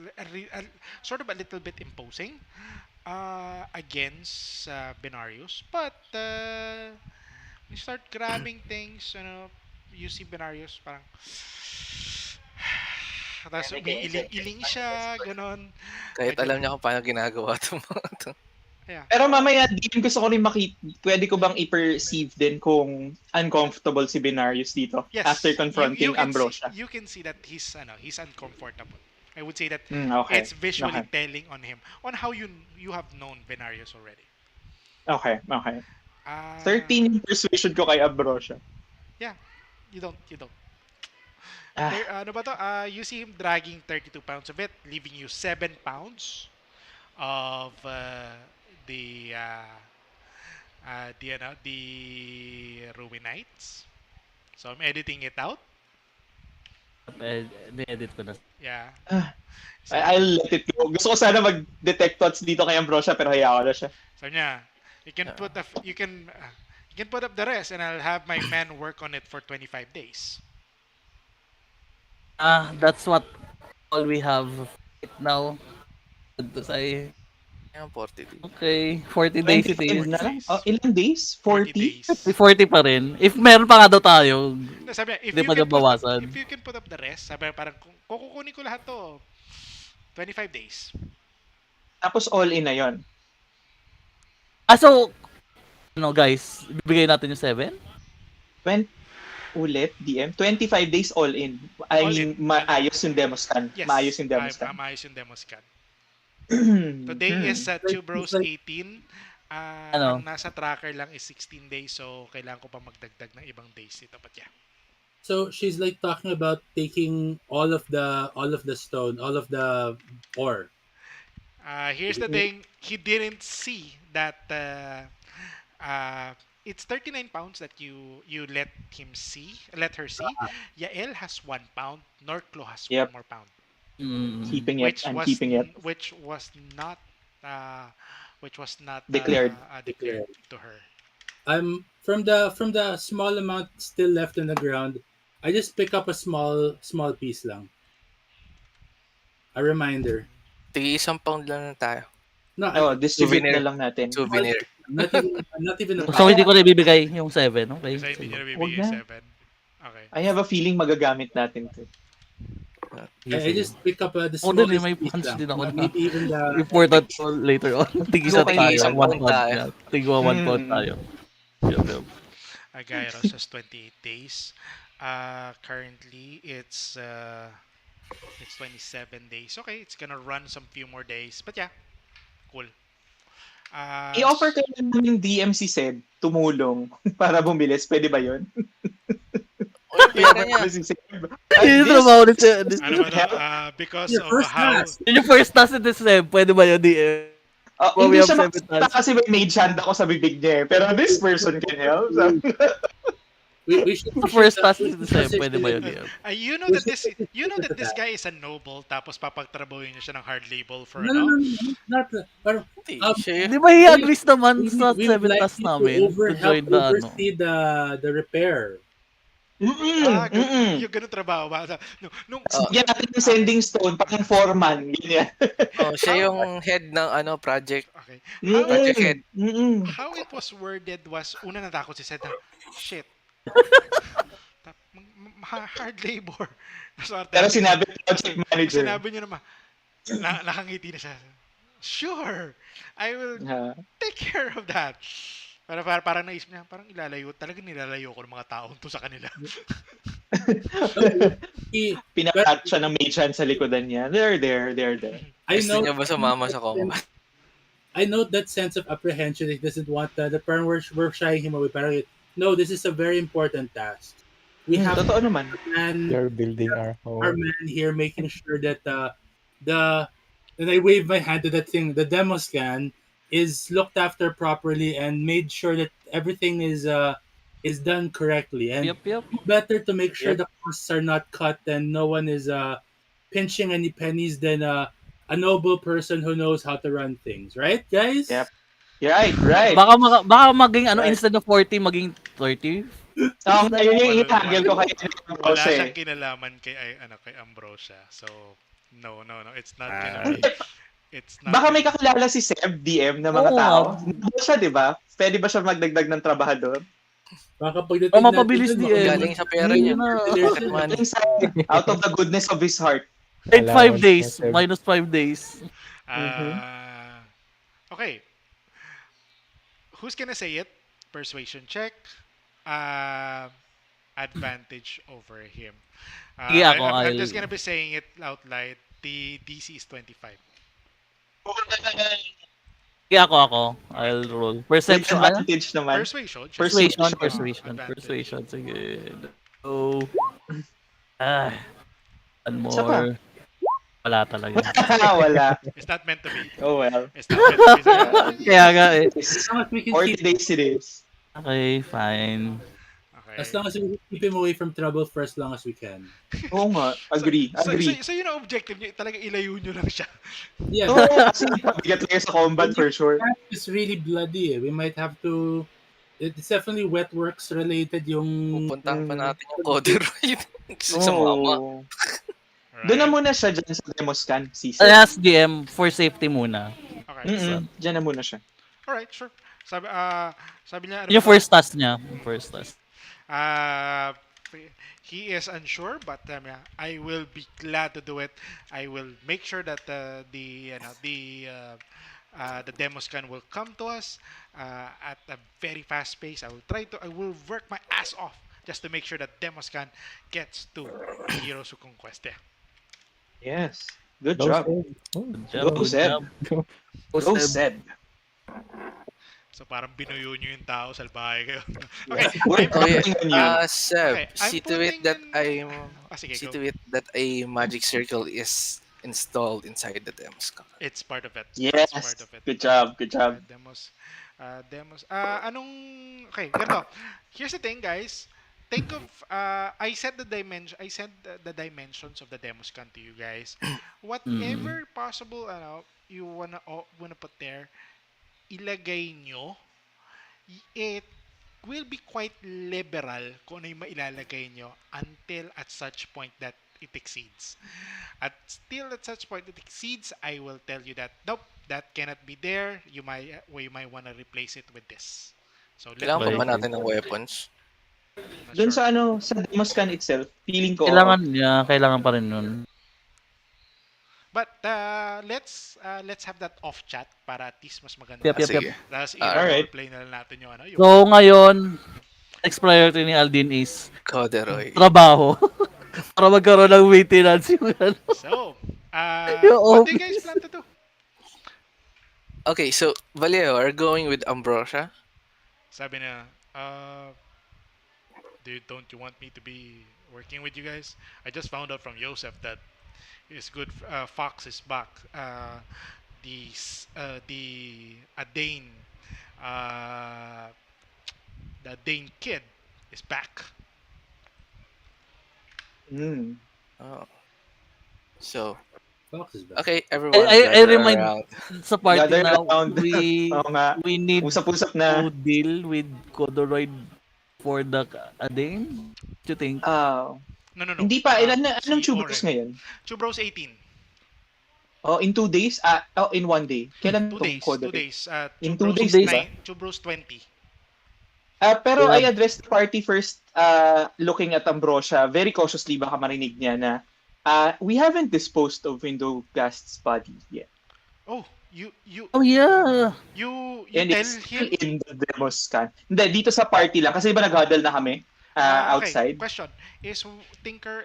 sort of a little bit imposing against Benarius, but when you start grabbing things, you see Benarius, parang Yeah, tapos making executive umiiling-iling manifest siya, for you. ganon. Kahit Medyo, alam niya kung paano ginagawa 'tong mga 'to. yeah. Pero mamaya din gusto ko rin pwede ko bang i-perceive din kung uncomfortable si Binarius dito after Yes, you confronting can see Ambrosia. that he's uncomfortable. I would say that Okay. it's visually Okay. telling on him on how you have known Benarius already. Okay. Okay. Uh 13 yung persuasion ko kay Ambrosia. yeah, you don't. Ah, There, ano ba to? You see him dragging 32 pounds of it, leaving you 7 pounds of the the Ruinites. So I'm editing it out. Eh, ni-edit ko na. Yeah. ah, So I'll let it go. Gusto ko sana mag-detect thoughts dito kay Ambrosia pero hayaan ko na siya. so yeah, you can put the you can put up the rest, and I'll have my men work on it for 25 days. That's what all we have right now. To say, Ayan, 40 days. okay, 40 days it 25 is. na 40 lang? days. Oh, ilang days? 40 40? days. 40 pa rin. If meron pa nga daw tayo, No, sabi niya, hindi pa nabawasan. if you can put up the rest, sabi niya, parang kung kukunin ko lahat to, 25 days. Tapos all in na yon. So, ano guys, bibigay natin yung 7? When ulit, DM, 25 days all in. I All mean, in, all in. maayos yung demo scan. Yes, Maayos yung demo scan. maayos yung demo scan. Today is Two Bros 18. Ang Ano? nasa tracker lang is 16 days, so kailangan ko pa magdagdag ng ibang days dito. But yeah. So she's like talking about taking all of the stone, all of the ore. Here's the thing, he didn't see that it's 39 pounds that you let her see. Yael has 1 pound, Norclo has Yep. 1 more pound. Keeping it. Which I'm was keeping it. which was not uh, Declared. declared to her. From the small amount still left in the ground, I just pick up a small piece lang. A reminder. Tig isang pound lang tayo. No, Oh, distribute Souvenir. na lang natin. Souvenir. not even a So, hindi ko na ibibigay yung 7, okay? Kasi hindi niya Huwag nabibigay na. 7. Okay. I have a feeling magagamit natin to. I just pick up the Ako din, smallest may piece punch lang. din ako na. Maybe even the Important to later on. Tig-isa Okay, tayo. isang 1 pound pound tayo. yan. Tigwa 1 pound tayo. Yup. Agairos has 28 days. Currently it's 27 days. Okay, it's gonna run some few more days. But yeah, cool. I-offer ko lang yung DMC said, tumulong para bumilis. Pwede ba yun? Uy, pera niya. Si Seb. Yun yung trabaho ni Seb. Ano ba to? Because Your of first how task. Yun yung first task ni Seb. Pwede ba yun, DM? Well, we Hindi have siya 7 makita times. kasi may mage hand ako sa bibig niya eh. Pero this person can help. So, we should Sa first task ni we Seb, should- pwede ba yun, DM? you know that this guy is a noble, tapos papagtrabahuin niya siya ng hard label for No, not parang, Hindi, Um, siya Di ba i-agree naman sa we would 7 like task you to namin to join the ano? oversee the repair. yung ganun trabaho ba? Nung Yan natin yung sending stone, parang foreman. Ganyan. Oh, siya yung head ng project. okay. Project head. How it was worded was, una natakot si Seth na, shit. Hard labor. Pero sinabi ng project manager. Sinabi niya naman, nakangiti na siya. Sure, I will Ha. take care of that. Pero parang naisip niya, parang talagang nilalayo ko ng mga taong to sa kanila. Pinakat siya ng mage hand sa likodan niya. They're there. I Gusto know niya ba sumama sa combat? I note that sense of apprehension. He doesn't want the parang we're shying him away. Parang, no, this is a very important task. We have Totoo naman. man, They're building our our home. man here making sure that and I wave my hand to that thing. The demo scan is looked after properly and made sure that everything is done correctly. And Yep. better to make sure the costs are not cut and no one is pinching any pennies than a noble person who knows how to run things, right, guys? Yep. Right. Baka maging Right. instead of 40, maging 30. Ayun yung Wala- ihagil ko kay Wala Ambrosia siyang eh. kinalaman kay Ambrosia. So, no, it's not Ah. gonna be. It's not. Baka may gonna- kakilala si Seb, DM, na mga Oo. tao. Nandun siya, di ba? Pwede ba siya magdagdag ng trabahador? Baka Oh, pagdating natin mapabilis dun, baka may DM. Galing sa pera Sige niya. mag-million na. players Pocket yan eh. money. Galing sa out of the goodness of his heart. Wait 5 Allowance na, days. Seb. Minus 5 days. Mm-hmm. Okay, who's gonna say it? Persuasion check. Uh, Advantage over him. Sige ako, I'm just I'll... gonna be saying it out loud. The DC is 25. Sige ako. Okay. I'll roll. With Perception, ano? advantage naman. Persuasion, syempre. Persuasion, Persuasion. Advantage. persuasion. Sige. So, ah, one Isa pa. more. Wala talaga. Wala. It's not meant to be. Oh well. It's not meant to be. Sir. Kaya nga eh. As long as we can 40 keep, days it is. Okay, fine. Okay. as long as we can keep him away from trouble for as long as we can. Oo nga. Agree. Agree. So yun ang objective niyo, talaga ilayo nyo lang siya. Yeah, Oo, kasi pabigat lang sa combat for sure. it's really bloody eh. We might have to, it's definitely wet works related yung Pupuntahan pa natin yung corduroy. Sa mama. Oo. Alright. Doon na muna siya dyan sa demo scan, CC. Last DM, for safety muna. Okay. Diyan na muna siya. Alright, sure. Sabi niya, ano Yung ba? first task niya. First task. Uh, he is unsure, but yeah, I will be glad to do it. I will make sure that the demo scan will come to us at a very fast pace. I will work my ass off just to make sure that demo scan gets to Heroes who Conquest. Yeah. Yes. Good Go, job. Seb. Oh, Go, Seb. Go, Seb. So parang binuyo nyo yung tao, salbahe kayo. Okay, We're I'm, Oh yeah. counting on you. Seb, Okay, I'm see to it putting that in- sige, see go. to it that a magic circle is installed inside the demos. It's part of it. Yes. It's part of it. Good job. Good job. Demos. Okay, ganito. Here's the thing, guys. Think of I set the dimension. I set the dimensions of the demo scan to you guys. Whatever possible, you wanna put there, ilagay nyo. It will be quite liberal kung ano yung mailalagay nyo until at such point that it exceeds. At still at such point it exceeds, I will tell you that nope, that cannot be there. You might want to replace it with this. So Kailangan pa Okay. ba natin ng weapons? Not Doon sure. sa demo scan itself, feeling ko, Kailangan pa rin nun. But let's have that off chat para at least mas maganda. Yep, yep, Sige. yep. Tapos Alright. i-roleplay na lang natin yung So, yung ngayon, next priority ni Aldin is Corduroy. trabaho. Para magkaroon ng maintenance yung ano. So, Yung what do you office. guys plan to do? Okay, so Vallejo are going with Ambrosia. Sabi na, dude, don't you want me to be working with you guys? I just found out from Joseph that it's good. Fox is back. A Dane, the Dane kid is back. mm, Oh. So, Fox is back. okay, everyone I gather remind around. sa party gather now, around. Oo nga. we need Usap-usap na. to deal with Codoroid for the Adane. What do you think? No. Hindi pa. Anong Si Chubros Oren. ngayon? Chubros 18. Oh, in 2 days? In 1 day. Kailan 2 itong days. code 2 days. In Chubros 2 days ba? Chubros 20. Pero Yeah. I addressed the party first looking at Ambrosia. Very cautiously, baka marinig niya na we haven't disposed of Windowgast's body yet. Oh, Oh yeah. you And tell it's still him. in the demo scan. Hindi, dito sa party lang. Kasi iba nag-huddle na kami outside. Okay, question. Is Tinker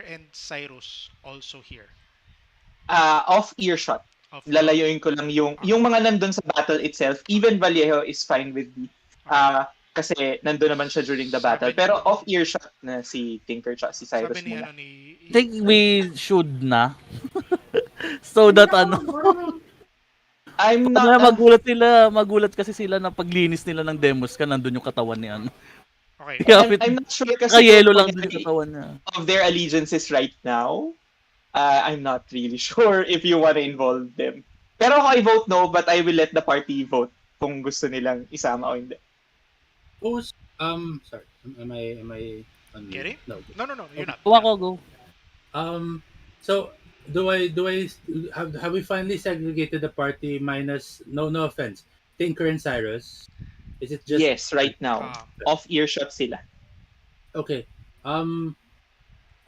and Cyrus also here? Off earshot. Of Lalayuin ko lang yung mga nandun sa battle itself. Even Vallejo is fine with me. Kasi nandun naman siya during the battle. Sabi- Pero off earshot na si Tinker at si Cyrus Sabi ni muna. I think we should na. So that I'm Kaya not... magulat kasi sila na paglinis nila ng demos ka, nandun yung katawan ni ano. Okay. Kaya I'm not sure kasi yellow kung lang din yung katawan niya. of their allegiances right now. I'm not really sure if you want to involve them. Pero ako I vote no, but I will let the party vote kung gusto nilang isama o hindi. Who's sorry. Am I on mute? Gary? No. No, you're not. Go ako, go. So do I have we finally segregated the party minus no offense, Tinker and Cyrus? Is it just Yes, right now. Um, Off earshot sila. okay? Um,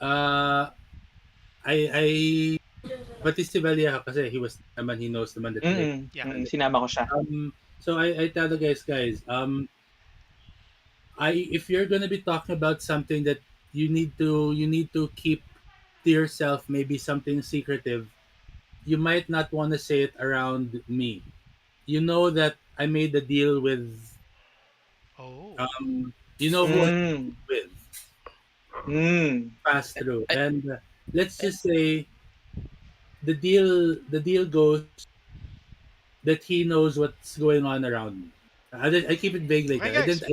uh, I pati si Valia kasi he was naman he knows naman the trick. yeah. Sinama ko siya. So I tell the guys, I if you're gonna be talking about something that you need to keep to yourself, maybe something secretive, you might not want to say it around me. You know that I made the deal with Oh, you know who I Mm. with Mm. pass through, I, and let's just say the deal goes that he knows what's going on around me. I keep it vague like okay, that. I guys. didn't.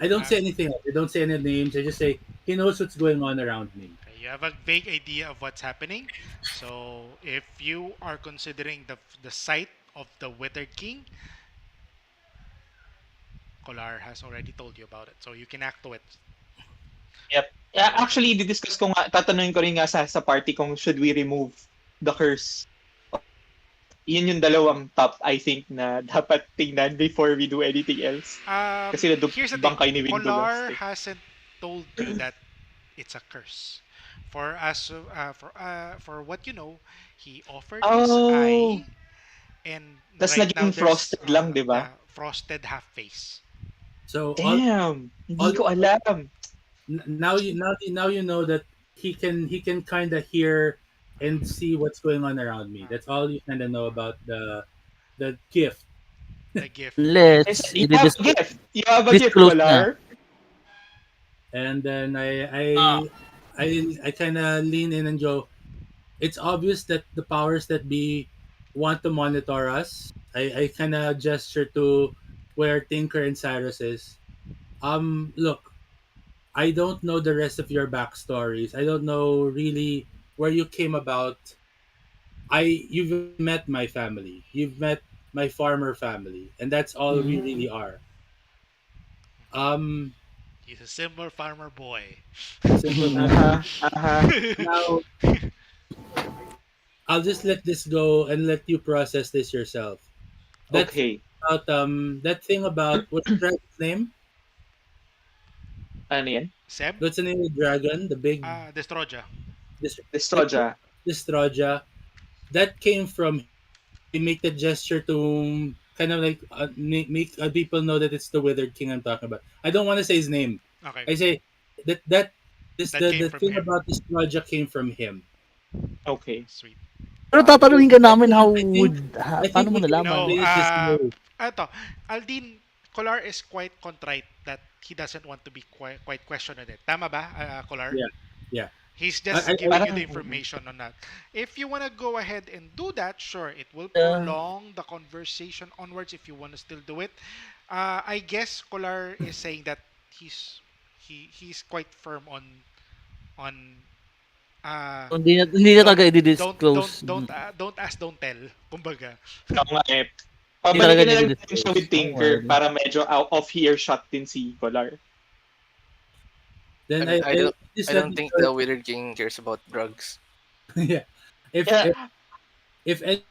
I don't Uh, say anything else. I don't say any names. I just say he knows what's going on around me. okay, you have a vague idea of what's happening. So if you are considering the site of the Withered King, Kolar has already told you about it. So you can act to it. Yep. So you can. Actually, didiscuss ko nga, tatanungin ko rin nga sa party kung should we remove the curse or not. Yun yung dalawang top, I think, na dapat tingnan before we do anything else. Kasi Here's the nadugtong thing. bangkay ni Windulust Kolar eh. hasn't told you that it's a curse. For what you know, he offered his Oh, eye, and tas right now naging there's frosted lang, di ba? the frosted half face. So Damn, hindi all ko alam. now you know that he can kind of hear and see what's going on around me. Uh, That's all you kind of know about the gift. the gift. Let's You have a gift. You have a gift, disclose na. Kolar. And then I I Ah, I I kind of lean in and go. It's obvious that the powers that be want to monitor us. I kind of gesture to where Tinker and Cyrus is. Look, I don't know the rest of your backstories. I don't know really where you came about. You've met my family. You've met my farmer family, and that's all we mm, really are. Okay. Um, He's a simple farmer boy. simple mm, family. Aha, aha. Now I'll just let this go and let you process this yourself. That thing Okay. that thing about what's the dragon's name? Ano yan? Seb, What's the name of the dragon? The big Destroja. this that Destroja. Distroja. That came from him. I make the gesture to kind of like make people know that it's the Withered King I'm talking about. I don't want to say his name. Okay, I say that this that came the from thing him. about Distroja came from him. Okay. Sweet. pero I tatanungin ka I namin think how I think would, I paano think mo we can nalaman? No, play it this way. eto, Aldin, Kolar is quite contrite that he doesn't want to be quite questioned on it. Tama ba, Kolar? Yeah, yeah. He's I just giving you Parang, the information on that. If you want to go ahead and do that, sure, it will Uh, prolong the conversation onwards if you want to still do it. I guess Kolar is saying that he's quite firm on hindi na don't talaga don't i-disclose. don't don't don't ask, don't tell, kumbaga. oo nga eh. Hindi talaga Pabalikin na niya lang natin siya i-disclose. with Oo nga, Tinker eh. para medyo out of earshot din si Kolar. Then I, I I don't just I let don't the think story. the Wither King cares about drugs. Yeah. If if Yeah. if anyone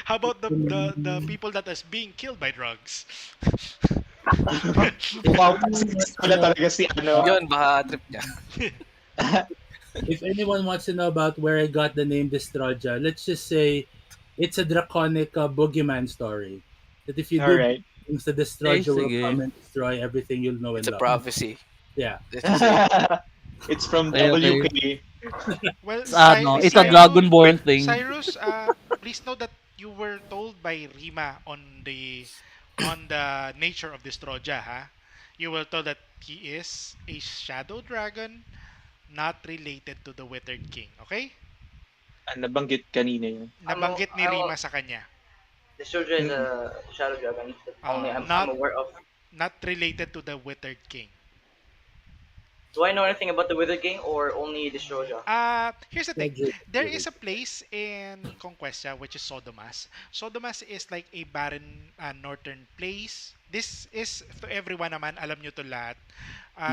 How about the if people that is being killed by drugs? Wow, anyone six wants to pala know talaga si ano. Yun, baka trip niya. if anyone wants to know about where I got the name Destroja, let's just say it's a draconic boogeyman story. That if you do bad Alright. things, the Eh, Destroja will come sige. and destroy everything you'll know It's and a love. prophecy. Yeah. Let's just say. It's from Okay, okay. WK. Well, It's a Dragonborn thing. Cyrus, please know that you were told by Rima on the nature of this Troja, ha? You were told that he is a shadow dragon, not related to the Withered King. Okay? Nabanggit kanina yun. Nabanggit ni I'm Rima sa kanya. the soldier is Mm. a shadow dragon that only I'm Not aware of. not related to the Withered King. Do I know anything about the Wither King or only the soldier? Here's the thing. Destroja. There is a place in Conquesta which is Sodomas. Sodomas is like a barren northern place. This is to everyone naman, alam nyo to lahat,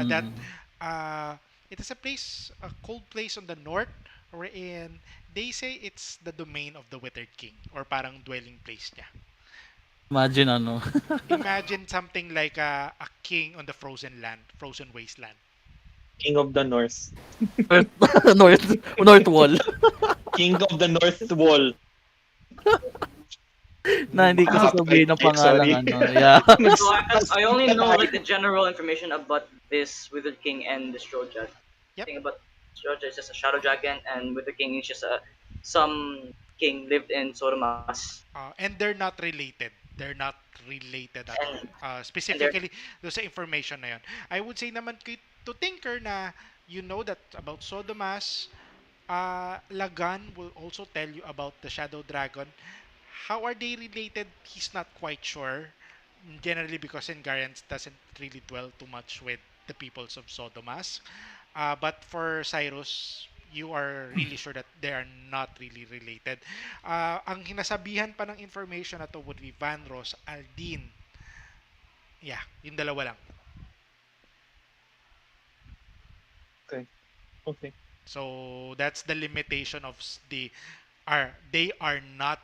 that Mm. uh, it is a place, a cold place on the north, wherein they say it's the domain of the Withered King or parang dwelling place niya. Imagine ano. Imagine something like a king on the frozen land, frozen wasteland. King of the North. North, North Wall King of the North Wall. na hindi ko Makakapit sasabihin ng tayo, pangalang sorry. ano. Yeah. So I Mag-skip only na know tayo. like the general information about this Withered King and the Strojad. Yep. Thing about Strojad is just a shadow dragon, and Withered King is just a some king lived in Sodomas, And they're not related. They're not related at all. and they're Specifically, do sa information na yun. I would say naman to Tinker na you know that about Sodomas, Lagan will also tell you about the Shadow Dragon. How are they related? He's not quite sure. Generally because Ingarians doesn't really dwell too much with the peoples of Sodomas. But for Cyrus, you are really sure that they are not really related. Ang hinasabihan pa ng information na to would be Vanros, Aldin. Yeah, yung dalawa lang. Okay. Okay. So that's the limitation of they are not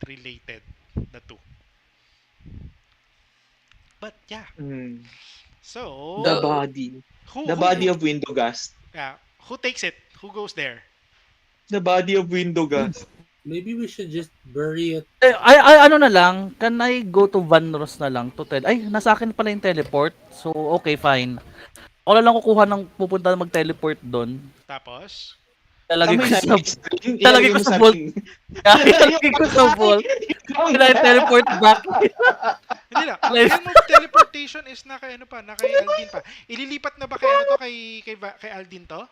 related, the two. But yeah. Hmm. So The So, body. who The who body of Windogast. yeah, who takes it? Who goes there? The body of Windogast. Maybe we should just bury it. Ay, ano na lang, can I go to Van Ros na lang to tell? Ay, nasa akin pala yung teleport. So, okay, fine. Ako na lang kukuha ng pupunta na mag-teleport doon. Tapos Lalagay Tama ko yung sa screen. Lalagay Ilalagay ko mo sa sa vault. ring. Lalagay ko sa vault. Kailangan teleport back. hindi na. Ang helm of teleportation is na kay ano pa, na kay Aldin pa. Ililipat na ba kay ano to kay Aldin to?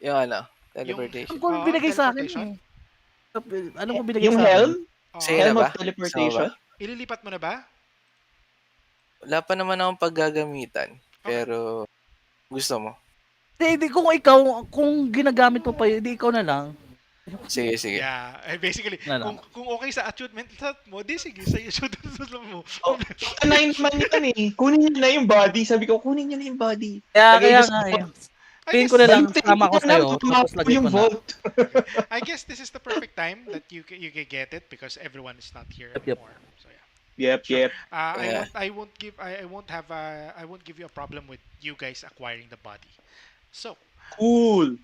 yung ano, Yung teleportation. Ang cool binigay sa akin teleportation? eh. Ano mo binigay Yung sa akin? helm? Oo. Sa'yo na Helm ba? of teleportation? Ililipat mo na ba? Wala pa naman akong paggagamitan. Pero, gusto mo? Hindi, kung ikaw, kung ginagamit mo pa yun, hindi ikaw na lang. Sige, sige. Yeah, basically, Na lang. kung okay sa achievement set mo, di sige, sa achievement mo. Oh, kanay naman yan eh. Kunin niyo na yung body. Sabi ko, kunin niyo na yung body. Kaya, Lagay kaya ko sa nga eh. vault. I Tingin guess, ko na lang, Tingin sama ko ko na, sa'yo, baka tapos mapo lagay yung ko na. vault. I guess this is the perfect time that you can get it because everyone is not here Yep, yep. anymore. So yeah. Yep, Sure. yep. Yeah. I won't give you a problem with you guys acquiring the body. So, Cool.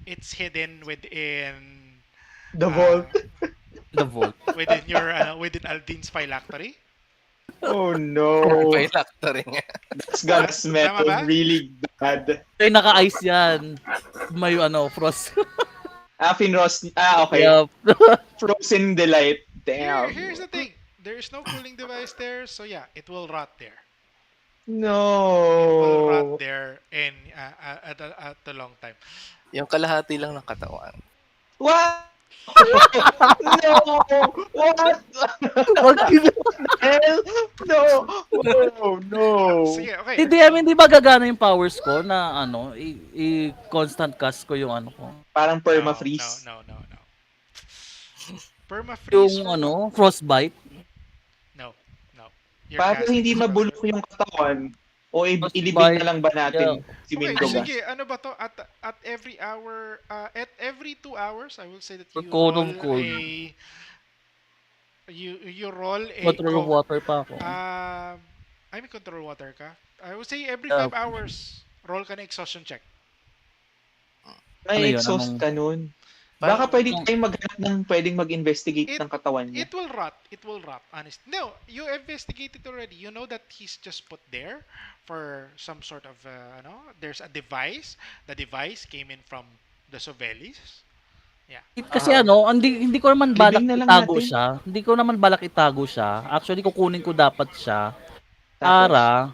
it's hidden within The vault. The vault. within your within Aldin's phylactery. Oh no. May factoring. That's gonna smell Tama ba? really bad. Ay, naka-ice yan. May frost. Finros. Okay. Yup. Frozen delight. Damn. Here's the thing. There is no cooling device there, so yeah, it will rot there. Will rot No. there in at a long time. Yung kalahati lang ng katawan. What? No. What? Wag Hell? No. Oh no. Sige, okay. hindi ba gagana yung powers ko na i-constant cast ko yung ano ko? Parang No, perma-freeze. no. Perma-freeze. Yung frostbite. No. You're Para casting hindi spell. mabulok yung katawan. O Frostbite. ilibing na lang ba natin si Okay, Windogas? sige, ano ba to? At every hour, at every 2 hours, I will say that you Code roll of code. you roll a Control of water pa ako. I mean control water ka. I would say every Yeah. 5 hours, roll ka na exhaustion check. Ano May yun? exhaust Anong- ka nun. Parang- Baka pwede tayong maghanap ng pwedeng mag-investigate It- ng katawan niya. It will rot. It will rot. Honest. No, you investigated already. You know that he's just put there for some sort of there's a device. The device came in from the Sovelis. Kasi hindi ko naman balak Libing na lang itago natin. siya. Hindi ko naman balak itago siya. Actually, kukunin ko dapat siya Tapos, para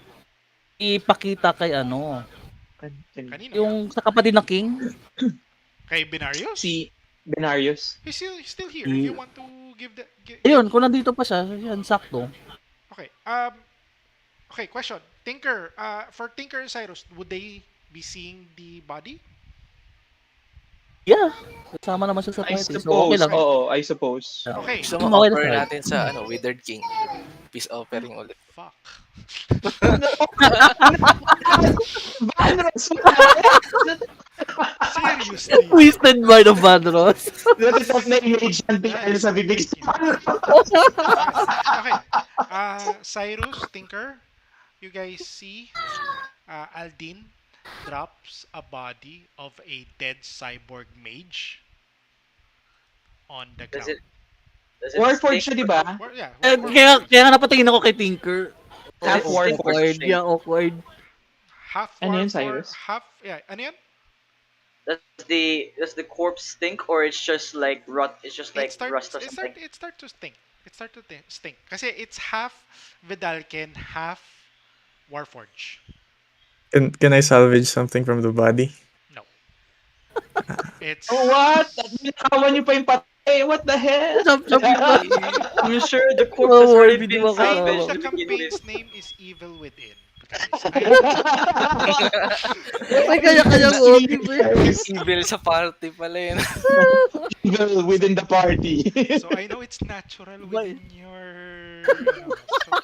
ipakita kay Kanino? yung sa kapatid na King. Kay Binarius? si Benarius. He's still here. If you want to give the Ayun, kung nandito pa siya, yan, sakto. Okay. Okay, question. Tinker, for Tinker and Cyrus, would they be seeing the body? Yeah. Kasama naman siya sa I party. So, suppose. okay lang. Oo, I suppose. Yeah. Okay. Gusto mo Okay na offer tayo. natin sa Withered King. Peace offering ulit. Fuck. Vanros! Seriously. Twisted mind of Vanros. Natatak na image natin ano That's sa bibig freaking sa okay. Okay. Cyrus, Tinker, you guys see Aldin drops a body of a dead cyborg mage on the Does ground. it does it Warforged stink siya, di or ba? Yeah, Kaya, Warforged. kaya nga napatingin ako kay Tinker. does Half it Oo, stink or Warforged. awkward. stink? Yeah, awkward. Half Ano war yun, for Cyrus? half. Yeah, ano yan? Does the corpse stink or it's just like rot? It's just It like rust starts. or something. It start to stink. It start to stink. Kasi it's half Vidalken, half Warforge. Can I salvage something from the body? No, Oh, what? At it's ninakawan niyo pa yung patay. What the hell? Chop-chop yung pa. I'm sure the corpse has Oh, already hindi been I know makasama. salvaged the to begin with. campaign's name is Evil Within, guys. I know. May Evil kanya-kanyang Within. motive eh. Evil sa party pala yun. Evil within the party. So I know it's natural May- within your so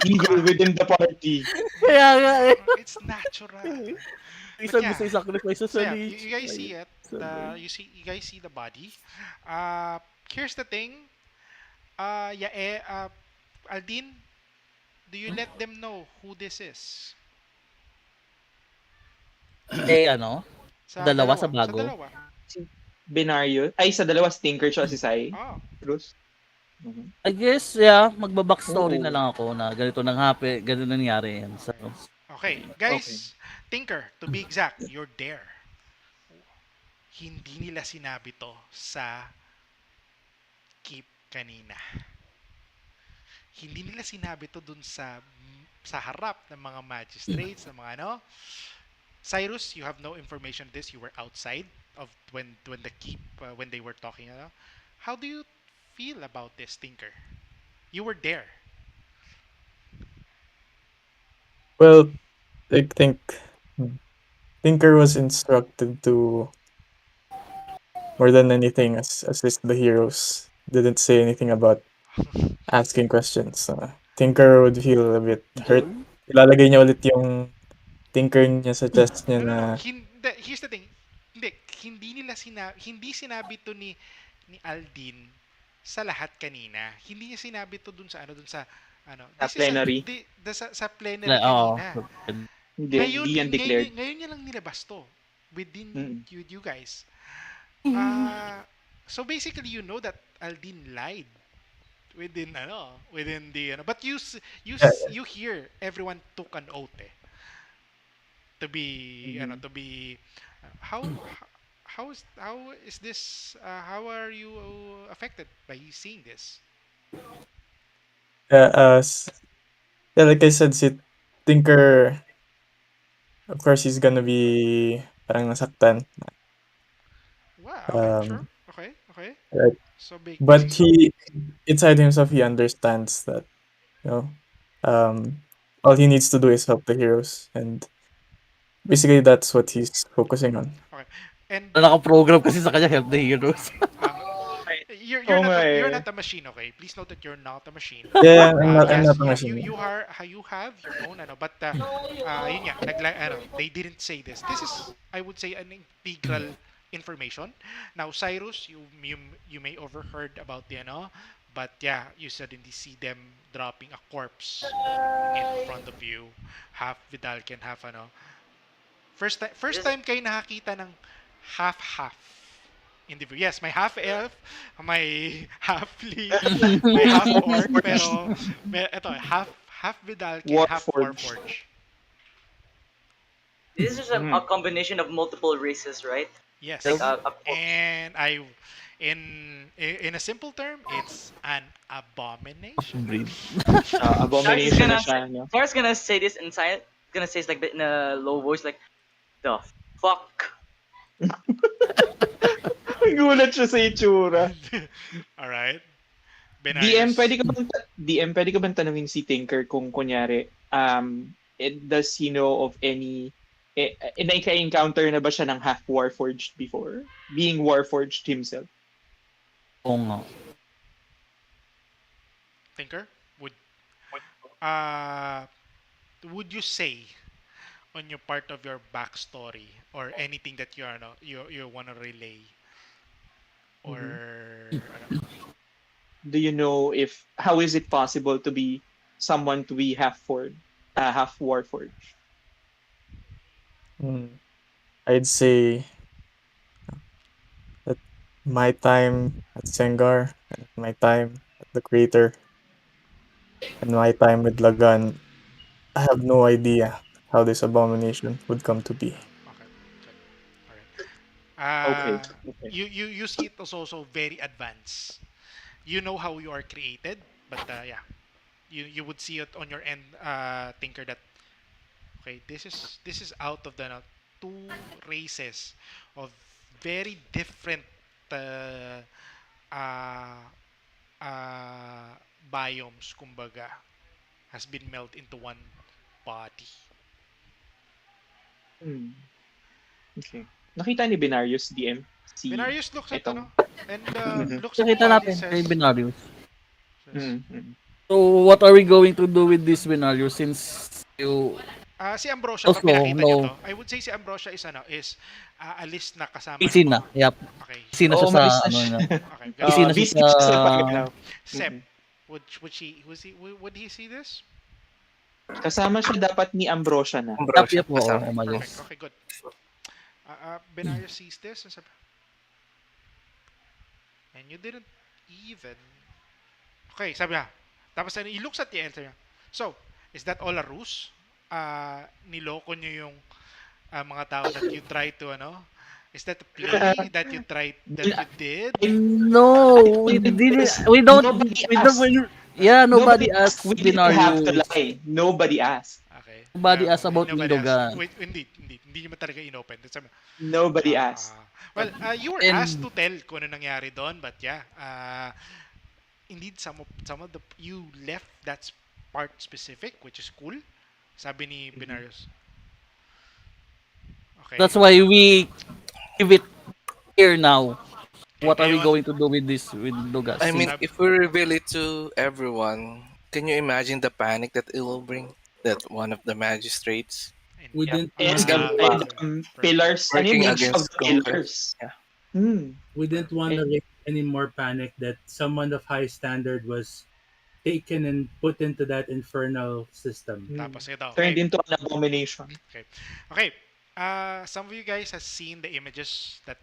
Evil ah, within the party. Kaya nga eh. it's natural. But Isang yeah. gusto i-sacrifice sa So yeah, lich. you guys see it. You guys see the body. Here's the thing. Aldin, do you let them know who this is? Eh, ano? Sa Dalawa sa dalawa, sa bago. dalawa. Si Benario. Ay, sa dalawa, Stinker siya si Sai. Oh, Cruz. Mhm. I guess, yeah, magba-backstory na Oo. lang ako na ganito nang ganito nangyari yan. So, okay. Okay. Guys, Tinker, to be exact, you're there. Hindi nila sinabi to sa keep kanina. Hindi nila sinabi to dun sa harap ng mga magistrates, ng mga ano. Cyrus, you have no information on this. You were outside of when the keep when they were talking. Ano? How do you feel about this, Tinker? You were there. Well, I think Tinker was instructed to more than anything assist the heroes. Didn't say anything about asking questions. Tinker would feel a bit hurt. Ilalagay niya ulit yung Tinker niya sa chest niya No, no, na no. Here's the thing. Hindi sinabi to ni Aldin sa lahat kanina. Hindi niya sinabi to dun sa ano. Sa This is plenary. sa plenary oo. kanina. Hindi, Ngayon, hindi yan declared. ngayon niya lang nilabas to within Mm. with you guys. So basically you know that Aldin lied within the but you hear everyone took an oath to be Mhm. to be how how is this how are you affected by seeing this? yeah, yeah, like I said, si Tinker, of course, he's gonna be parang nasaktan. Wow, okay, sure. Um, Okay, okay. right. So But so inside himself, he understands that, you know, all he needs to do is help the heroes, and basically that's what he's focusing on. okay. And Naka-program kasi sa kanya, help the heroes. uh, Right. you're Oo not nga you're eh. not a machine, okay? Please note that you're not a machine. Yeah, I'm Yes, not a machine. you have your own ano, but yun nga, they didn't say this. This is I would say an integral information. Now, Cyrus, you may overheard about the ano, but yeah, you suddenly see them dropping a corpse in front of you. Half Vidal can have ano. First This time kayo nakakita ng half-half individual. Yes, may half elf, may half lich, may half orc, pero ito, half Vidalkin, half Warforged. Warforge. this is a Mm. combination of multiple races, right? Like Yes. a corpse. And in a simple term, it's an abomination. Breed. Abomination na siya, no? Sarah's gonna say this in silent. Gonna say it's like in a low voice, like the fuck. Gulat siya sa itsura. All right. DM, Benarius. pwede ka bang tanungin si Tinker kung kunyari, does he know of any, naka-encounter na ba siya ng half Warforged before? Being Warforged himself? Oo nga. Thinker, uh would you say on your part of your backstory or anything that you are no, you want to relay or Mhm. ano. Do you know if how is it possible to be someone to be half warforged? Mm, I'd say that my time at Sengar, and my time at the Crater, and my time with Lagan, I have no idea how this abomination would come to be. Okay, good. All right. Okay. Okay. You see it as also very advanced. You know how you are created, but yeah, you would see it on your end, thinker, that okay, this is out of the two races of very different uh, uh, uh, biomes, kumbaga, has been melded into one body. Hmm. Okay. Nakita ni Binarius DM si Binarius looks at etong. and Mhm. looks at the Nakita body, natin kay says Binarius. says Mm, mm. So, what are we going to do with this Binarius since you Si Ambrosia ba also pinakita niyo know to? I would say si Ambrosia is alis na kasama busy ng na? mga. Yep. Okay. Busy na Oo, siya sa umalis na ano siya. niya. Okay, gets Busy it. na siya Busy sa siya sa pagganap. Sep, Mm. would he see this? Kasama siya dapat ni Ambrosia na. yep, Ambrosia, yep, oo, kasama. umalis. Perfect. Okay, good. Benario sees this and said, and you didn't even. Okay, sabi niya. Tapos he looks at the answer niya. So, is that all a ruse? Niloko niyo yung mga tao that you tried to Is that a play that you tried that you did? No, we didn't. Nobody We don't. asked. Yeah, Nobody nobody asked. asked We didn't have to Binarius. lie. Nobody asked. Okay. Nobody asked about Nobody asked. Windogan. Wait, hindi niyo man talaga inopen. Sabi, Nobody asked. well, you were asked And to tell kung ano nangyari doon, but yeah, indeed some of the you left that part specific, which is cool. Sabi ni Mhm. Binarius. that's Okay. why we give it here now. Okay, What are we ngayon, going to do with this Windogas? I mean, Since sab if we reveal it to everyone, can you imagine the panic that it will bring? That one of the magistrates and We Yep. didn't is want gonna to be perfect. Pillars. Ano yung working nature of against the conquest. pillars? Yeah. Hmm. we didn't want to Perfect. And raise any more panic that someone of high standard was taken and put into that infernal system. Tapos ito, turned okay. into an abomination. Okay. Okay. Some of you guys have seen the images that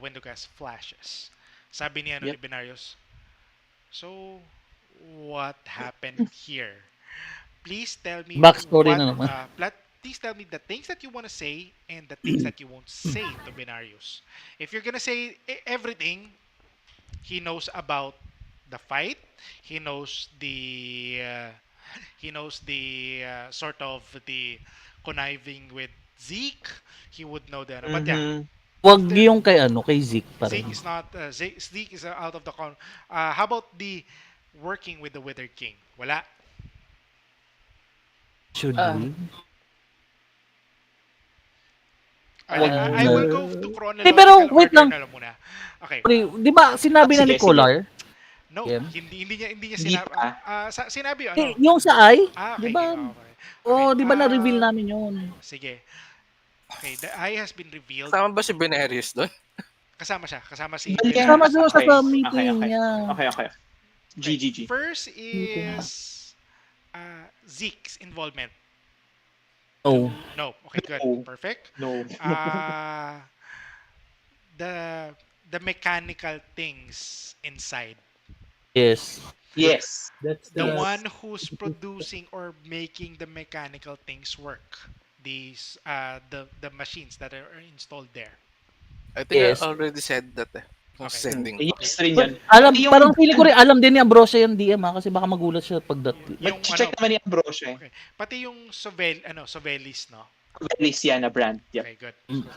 Wendogas flashes. Sabi ni ni Yep. Binarius. So, what happened here? Please tell me backstory what na naman. please tell me the things that you want to say and the things that you won't say to Binarius. If you're gonna say everything, he knows about the fight. He knows the sort of the conniving with Zeke. He would know that. But yeah, Mm-hmm. Wag if there yung kay kay Zeke pa rin. Zeke is not Zeke is out of the con. How about the working with the Wither King? Wala. Should Ah, we? Okay, Wag I na. will go to Pero chronological wait order lang. na lang muna. Okay. Sorry, 'di ba sinabi na ni sige, sige. Collar? No, Yem? hindi niya Hindi sinabi. pa. Sinabi Eh, ano? yung sa I, 'di Okay, okay, ba? okay. Okay, Oh, 'di ba na-reveal namin 'yun? sige. Okay, the eye has been revealed. Kasama ba si Benarius doon? Kasama siya, kasama si Bali, Kasama Benarius. siya sa okay. Okay, meeting okay. niya. Okay, okay. Okay, GGG. first Meeting. is Zeke's involvement. Oh, No, okay, good, No. perfect. No. Uh, the the mechanical things inside. yes. Yes. That's The the one who's producing or making the mechanical things work. These the machines that are installed there. I think I Yes. already said that kung Okay. sending. Okay. Yes rin But yan. alam, Pati yung, parang feeling ko rin alam din ni Ambrosio yung DM kasi baka magulat siya Yung check naman ni Ambrosio eh. okay. Pati yung Sovelis, no? Feliciana brand. Yep. Okay, good.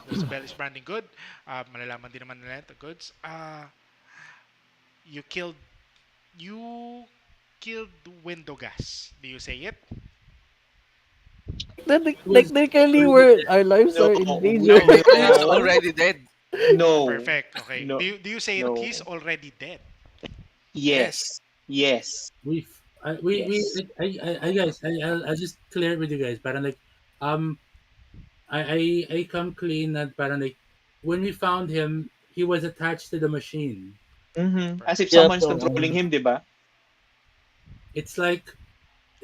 The Sovelis branding good. Malalaman din naman nila the goods. You killed you killed Windogas. Do you say it? like technically we're our lives are in No. danger. No. He's already dead. No. Perfect. Okay. No. Do you say No. that he's already dead? Yes. Yes. we Yes. I guys I'll just clear it with you guys. Parang like I come clean that parang like when we found him, he was attached to the machine. As if Perfect. Yep, someone's so, controlling him, di ba? It's like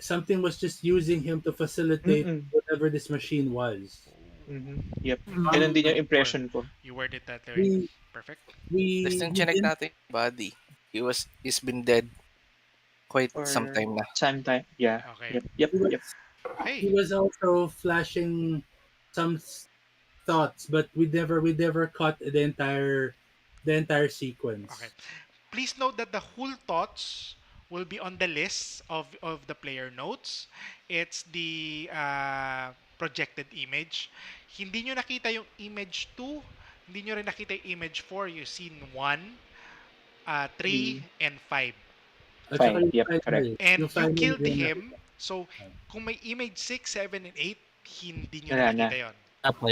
something was just using him to facilitate Mm-mm. whatever this machine was. Yep. Ganun Um, din yung Word. impression ko. You worded that way. we Perfect. we Chinek didn't. natin yung body. He's been dead quite some Or time na. sometime. Yeah. Okay. Yep. Yep. He was, Yep. Okay. he was also flashing some thoughts, but we never caught the entire Okay. sequence. Please note that the whole thoughts will be on the list of the player notes. It's the projected image. Hindi nyo nakita yung image 2. Hindi nyo rin nakita yung image 4. You've seen 1, 3, 3, and 5. At saka 5. Yep. Correct. And yung you final killed din him. nakita. So, kung may image 6, 7, and 8, hindi nyo na Wala na. nakita yon.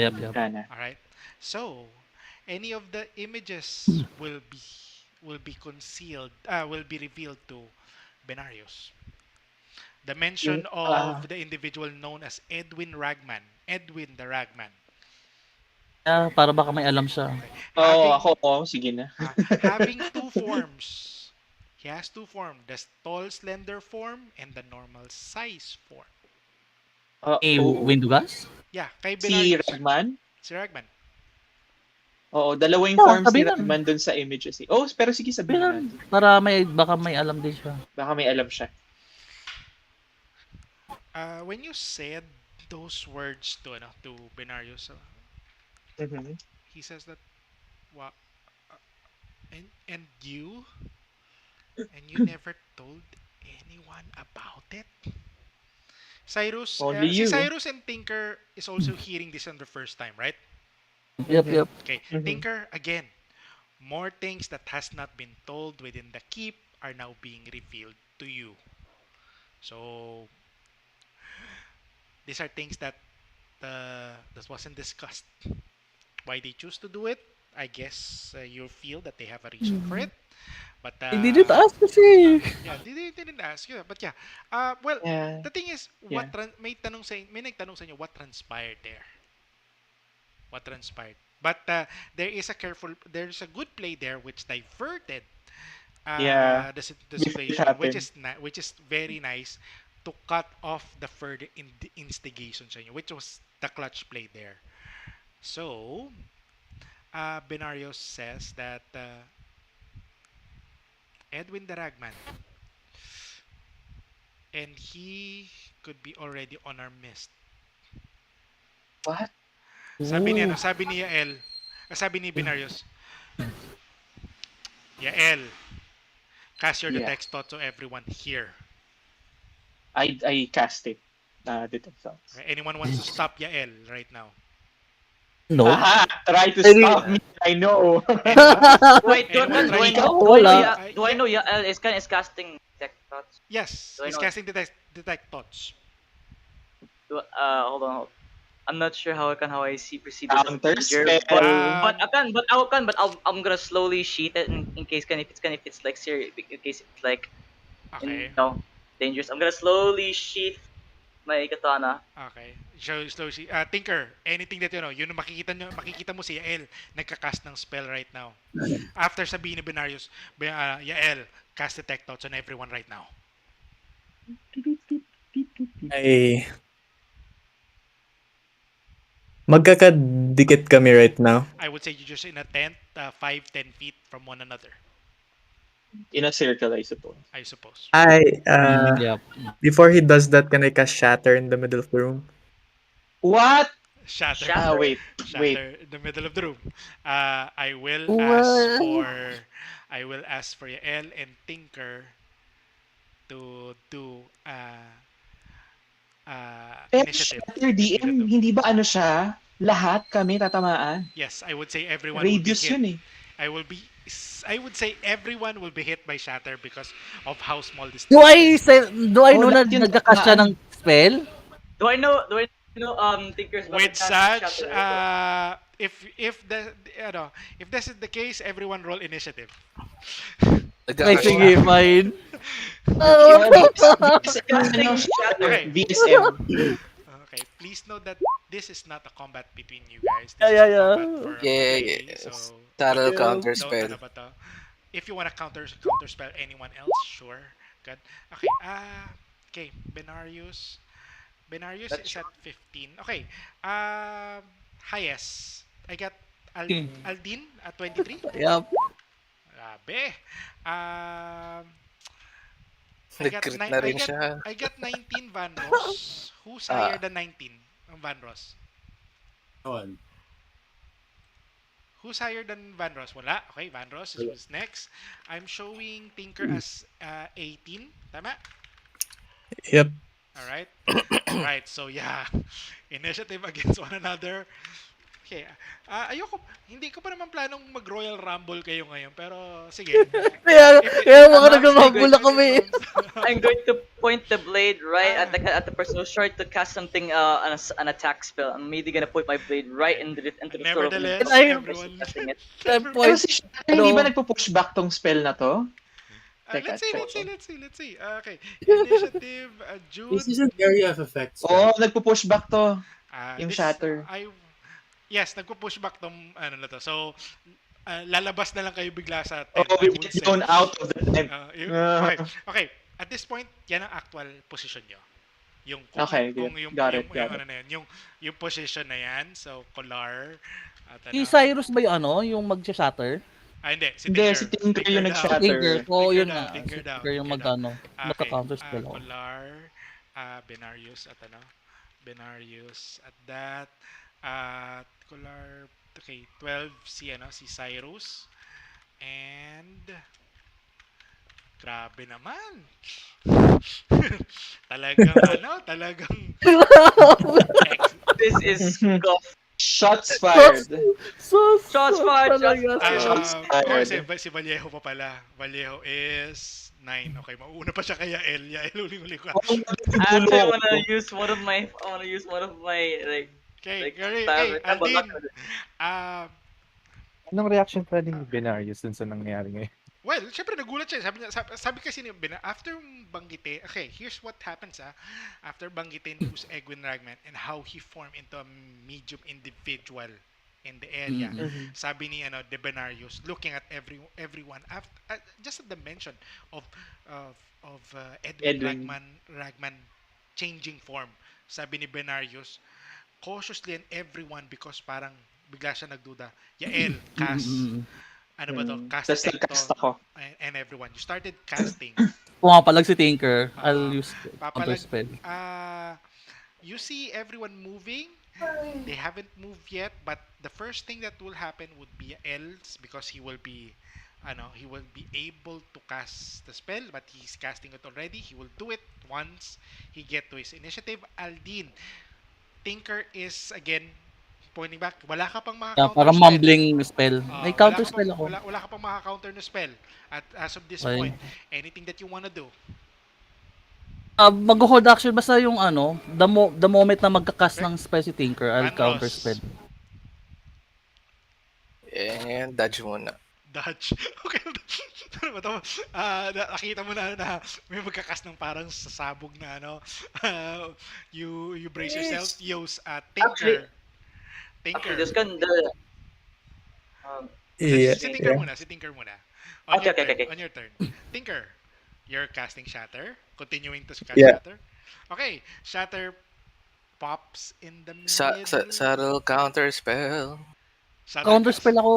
yep. Wala na. Alright? So, any of the images will be concealed, will be revealed to Benarius. The mention Yung, of the individual known as Edwin Ragman. Edwin the Ragman. Para baka may alam siya. Okay. ako, sige na. Having two forms. He has two forms. The tall, slender form and the normal size form. Oo. Windugas? Yeah, kay Si Benarius. Ragman? Si Ragman. Oo, dalawa yung Yeah, forms ni sabi nun. Ragman dun sa images. Oh, pero sige, sabihin na natin. Para baka may alam din siya. Baka may alam siya. When you said those words to Benarius, Mhm. he says that, wow, and you never told anyone about it. Only Si you. Cyrus and Tinker is also hearing this on the first time, right? Yep. Okay, Mhm. Tinker, again, more things that has not been told within the keep are now being revealed to you. So these are things that wasn't discussed. Why they choose to do it? I guess you feel that they have a reason for it. But They didn't ask kasi. yeah, they didn't ask you. But yeah, well, Yeah. the thing is, Yeah. may nagtanong sa inyo what transpired there. What transpired. But there's a good play there which diverted Yeah. the Before it situation, happened. which is very nice to cut off the further instigation sa inyo, which was the clutch play there. So, Benario says that Edwin the Ragman, and he could be already on our midst. What? Sabi ni Yael, sabi ni Benarius, Yael, cast your Yeah. detect thought to everyone here. I cast it. Detect thoughts. Right? Anyone wants to stop Yael right now? No. Aha! Try to Really? stop me. I know. Wait, do, Anyone do I try to- know? Wala. Do I know? Yael is casting tech thoughts. Yes, Do I he's know- casting detect thoughts. Hold on. I'm not sure how I see proceed this Counter procedure, spell. I'm gonna slowly sheet it in case if it's like serious, in case it's like Okay. dangerous. I'm gonna slowly sheath my katana. Okay. So Tinker, anything that yun ang makikita mo si Yael nagka-cast ng spell right now. After sabihin ni Benarius, Yael, cast detect thoughts on everyone right now. Ay, magkakadikit kami right now. I would say you're just in a tent, 5-10 feet from one another, In a circle, I suppose. I suppose. Yep. Before he does that, can I cast Shatter in the middle of the room? What? Shatter. Shatter. Wait. Shatter in the middle of the room. I will ask for Yael and Tinker to do Pero initiative. Shatter DM, hindi ba siya? Lahat kami tatamaan. Yes, I would say everyone will be Radius hit. yun eh. I would say everyone will be hit by Shatter because of how small this Do I know na lahat yun nagka-cast siya ng spell? Do I know Tinker's with cast such shatter? if this is the case, everyone roll initiative. Ay, sige, fine. VSM, Casting shatter. Okay. VSM. Okay, please note that this is not a combat between you guys. Yeah, This is yeah, a combat yeah. for Yeah, melee. yes. So Subtle Yeah. counter don't spell. ano ba to? If you wanna counter spell anyone else, sure. Good. Okay. Okay. Benarius That's is true. at 15. Okay. Highest. I got Aldin at 23. Yup. Grabe. Um, Nag-crit na rin siya. I got 19 Van Ross. Who's higher Ah, than 19? Ang Van Ross. On. Who's higher than Van Ross? Wala. Okay, Van Ross is who's next. I'm showing Tinker as 18. Tama? Yep. All right. All right. So yeah, initiative against one another. Okay. Ayoko, hindi ko pa naman planong mag-Royal Rumble kayo ngayon. Pero sige. Kaya mga If I'm that's actually how going. nagmamabula it kami. becomes. I'm going to point the blade right Ah, at the person who's trying to cast something an attack spell. I'm immediately gonna point my blade right okay. into the throat of the And Nevertheless, I person everyone, casting it. Pero everyone. point, si Shatter, hindi ba ano, nagpo-push back tong spell na to? Let's Teka, see, check let's see, ko. let's see, let's see. Okay, initiative, This Jude. is an area of effect Oo, spell. nagpo-push back to. Yung This Shatter. I yes, nagpo-push back tong ano na to. So lalabas na lang kayo bigla sa tent. Oh, I we would get say. blown out of the tent. Okay, Ah, okay. At this point, yan ang actual position nyo. Yung okay, kung good. Got it, yung got it. ano na yan, yung position na yan. So Kolar at si ano. Cyrus ba yung ano, yung mag-shatter? Hindi, si Hindi, si Tinker. Tinker Tinker yung daw. Si Tinker. nag-shatter. So, Tinker yun daw, nga. Si Tinker daw, Tinker yung Tinker daw. mag-ano, Okay, magka-counterspell ako. Kolar, Benarius at ano, Benarius at that, at Kolar, okay, 12 si ano, si Cyrus, and grabe naman. Talagang ano, talagang ex, This is scuff. Shots Sus! fired. Sus! Shots Sus fired, shots talaga, fired. sus. Shots oh, fired. si Vallejo pa pala. Vallejo is 9. Okay, mauuna pa siya kaya El. El, uli ka. Oh, I actually dulo. wanna use one of my Okay, like okay, stab, but not Aldin. gonna do it. Ah, Anong reaction pa ni Benarius dun sa nangyari ngayon? well, syempre nagulat siya. Sabi niya, sabi kasi ni after banggitin, okay, here's what happens after banggitin who's Egwin Ragman and how he formed into a medium individual in the area. Mm-mm. Mhm. Sabi ni ano, De Benarius, looking at everyone after just at the mention of Edwin Edwin. Ragman changing form. Sabi ni Benarius, cautiously and everyone because parang bigla siya nagduda. Yael, Cass, Mm-mm. ano ba to? Cast Tapos Tecto, nag-cast ako. and everyone. You started casting. Pumapalag si Tinker. I'll Uh, use papalag, counterspell. you see everyone moving. They haven't moved yet, but the first thing that will happen would be Els because he will be able to cast the spell, but he's casting it already. He will do it once he get to his initiative. Aldin, Tinker is again pointing back. Wala ka pang Yeah, maka-counter parang spell. mumbling spell. May counterspell ako. Wala ka pang maka-counter na spell at as of this Okay. point. Anything that you wanna do? Mag-hold action basta yung ano, the moment na magka-cast Okay. ng spell si Tinker, I'll Van counterspell. Ross. And dodge muna. Dodge. Okay. Ano ba to? Nakita mo na may magkakas ng parang sasabog na ano. You brace yourself. Use Actually, Tinker. this gun the um Yeah. Si Tinker. Tinker muna. Okay. On your turn. Tinker. You're casting Shatter. Continuing to cast Yeah. Shatter. Okay. Shatter pops in the middle. Subtle counter spell. Shatter Counterspell ako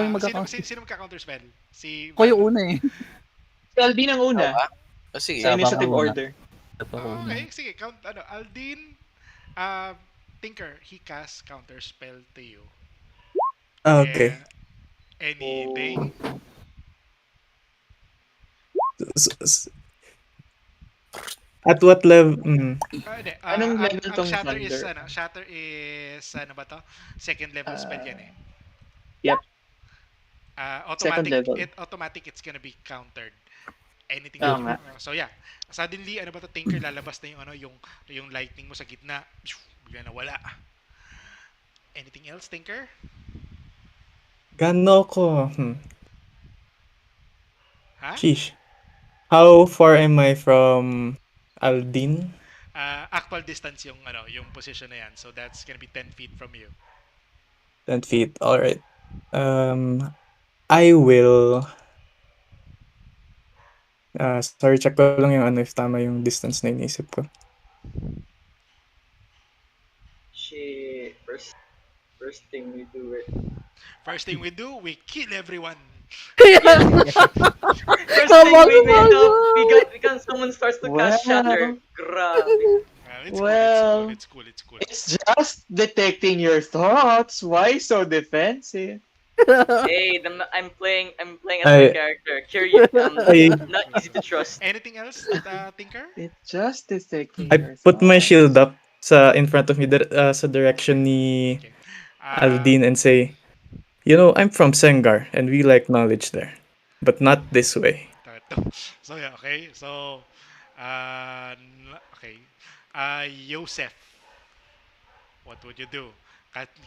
yung sino, magka-counter. sino magka-counter spell? Si Ako yung una eh. Si Aldin ang una. Oh, sige. Sa Tama initiative ka muna. order. Ito ako una. Okay, sige. Count, Aldin, Tinker, he casts counter spell to you. Okay. Anything? S- s- At what level? Hindi. Anong level Ang tong shatter is, Thunder? shatter is, ano ba to? Second level spell yan eh. Yep. Second Automatic, level. automatic it's gonna be countered. Anything Oo that nga. so yeah. Suddenly, ano ba to, Tinker, lalabas na yung, yung lightning mo sa gitna. Bigla na wala. Anything else, Tinker? Gano ko? Ha? Sheesh. How far am I from Aldin? Actual distance yung yung position na yan. So that's gonna be 10 feet from you. 10 feet. All right. Um, I will sorry, check ko lang yung ano if tama yung distance na inisip ko. She first thing we do it. First thing we do, we kill everyone. Yeah. First thing we wake up, Kabang-baga! we got someone starts to cast shatter. Well, Grabe. It's cool. It's cool. well, It's cool. It's cool. it's just detecting your thoughts. Why so defensive? Hey, I'm playing as my I character. Curious, I not easy to trust. Anything else, Tinker? It's just detecting I your put my shield thoughts. up sa in front of me sa direction ni Okay. Uh, Aldin and say, you know, I'm from Sengar and we like knowledge there, but not this way. so yeah, okay. So, okay. Yosef, what would you do?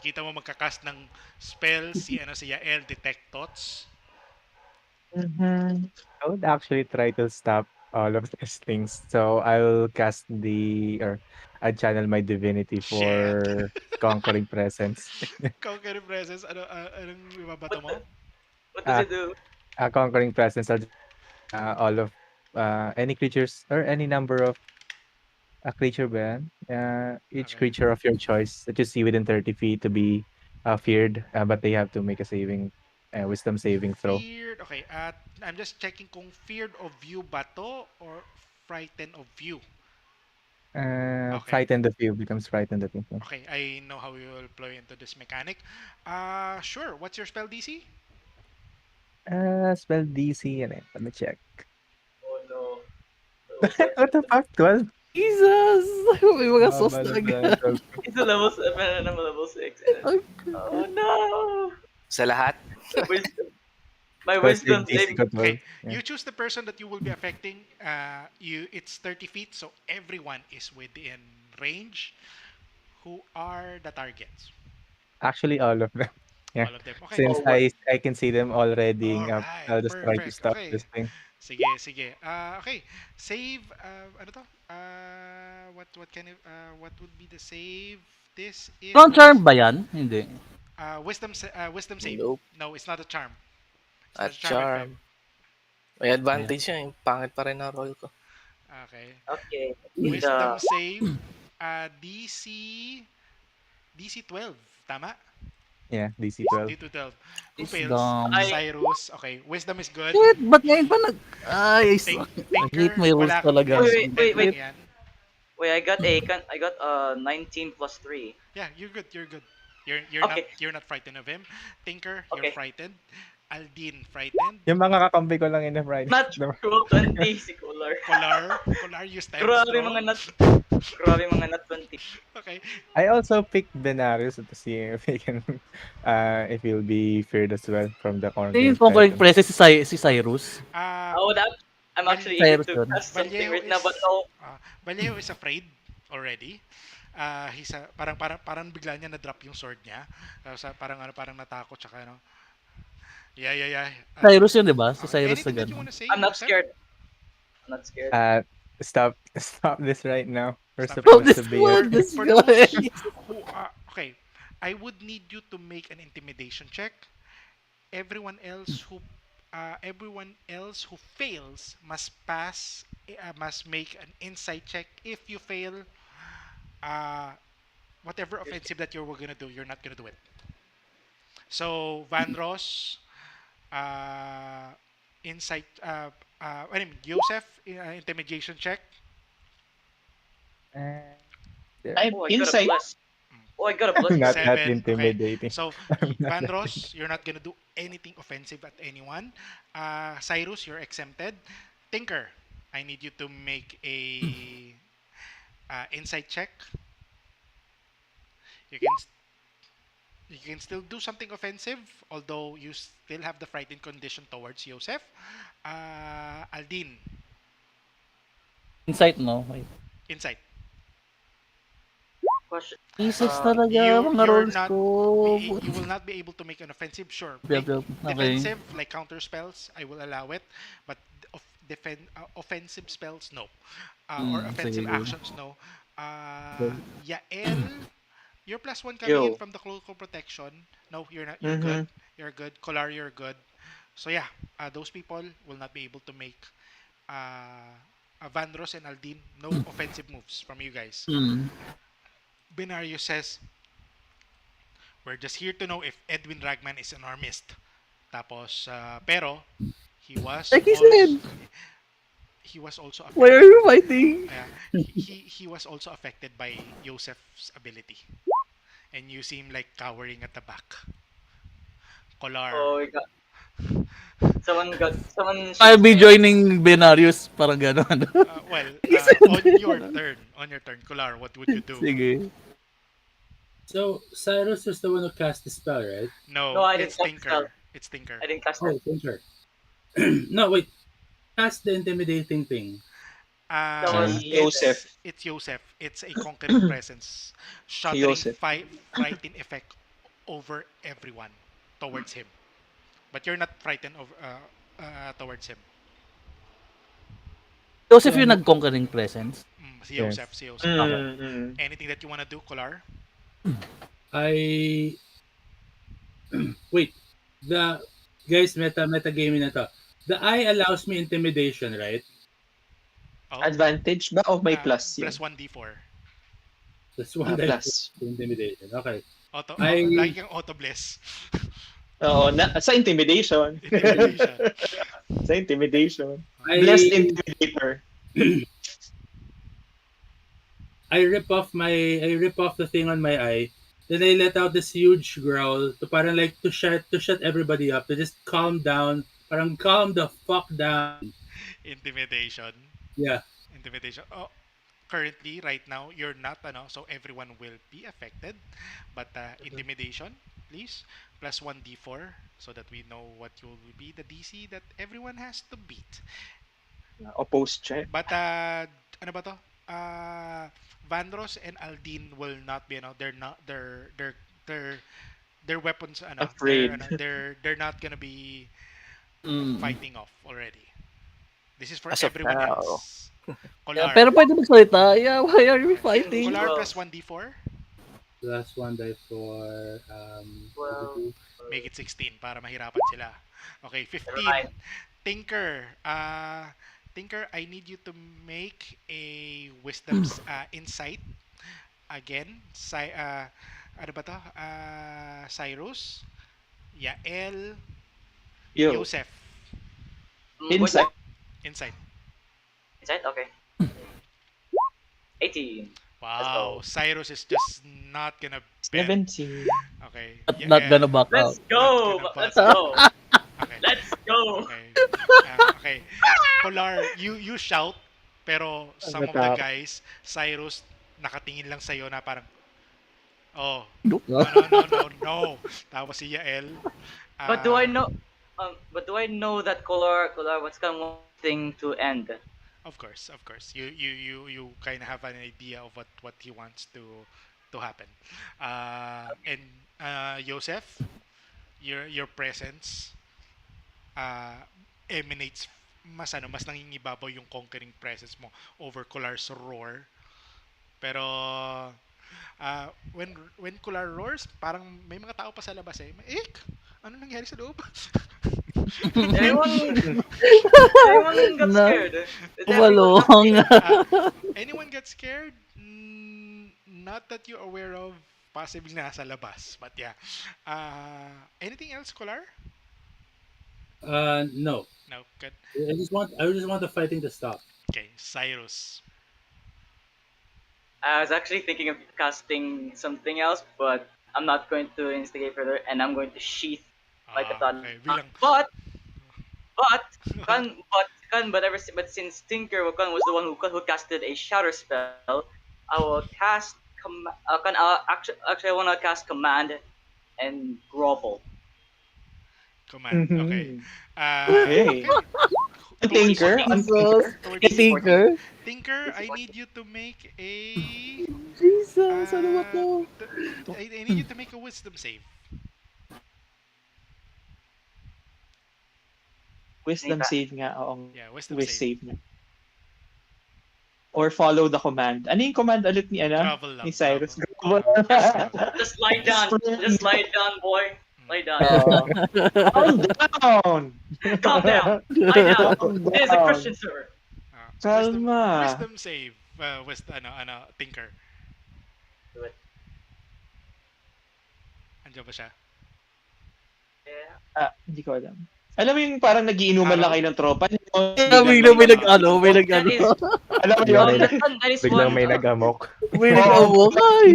Kita mo magkakast ng spell si si Yael, detect thoughts. Mm-hmm. I would actually try to stop all of these things. So I'll cast the or I channel my divinity Shit. for conquering presence. Conquer presence, anong ibabato What mo? what does uh, it do? conquering presence, I'll just all of any creatures or any number of a creature ba yan? Each Okay. creature of your choice that you see within 30 feet to be feared, but they have to make a wisdom saving throw. Feared. Okay, I'm just checking kung feared of you ba to or frightened of you. Okay. Frightened of you becomes frightened of you. Okay, I know how you will play into this mechanic. Sure. What's your spell DC? Spell DC and let me check. Oh no. Level What the 7. fuck? 12? Jesus! May mga sauce Baba na na pala ng agad. 12 ko. It's a level 7 and I'm a level 6. Oh no! Sa lahat? My wisdom, my Spell save wisdom DC saving. ko Okay, 12. Yeah. you choose the person that you will be affecting. It's 30 feet, so everyone is within range. Who are the targets? Actually, all of them. Yeah. All of them. Okay. Since Oh what? I can see them already, All right. I'll just try to Perfect. stop Okay. this thing. Sige, sige. Okay. Save. Ano to? What can what would be the save? This Non-charm is ba yan? Hindi. wisdom save. Nope. No, it's not a charm. It's not At a charm effect. charm. May Ayan. advantage siya. Yung pangit pa rin ang roll ko. Okay. Okay. With Hmm. Wisdom the save. DC 12. Tama? Yeah, DC 12. D to 12. Who fails? Wisdom. I Cyrus. Okay. Wisdom is good. Shit! Ba't ngayon pa nag... Ay, I hate Tinker. my rules Wala. talaga. wait, 10 lang wait. yan. Wait, I got 19 plus 3. Yeah, you're good. You're good. Okay. You're not frightened of him. Tinker, you're Okay. frightened. Aldin, frightened. Yung mga kakampi ko lang in the Friday. Natural 20 si Cooler. Kolar, you stand Grabe strong. mga nat Grabe mga nat 20. Okay. I also picked Benarius to see if he can, if he'll be feared as well from the Ano yung conquering conquering presence. presence si Cyrus? Oh, that I'm Val- actually eager Cyrus to yun. cast something Vallejo right is now, but no. Vallejo is afraid already. Parang bigla niya na-drop yung sword niya. Parang natakot tsaka ano. Yeah. Cyrus yun, di ba? Si Okay, Cyrus na anything that you gano'n. want to say, I'm not Joseph? scared. I'm not scared. Stop this right now. We're Stop Oh, supposed this to be For one, this for guy. those who okay, I would need you to make an intimidation check. Everyone else who fails must make an insight check. If you fail, uh, whatever offensive that you're gonna do, you're not gonna do it. So Van Ross, uh, insight. I mean, Joseph, intimidation check. And there. I'm Oh, I got a inside. bless. Oh, I got a bless. I'm not that 7. Okay. intimidating. So, I'm not Van that Ross, you're not gonna do anything offensive at anyone. Cyrus, you're exempted. Tinker, I need you to make a insight check. You can you can still do something offensive, although you still have the frightened condition towards Joseph. Aldin, Insight, no? Wait. insight. Question. Jesus Uh, talaga, mga You're rolls not ko. you will not be able to make an offensive. Sure, Yup, make yup. Okay. defensive like counter spells. I will allow it, but offensive spells no, or offensive Sige. actions no. Yael, you're plus one coming in Yo. from the cloak protection. No, you're not. You're good. Mm-hmm. You're good. Kolar, you're good. So yeah, those people will not be able to make uh, Vandros and Aldin no offensive moves from you guys. Mm. Benario says, we're just here to know if Edwin Ragman is an armist. Tapos, pero, he was Like he also said, he was also why are affected. you fighting? He was also affected by Yosef's ability, and you seem like cowering at the back. Kolar. Oh, we got someone I'll shoots be me. joining Benarius, parang gano'n. Well, He said gano'n. on your turn, Kolar, what would you do? Sige. So Cyrus was the one who cast the spell, right? No, No, I didn't it's cast the spell. Tinker. It's Tinker. I didn't cast it. Oh, Tinker. No, wait. Cast the intimidating thing. That was Joseph. Joseph. It's Yosef. It's a conquering presence, Si shuddering Joseph. frightened effect over everyone towards him. But you're not frightened towards him. Joseph So yung ano, nag-conquering presence. Si Yes. Yosef, si Yosef. Okay. Mm-hmm. Anything that you wanna do, Kolar? I wait. The guys meta gaming na to. The eye allows me intimidation, right? Oh, Advantage ba o may plus plus yun? 1d4. That's one die for Plus. intimidation. Okay. Auto, I lagi kang auto bless. Oo, sa intimidation. Intimidation. Sa intimidation. Blessed I Intimidator. I rip off the thing on my eye. Then I let out this huge growl to parang like to shut everybody up, to just calm down, parang calm the fuck down. Intimidation. Yeah. Intimidation. Oh, currently, right now, you're not, so everyone will be affected. But intimidation, please, plus 1d4 so that we know what will be the DC that everyone has to beat. Opposed check. But, ano ba to? Vandros and Aldin will not be, they're not, they're, their weapons, Afraid. they're not gonna be Mm. fighting off already. This is for As of everyone now. else. Yeah, Kolar. pero pwede magsalita. Yeah, why are we Since fighting? Kolar 12, plus 1d4. Last one die for 12, Make it 16 para mahirapan sila. Okay, never 15. mind. Tinker. Tinker, I need you to make a wisdom's insight. Again, ano ba to? Cyrus, Yael, Yo. Yosef. Wait, Insight. Insight. inside? Okay. 18. Let's Wow, go. Cyrus is just not gonna bend. 17. Okay, Not gonna Yael, back out. Let's go! not gonna Let's bust. go! Okay. Let's go! Okay. Okay. Polar, you shout, pero some of the Natakot. guys, Cyrus, nakatingin lang sa'yo na parang, oh, Nope. no, no, no, no, no. Tapos si Yael, But do I uh, know? But do I know that Color what's come one thing to end? of course, you kind of have an idea of what he wants to happen. And Joseph, your presence uh, emanates mas nangingibabaw yung conquering presence mo over Kolar's roar. Pero when Kolar roars, parang may mga tao pa sa labas eh. Ano nangyari sa loob? Anyone? Anyone got Na, scared? Did everyone got Walong. scared? Anyone get scared? Not that you're aware of. Possibly nasa labas. But yeah. Anything else, Kolar? no. No, good. I just want the fighting to stop. Okay, Cyrus. I was actually thinking of casting something else, but I'm not going to instigate further, and I'm going to sheath my katana. Okay, bilang. But but since Tinker Wakan was the one who casted a shatter spell, I will cast actually I want to cast command and grovel. Command. Okay. Mhm. Okay. Okay. Towards Tinker. Jesus. towards DC 14. Tinker. Tinker, DC I 14. need you to make a Jesus, ano ba to? I need you to make a wisdom save. Wisdom save nga. Oo. Yeah, wisdom Wisdom save. save nga. or follow the command. Ano yung command ulit Grovel ni lang, Cyrus? grovel. Grovel. Just lie down. Spring. Just lie down, boy. Lie Mm. down. Uh, calm down! Calm down. Lie down. Calm It is a Christian down! server. Kalma! Wisdom save. Tinker. Do it. Andiyan ba siya? Yeah. Hindi ko alam. Alam mo yung parang nagiinuman lang Harold? kayo ng tropa niyo, Kaya biglang biglang may nag-ano, may Oh, nag-ano. alam mo Biglang yun? may, that is biglang one. may nag-amok. May Oo. nag-amok. Ay,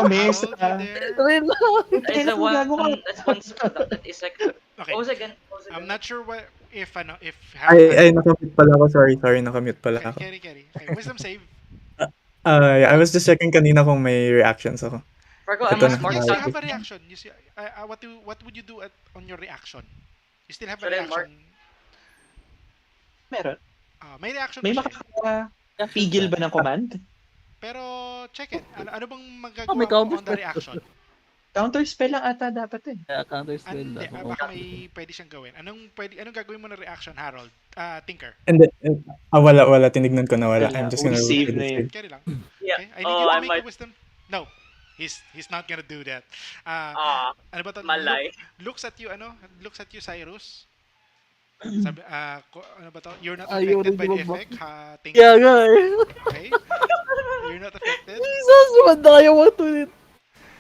Miss, Harold, you there? relax. That is Kaya a one. gago ka. That's one. That is like. Okay. What was it again? What was it I'm again? not sure if Ay, nakamute pala ako. Sorry, nakamute pala ako. Carry. Okay, wisdom save. Yeah, I was just checking kanina kung may reactions ako. Fargo, I'm Ito a na. smart Yes, you stuff. have a reaction. You see, what would you do on your reaction? You still have a Should I mark? reaction. Meron. May reaction May pa siya. makakapigil ba ng command? Pero check it. Ano bang May magagawa mo on the counter reaction? Counter spell lang ata dapat eh. Kaya counter spell Hindi, lang. Oo. baka may pwede siyang gawin. Anong gagawin mo na reaction, Harold? Tinker. And then, wala. Tinignan ko na wala. Wala. I'm just We gonna save let na it yun. save. Carry lang. Yeah. Okay? I need Oh, you to I make might. a wisdom. No. He's not gonna do that. Ano ba to? Malay. Looks at you, Cyrus. Sabi, ano ba to? You're not Ayaw affected rin by the lumabas. effect, Kaya Tinker. nga eh. Okay? You're not affected. Jesus, wanda kayo matulit.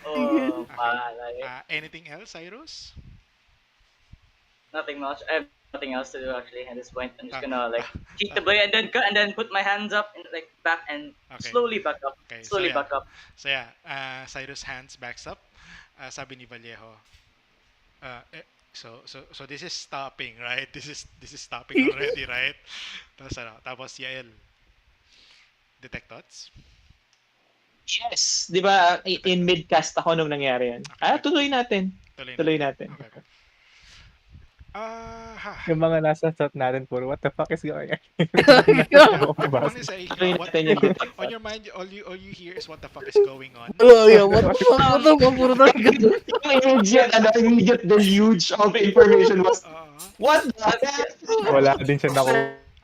Oh, Okay. malay. Anything else, Cyrus? Nothing much. I have nothing else to do actually at this point. I'm just Ah, gonna like ah, kick the blade and then put my hands up and like back and Okay. slowly back up. Okay, so Slowly yeah. back up. So yeah, Cyrus hands backs up. Sabi ni Vallejo, so this is stopping, right? This is stopping already, right? Tapos Yael, detect thoughts. Yes. Di ba in mid-cast ako nung nangyari yan? Okay. Tuloy natin. Tuloy Tuloy natin. natin. Okay. Yung mga nasa chat natin, puro what the fuck is going on? Honestly, Tuloy what, natin yung detect on thoughts. your mind, all you hear is what the fuck is going on. Oh, yeah, what the fuck? What the fuck? Puro talaga. Yung immediate deluge of information was, Uh, what the heck? Wala din siya naku.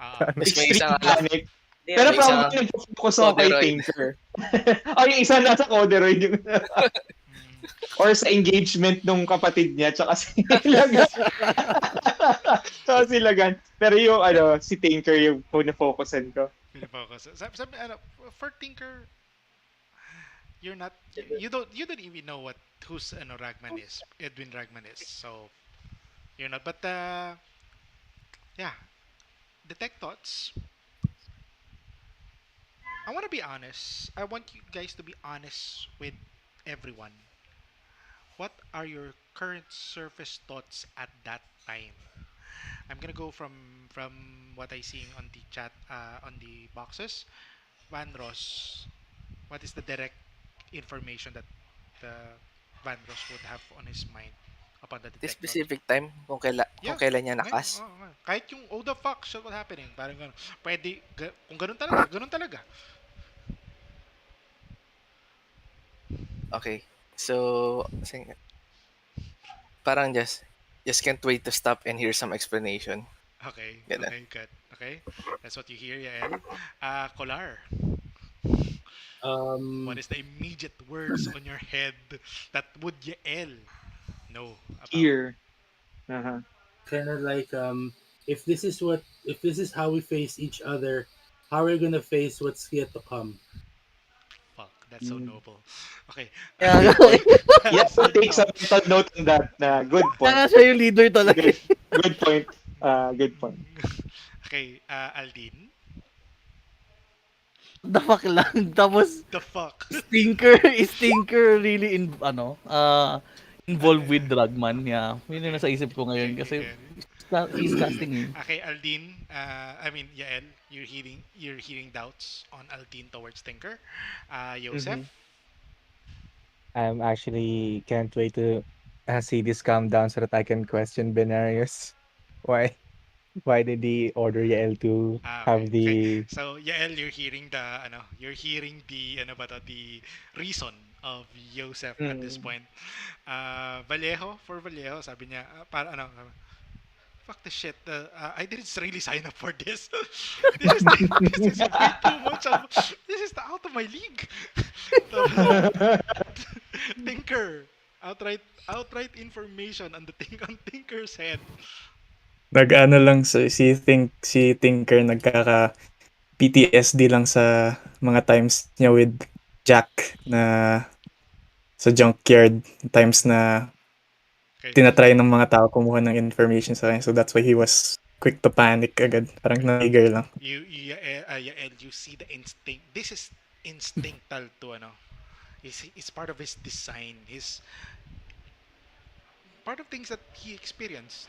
Tapos may Extreme isang panic. They Pero have- May isang probably nag-focus ako kay Corduroy. Tinker. Yung isa nasa Corduroy yung or sa engagement nung kapatid niya tsaka si Lagan. Tsaka si Lagan. Pero yung si Tinker yung focus-an ko. Pinafocus. Sabi, for Tinker, you don't even know who's Ragman is. Edwin Ragman is. So you're not. But yeah, detect thoughts. I want to be honest. I want you guys to be honest with everyone. What are your current surface thoughts at that time? I'm gonna go from what I see on the chat, on the boxes. Van Ross, what is the direct information that Van Ross would have on his mind upon the This detector? specific time, kung Yeah. kailan niya Ngayon, nakas. nga. Kahit yung, oh the fuck, shit, what happening? Parang gano'n. Kung ganun talaga, ganun talaga. Okay. So, parang just can't wait to stop and hear some explanation. Okay, Ganun. okay, good. Okay, that's what you hear, Yael. Kolar, what is the immediate words on your head that would Yael know about? Here. Uh-huh. Kind of like if this is how we face each other, how are we gonna face what's yet to come? Fuck, that's so noble. Okay. Kaya nga eh. Yes, I'll take some mental note on that. Good point. Kaya siya yung leader talaga. Good point. Good point. Okay, Aldin. The fuck lang. Tapos, The fuck? Stinker really involved with Dragman. Yeah. Yun yung nasa isip ko ngayon kasi he's casting eh. Okay, Aldin. I mean, Yael, you're hearing doubts on Aldin towards Tinker. Joseph. I'm actually can't wait to see this calm down so that I can question Benarius. Why did he order Yael to have Okay. the So, Yael, you're hearing the reason of Joseph at this point. For Vallejo, sabi niya, para ano, fuck the shit. I didn't really sign up for this. This is way too much of. This is the out of my league. Tapos, Tinker. Outright outright information on the on Tinker's head. Nag-ano lang si Tinker nagkaka PTSD lang sa mga times niya with Jack na sa junkyard, times na Okay. tinatry ng mga tao kumuha ng information sa kanya. So that's why he was quick to panic agad. Parang Okay. na-trigger lang. And you see the instinct. This is instinctal to ano. It's part of his design. His part of things that he experienced,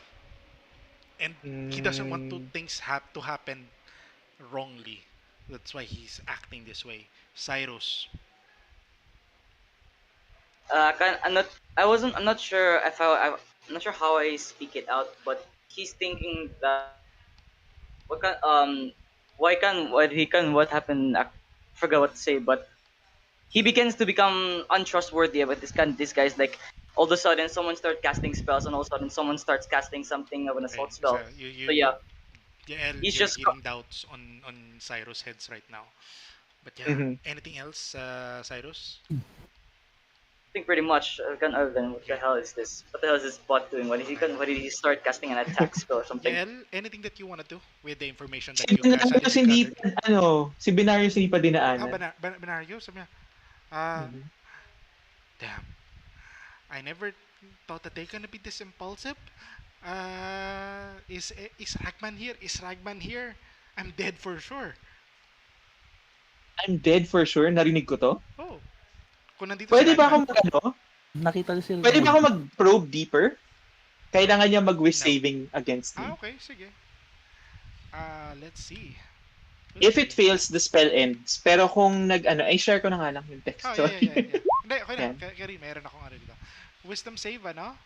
and he doesn't want to Mm, things have to happen wrongly. That's why he's acting this way. Cyrus. I'm not. I wasn't. I'm not sure if I'm not sure how I speak it out, but he's thinking that what can why can what he can what happened. I forgot what to say, but he begins to become untrustworthy about this guy's like all of a sudden someone starts casting spells and all of a sudden someone starts casting something of an Okay, assault so spell. So yeah, yeah, he's you're just getting doubts on Cyrus heads right now. But yeah, mhm. anything else, Cyrus? I think pretty much Irvin, what the Okay, hell is this? What the hell is this bot doing? okay. Why did he start casting an attack spell or something? Yeah, anything that you wanna do with the information Si that you Binarius suddenly hindi gathered? pa, si Binarius hindi pa dinaanan. Benario, sabi niya, uh, Mhm. damn, I never thought that they're gonna be this impulsive. Is Ragman here? Is Ragman here? I'm dead for sure. I'm dead for sure, narinig ko 'to. Oh, kung nandito si Puwede ba Ragman. akong mag-ano, Nakita ko sila puwede ng ba akong mag-probe deeper? Kailangan niya mag-wisdom No. saving against me. Okay, sige. Let's see. We'll If it see. fails, the spell ends. Pero kung nag-ano, ay share ko na nga lang yung text, Oh, yeah, yeah, sorry. yeah, yeah. Hindi, okay na. Yan. Kari, meron akong ano dito. Wisdom save, ano?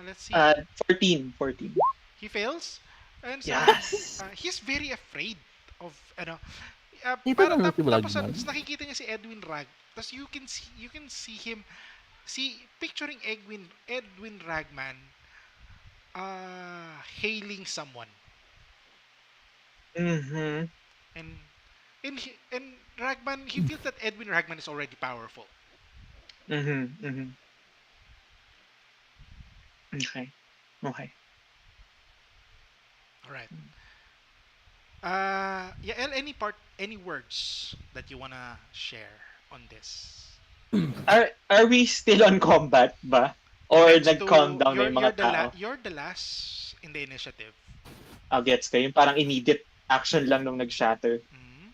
Let's see. 14. He fails. And so, Yes! he's very afraid of, ano, Kita na si tapos Vlogman. nakikita niya si Edwin Rag. Tapos you can see him, picturing Edwin Ragman, hailing someone. Mhm. And, and Ragman, he feels that Edwin Ragman is already powerful. Mhm, mhm. Okay. Okay. Alright. Yeah, any words that you wanna share on this? Are we still on combat ba? Or Depends nag-calm to down na yung mga tao? you're the last in the initiative. Gets ko. Yung parang immediate action lang nung nag-shatter. Mhm.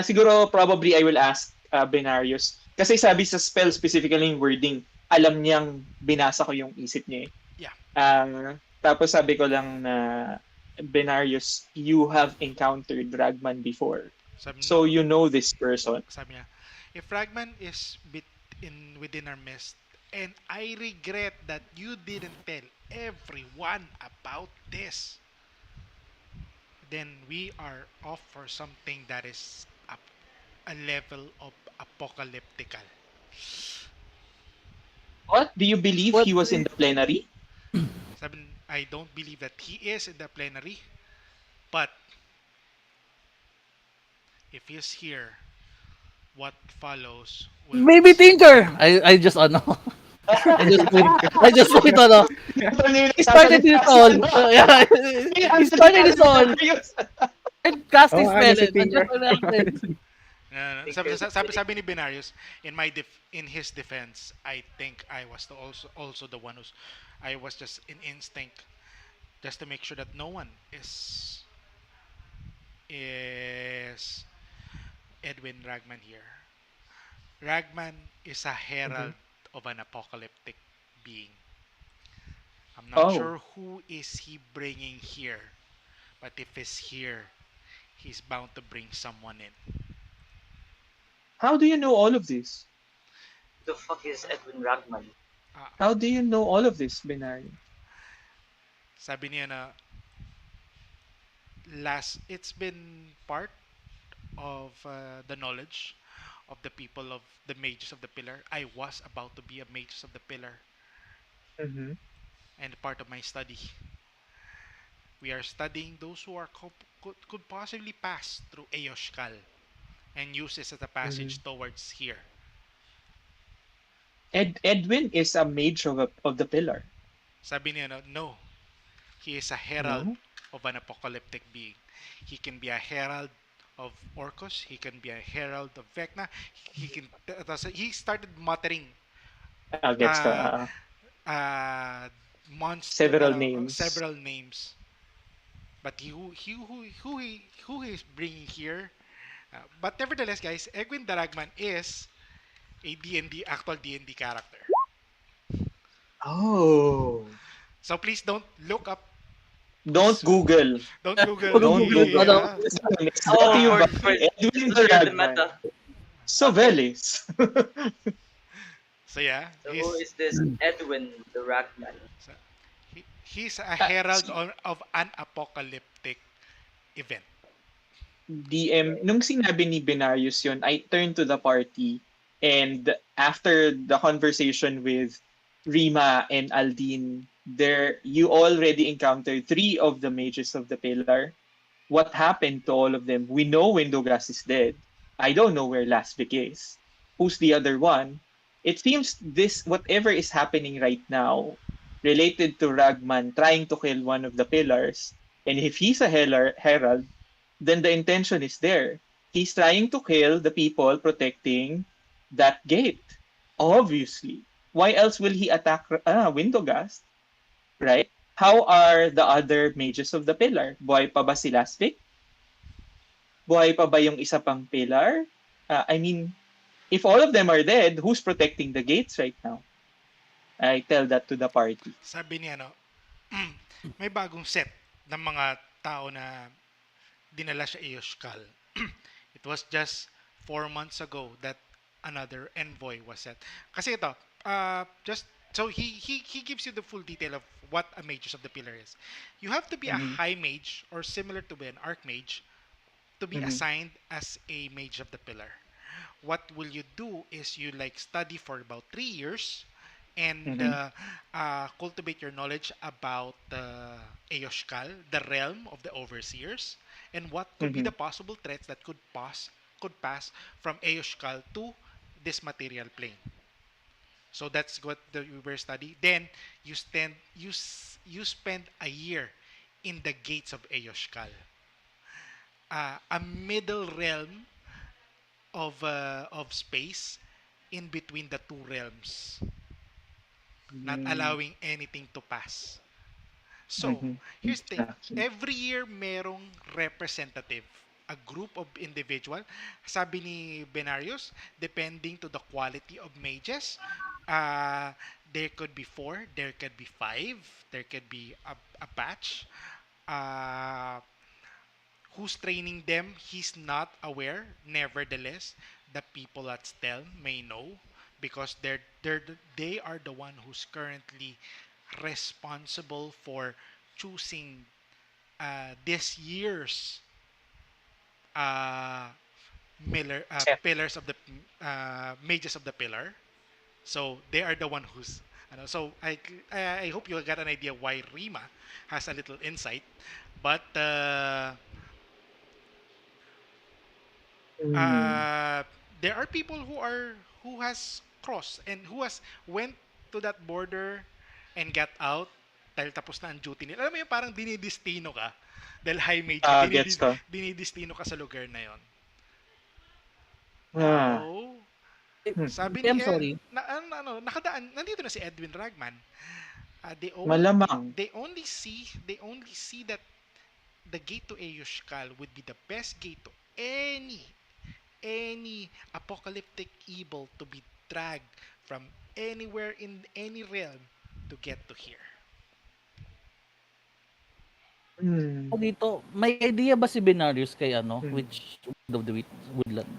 Siguro probably I will ask Benarius. Kasi sabi sa spell, specifically yung wording, alam niyang binasa ko yung isip niya eh. Yeah. Tapos sabi ko lang na Benarius, you have encountered Dragman before. No, So you know this person. sabi niya, if Ragman is within our midst, and I regret that you didn't tell everyone about this, then we are off for something that is a level of apocalyptical. What? Do you believe What he was in the plenary? Sabi, I don't believe that he is in the plenary, but if he's here, what follows will be. Maybe Tinker. I just ano. I just wait. I just wait ano. Ito na yung He started nagsasalita his si all. ano. Yeah. He Ang started salita his si all. Benarius. And cast Oo his nga, spell. si And Tinker. just reacted. Sabi ni Binarius, in his defense, I think I was also the one I was just in instinct, just to make sure that no one is Edwin Ragman here. Ragman is a herald Mhm. of an apocalyptic being. I'm not Oh, sure who is he bringing here, but if he's here, he's bound to bring someone in. how do you know all of this? The fuck is Edwin Ragman? Ah, How do you know all of this, Benarius? sabi niya na it's been part of the knowledge of the people of the mages of the pillar. I was about to be a mages of the pillar, Mhm. and part of my study. We are studying those who are could possibly pass through Eoshkal and use this as a Mhm. passage towards here. Edwin is a mage of the pillar. Sabi niya, no, he is a herald No? of an apocalyptic being. He can be a herald of Orcus. He can be a herald of Vecna. He can. He started muttering Gets ko. uh, uh, monster, Several names. several names. But who he is bringing here. But nevertheless, guys, Egwin Daragman is a D&D actual D&D character. Oh. So please don't look up. Don't Google. Don't Google Wag ang Don't Google, Google. ano, the. It's brought to Oh, you Uh, by for Edwin just to read the Dragman. meta. Okay. Sovelis. so yeah, So who is this Edwin the Ragman? so he's a herald of an apocalyptic event. DM, nung sinabi ni Benarius yun, I turned to the party and after the conversation with Rima and Aldine, there you already encountered three of the mages of the pillar. What happened to all of them? We know Wendogas is dead. I don't know where Lasvik is. Who's the other one? It seems this whatever is happening right now related to Ragman trying to kill one of the pillars. And if he's a herald, then the intention is there. He's trying to kill the people protecting that gate. Obviously. Why else will he attack Windogast? Right? How are the other mages of the pillar? Buhay pa ba si Lasvik? Buhay pa ba yung isa pang pillar? I mean, if all of them are dead, who's protecting the gates right now? I tell that to the party. Sabi niya may bagong set ng mga tao na dinala sa Eoshkal. It was just 4 months ago that another envoy was set. Kasi ito, just so he gives you the full detail of what a magus of the pillar is. You have to be a Mhm. high mage or similar to be an archmage to be Mhm. assigned as a mage of the pillar. What will you do is you like study for about 3 years and Mhm. cultivate your knowledge about Eoshkal, the realm of the overseers, and what could be the Mhm. possible threats that could pass from Eoshkal to this material plane. So that's what we were study. Then you spend a year in the gates of Eoshkal, a middle realm of space in between the two realms, not Mhm. allowing anything to pass. So, Mhm. here's the thing. Exactly. Every year, merong representative. A group of individual. Sabi ni Benarius, depending to the quality of mages, uh, there could be four, there could be five, there could be a batch. Uh, who's training them, he's not aware. Nevertheless, the people at Stel may know because they are the one who's currently responsible for choosing this year's uh, pillars of the mages of the pillar. So they are the one who's so I hope you got an idea why Rima has a little insight, but Mm. uh, there are people who has crossed and who has went to that border and got out dahil tapos na ang duty nila. Alam mo yung parang dinidestino ka dahil high mage ka, Gets ko. dinidestino ka sa lugar na yon. Ah. Now, Hmm. sabi ni I'm sorry. nakadaan nandito na si Edwin Ragman. Malamang. They only see that the gate to Eoshkal would be the best gate to any apocalyptic evil to be dragged from anywhere in any realm to get to here. Hmm. dito, may idea ba si Benarius kay ano, Hmm. which of the woodland?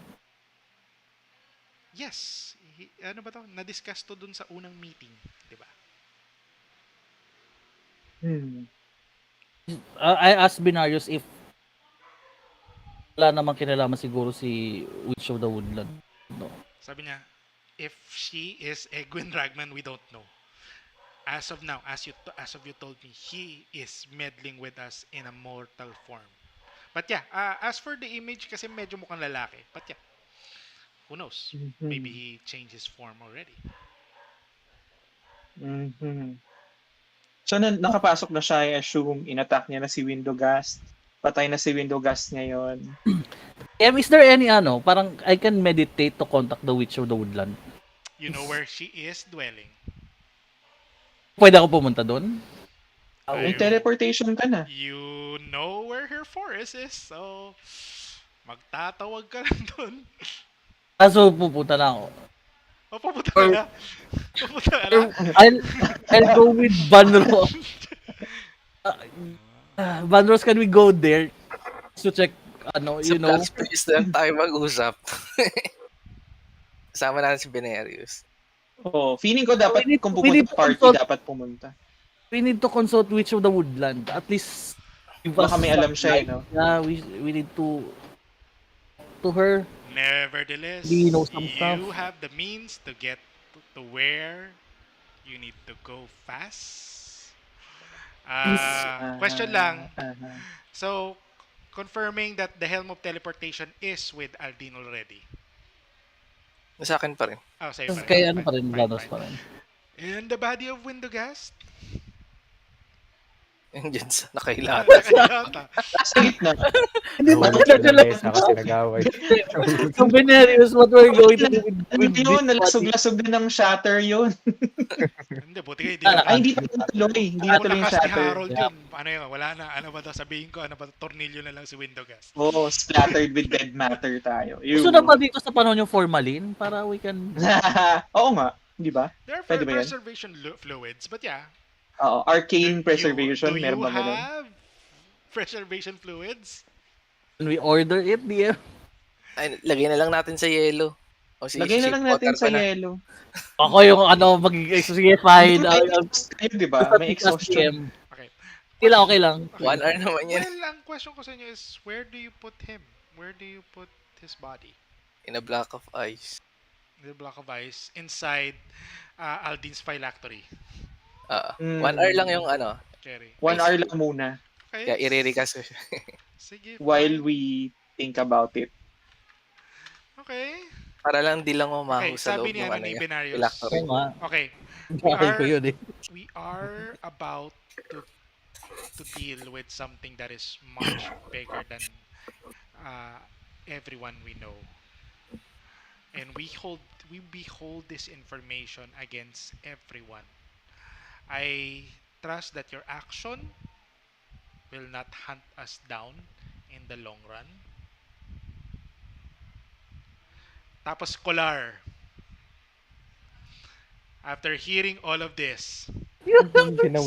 Yes, ano ba to? Na-discuss to dun sa unang meeting, 'di ba? Hmm. I asked Benarius if wala namang kinalaman siguro si Witch of the Woodland. No. Sabi niya, if she is Egwin Ragman, we don't know. As of now, as of you told me, he is meddling with us in a mortal form. But yeah, as for the image, kasi medyo mukhang lalaki. But yeah, who knows? Maybe Mhm. he changed his form already. Mhm. So, nakapasok na siya, I assume, in-attack niya na si Windogast. Patay na si Windogast ngayon. Is there any parang I can meditate to contact the Witch of the Woodland? You know where she is dwelling. Pwede ako pumunta doon? May I, teleportation ka na. you know where her forest is, so magtatawag ka lang doon. So pupunta na ako. O, pupunta ka Or, na. Pupunta ka na. or I'll go with Banro. Banros, can we go there to check, Sa you black know? space na lang tayo mag-usap. Kasama natin si Benerius. Oh, feeling ko We dapat need, kung we pupunta need ka to party, consult, dapat pumunta. we need to consult Witch of the Woodland. At least give us Baka may some alam siya, light. no? Yeah, we need to her. We know Nevertheless, some stuff. you have the means to get to where you need to go fast. Please. Question lang. Aha. So, confirming that the helm of teleportation is with Aldin already. Sa akin pa rin. Oh, sa'yo pa rin. Kay Okay, ano fine, pa rin, fine, Banros fine. pa rin. And the body of Windogast? Yung dyan sa nakailata. Nakahilata. Nasa gitna. Hindi pa Nahulog sila sa sila. lamesa kasi nag-away. So, Benerius, what we're going to do Ano with yun? this body? Nalasog-lasog na ng shatter yun. Hindi, buti nga hindi na Ay, hindi pa natuloy. Hindi kung natuloy yung nakas ni shatter. Harold Yeah. yun. Ano yun? Wala na. Ano ba to? Sabihin ko, ano ba to? Tornilyo na lang si Windogast. Oo, splattered with dead matter tayo. Gusto na ba dito sa panahon yung formalin para we can... Oo nga, di ba? There are Pwede ba yun? preservation fluids, but yeah. Oo, arcane preservation, Do you meron ba ganun? have preservation fluids? Can we order it, DM? Ay, lagay na lang natin sa yelo. O si Lagay na lang natin sa na. yellow. Ako yung magiging sige, fine. May exhaust kayo, di ba? May exhaustion. Okay. Okay lang. Okay. 1 hour naman yan. Well, ang question ko sa inyo is, where do you put him? Where do you put his body? In a block of ice. The block of ice inside Aldin's phylactery. 1 hour lang yung ano. Cherry. 1 hour lang muna Okay. Kaya i-recast ko siya. Sige. while fine. we think about it. Okay. Para lang di lang Okay, umaho sa sabi loob ni, ng ano, ano ni niya. Benarius. Phylactery. Oo nga. Okay. Bakit ko yun eh. We are about to deal with something that is much bigger than everyone we know. And we behold this information against everyone. I trust that your action will not hunt us down in the long run. Tapos Kolar, after hearing all of this, sabi ni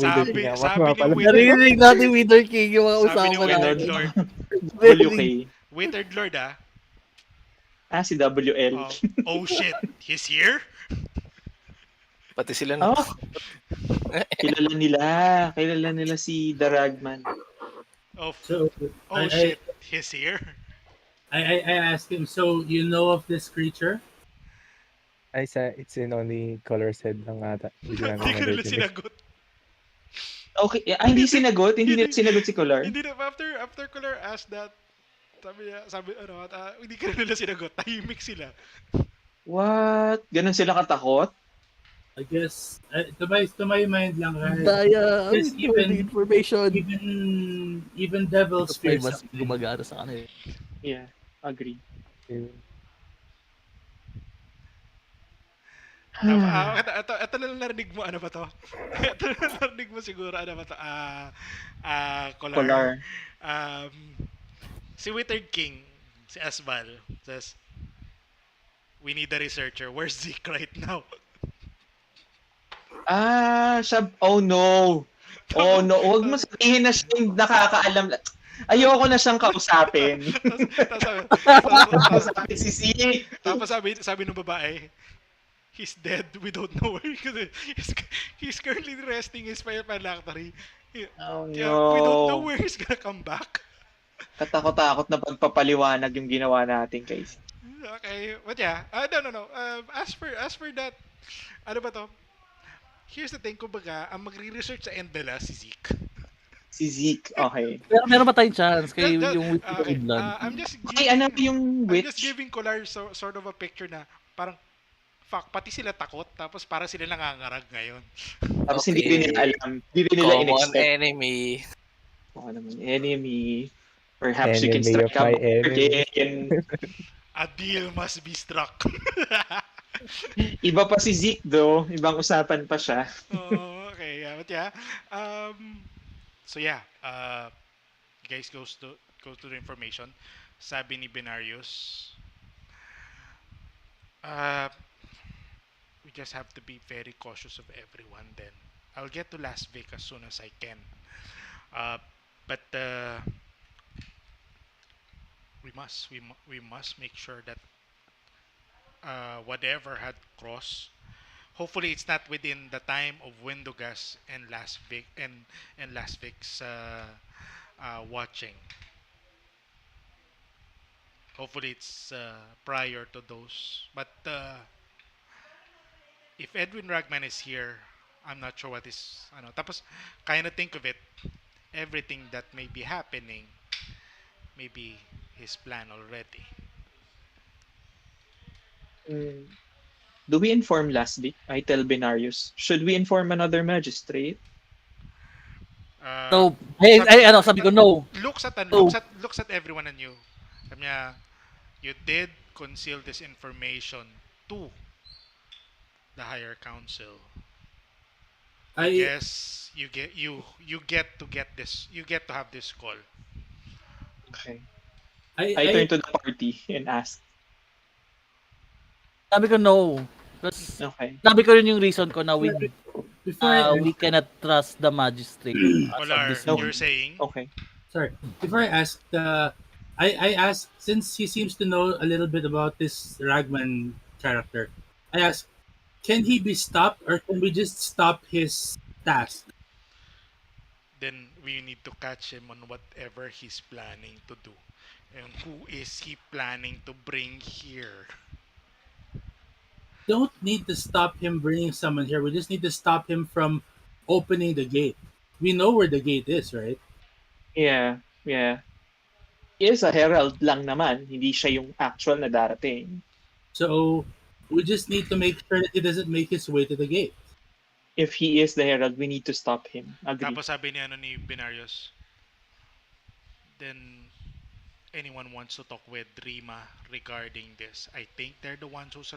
Wither, Narinig natin Wither King yung mga sabi ni usapan Withered natin. Lord, WK. Withered Lord Si WL. oh shit, he's here? Pati sila no. Oh, kilala nila. Kilala nila si Daragman. Oh, So oh shit, he's here? I asked him, so you know of this creature? Ay, it's in only color said lang ata. Hindi Hindi namin ko nila narinig. sinagot. Okay, hindi sinagot. Hindi nila sinagot si Kolar. Hindi na, after Kolar asked that, sabi ano, hindi ka nila sinagot, tahimik sila. What? Ganon sila katakot? I guess to my mind lang, right? Daya, Yes, even the information. even devils fear Mas something. gumagana sa kanila. Yeah, agree. Ito na lang narinig mo, ano ba to? Ito na lang narinig mo siguro, ano ba to? Kolar. Kolar. Si Withered King, si Asval, says, we need a researcher. Where's Zeke right now? Oh no. Oh no, huwag mo sabihin na siya yung nakakaalam. Ayoko na siyang kausapin. Kausapin si Zeke. Tapos sabi ng babae, he's dead. We don't know where he's currently resting his phylactery. Oh Yeah, we don't know no. where he's gonna come back. Katakot-takot na pagpapaliwanag yung ginawa natin kay Zeke. Okay, but yeah, no. As for that, ano ba to? Here's the thing, kumbaga, ang magre-research sa end nila, si Zeke. Si Zeke, okay. Pero meron pa tayong chance kay Just, yung with the okay, blood. Okay, ano yung I'm just witch? giving Kolar sort of a picture na parang, fuck, pati sila takot, tapos parang sila nangangarag ngayon. Tapos hindi rin nila Okay. alam, hindi rin nila Common in-expect. enemy. Ano naman, enemy. Perhaps you can Enemy of strike a my enemy. bargain. A deal must be struck. Iba pa si Zeke though, ibang usapan pa siya. Oh, okay, yeah, but yeah. Um, so yeah, you guys go to the information. Sabi ni Benarius, uh, we just have to be very cautious of everyone. Then I'll get to Las Vegas as soon as I can. Uh, but we must make sure that whatever had crossed, hopefully it's not within the time of Windogas and Las Vegas watching. Hopefully it's prior to those. But if Edwin Ragman is here, I'm not sure what is ano. Tapos kind of think of it, everything that may be happening, maybe his plan already. Mm. Do we inform last week? I tell Benarius. Should we inform another magistrate? Uh, So, sabi ko no. No. looks at everyone and you. Sabi niya, you did conceal this information to the higher council. I I guess you get to have this call. Okay. I I I turn to the party and ask. Sabi ko no. Because Okay. sabi ko rin yung reason ko na before I we cannot trust the magistrate as of Polar, this Okay. you're moment. saying Okay. sorry before I ask I asked, since he seems to know a little bit about this Ragman character. I asked, can he be stopped or can we just stop his task? then we need to catch him on whatever he's planning to do. And who is he planning to bring here? Don't need to stop him bringing someone here. We just need to stop him from opening the gate. We know where the gate is, right? Yeah. Yeah. He is a herald lang naman. Hindi siya yung actual na darating. So we just need to make sure that he doesn't make his way to the gate. If he is the herald, we need to stop him. Agree. Tapos sabi ni ano ni Binarius, then anyone wants to talk with Rima regarding this. I think they're the ones who's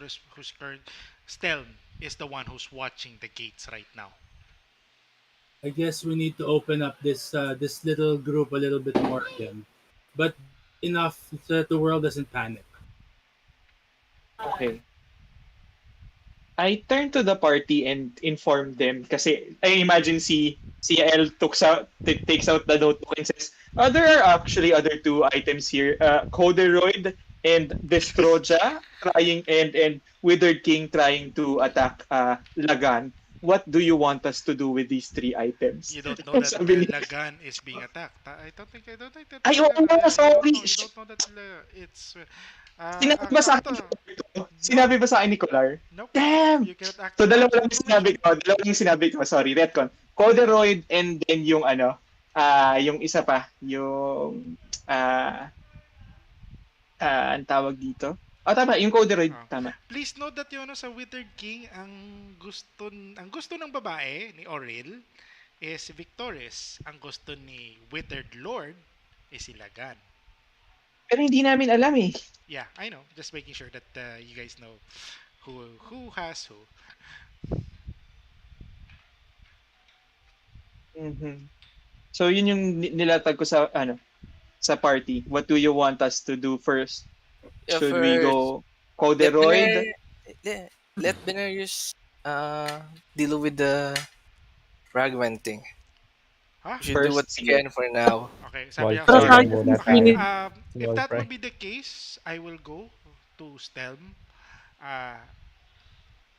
Steln is the one who's watching the gates right now. I guess we need to open up this little group a little bit more again, but enough so that the world doesn't panic. Okay. I turn to the party and inform them kasi I imagine si L takes out the notebook and says, there are actually other two items here. Coderoid and Destroja trying and Withered King trying to attack Lagan. What do you want us to do with these three items? You don't know that Sabi niya, Lagan is being attacked. I don't think that ay, oo, sorry. you don't know that it's Sinabi ba sa akin ito? Sinabi ba sa akin ni Kolar? nope. Damn! You cannot So, activate dalawa that lang yung sinabi ko. Dalawa lang yung sinabi ko. Sorry, retcon. Coderoid and then yung yung isa pa, yung, ang tawag dito. Oh, tama, yung Coderoid, Ah. tama. Please note that yun sa Withered King ang gusto ng babae ni Oril is si Victoris. Ang gusto ni Withered Lord is si Lagan. Pero hindi namin alam eh. Yeah, I know. Just making sure that you guys know who has who. Mhm. So, yun yung nilatag ko sa, sa party. What do you want us to do first? Yeah, Should we first, go let Coderoid? let Benarius deal with the Ragman thing. Huh? We should do what First, we sige. can for now. Okay, Wall sabi niya, Pero sige. sa fry akin, lang muna we Okay, tayo. need if Wall that fry. would be the case, I will go to Stelm uh,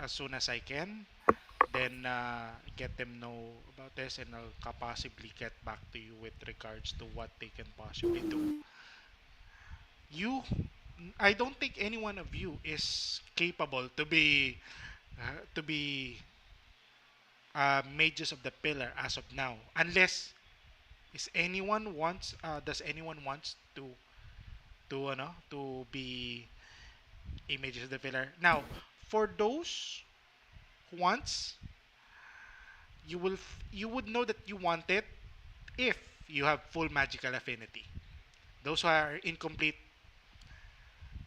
as soon as I can. Then get them know about this, and I'll possibly get back to you with regards to what they can possibly do. You, I don't think any one of you is capable to be mages of the pillar as of now, unless is anyone wants does anyone wants to be a mages of the pillar now. For those who wants, you would know that you want it if you have full magical affinity. Those who are incomplete,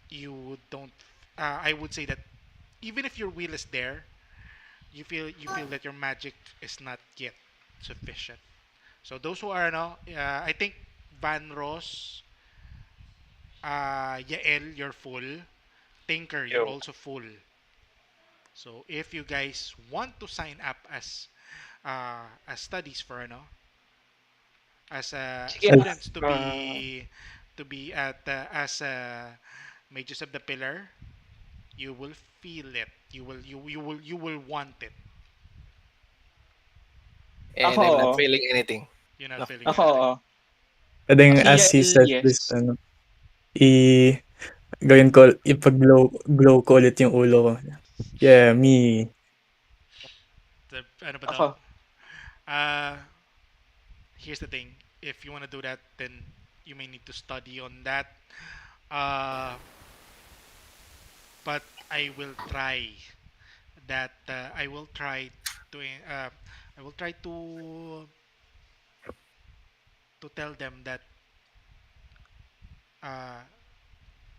you don't. I would say that even if your will is there, you feel that your magic is not yet sufficient. So those who are no, I think Van Ross, Yael, you're full. Tinker, you're Yo. also full. So if you guys want to sign up as studies for as Sige na. students Ah, to be at as mages of the pillar, you will feel it. You will want it. ako, And I'm not oo. feeling anything. You're not No. feeling Ako, anything. oo. And then Si as he Yael, says this, yes. i gawin ko, ipag-glow ko ulit yung ulo ko. Yeah, me. Ano ba daw? Ako. Uh, Here's the thing. If you want to do that, then you may need to study on that. Uh, but I will try that. I will try to. I will try to tell them that uh,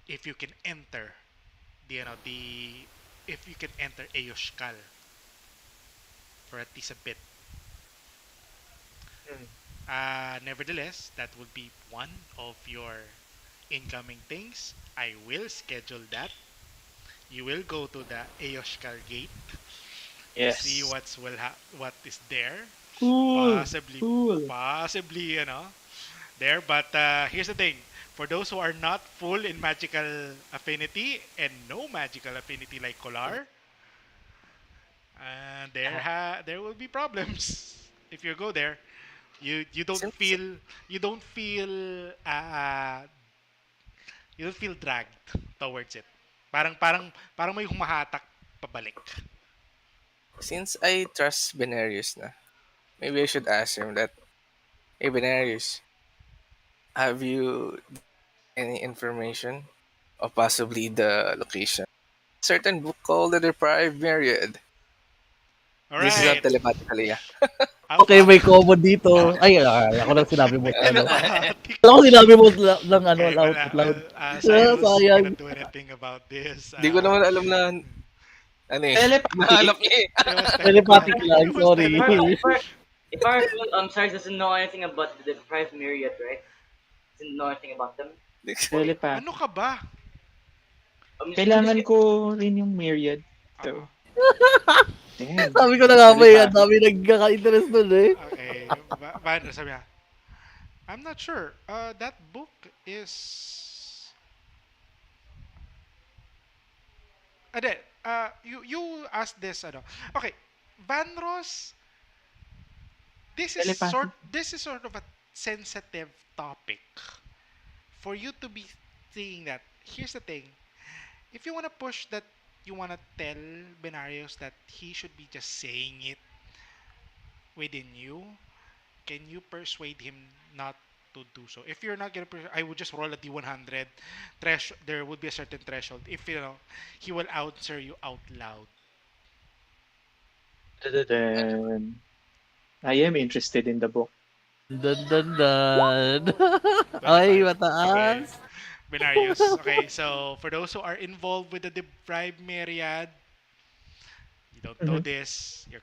if you can enter the if you can enter Eyoshkal for at least a bit. Hmm. Nevertheless, that would be one of your incoming things. I will schedule that. You will go to the Eyoshkal gate to see Yes. what is there. Cool. Possibly, Cool. possibly, there. But here's the thing: for those who are not full in magical affinity and no magical affinity like Kolar, there will be problems if you go there. You don't Since feel you don't feel you don't feel dragged towards it. Parang may humahatak pabalik. since I trust Benarius na, maybe I should ask him that, hey Benarius, have you any information or possibly the location? Certain book called the Deprived Myriad. All This is not right. telepathically, yeah. Okay, How may common dito. Ay, ako lang sinabi mo may ano. telepathic. Ako sinabi mo ng ano, Okay, loud, loud. Cyrus Sayang. cannot do anything about this. Di ko naman alam na ano eh. Telepathic? Nahanap niya eh. It was Telepathic telepathic. lang, It was sorry. telepathic. If I recall, Cyrus doesn't know anything about the deprived myriad, right? Doesn't know anything about them. Ano ka Telepathic. ba? I'm just Kailangan ko rin yung myriad. Oo. So, damn. Sabi ko na nga ba eh, ang Telepathic. dami nagkaka-interest dun eh. Okay. Paano sabi niya? I'm not sure. That book is... Ade, you asked this, ano. Okay. Vanros, Telepathic. this is sort of a sensitive topic for you to be saying that. Here's the thing. If you want to push that, you want to tell Benarios that he should be just saying it within you, can you persuade him not to do so? If you're not gonna, I would just roll a D100. There would be a certain threshold. If he will answer you out loud. Dun. I am interested in the book. Dan, dan, dan. Ay, 25. Okay. mataas. Benarius. Okay, so for those who are involved with the deprived myriad, you don't know Mhm. this. Your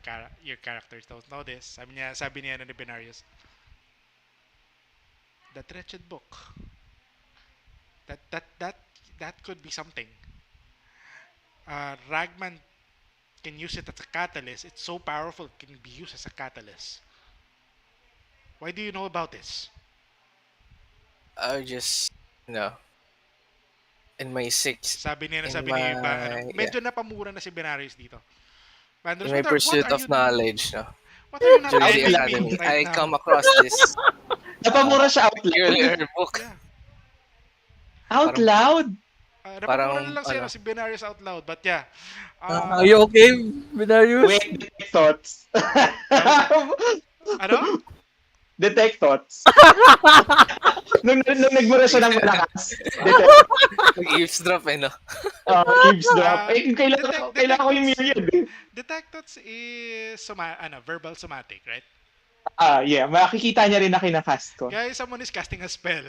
characters don't know this. Sabi niya ni Benarius. That wretched book. That that that that could be something. Ragman can use it as a catalyst. It's so powerful, it can be used as a catalyst. Why do you know about this? I just, you know, in my six, Sabi niya na in sabi ni my, yeah, medyo napamura na si Benarius dito. in Vandals, my what pursuit are of you knowledge, no, what are you not during Out the telling loud. me academy, right I now? come across this uh, Napamura siya out loud. earlier book. Yeah. Out Parang loud? Napagmura na Parang lang si, ano, si Binarius out loud. But yeah. Are you okay, Binarius? Wait, detect thoughts. Ano sa... Ano? Detect thoughts. Nung nagmura siya ng malakas, detect. nag-eavesdrop no? Eavesdrop. Ay, kailangan ko yung Detectots. myriad eh. Detectots is verbal somatic, right? Yeah. Makikita niya rin na kinakast ko. Guys, someone is casting a spell.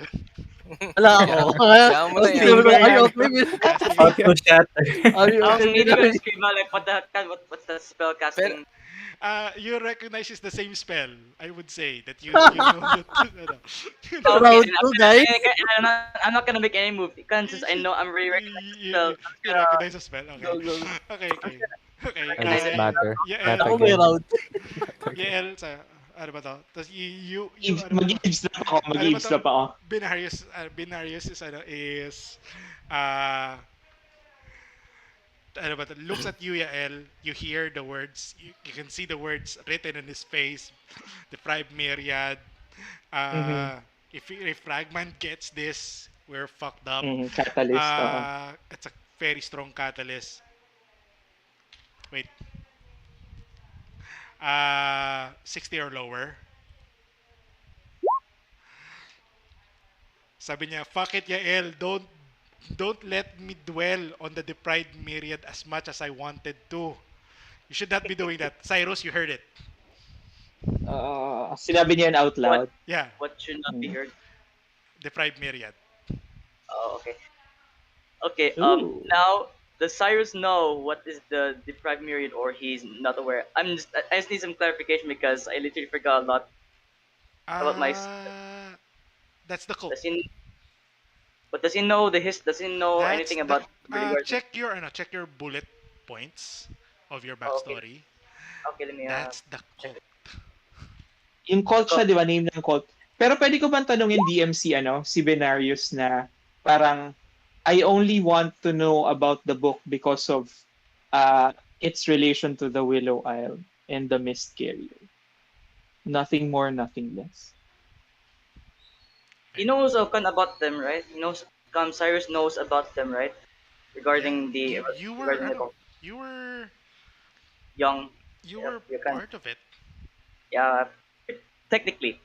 Wala ako. Yeah. Yaman mo na Hindi yan. naman ako, are you Finger okay, Casting Out to shatter. Are you okay, Hindi ko Binarius? scream like what's the spell casting? you recognize it's the same spell. I would say that you know that. You know, Okay, Round then 2, guys. I'm not gonna make any move because since I know I'm really recognizing the spell. you recognize the spell. Okay. Go, go. Okay. Okay. I just batter. Yael, Batter Ako may again. round. Yael, sa ano ba to? Tapos you ano ba to? Mag-eavesdrop ako. Ano ba to? Mag-eavesdrop ako. Binarius is uh ano ba to? Looks at you, Yael. You hear the words. You can see the words written on his face. The Prime Myriad. Mhm. If Fragment gets this, we're fucked up. Catalyst. It's a very strong catalyst. Wait. 60 or lower. Sabi niya, fuck it, Yael. Don't let me dwell on the deprived myriad as much as I wanted to. You should not be doing that. Cyrus, you heard it. Sinabi niya yun out loud. Yeah, What should not be heard? deprived myriad. Oh, okay. Okay. Ooh. Now does Cyrus know what is the deprived myriad, or he's not aware? I just need some clarification because I literally forgot a lot about my. That's the cult. Does he? But does he know Does he know That's anything the, about regarding? check your bullet points of your Oh, okay. backstory. Okay, let me. That's the cult. Yung cult siya, di ba? Name ng cult. Pero pwede ko bang tanongin DMC, si Benarius na parang, I only want to know about the book because of its relation to the Willow Isle and the Mist Carrier. Nothing more, nothing less. He knows about them, right? He knows. Cyrus knows about them, right? Regarding the You were regarding the ano, you were young. you Yeah, were you can. part of it. Yeah. Technically,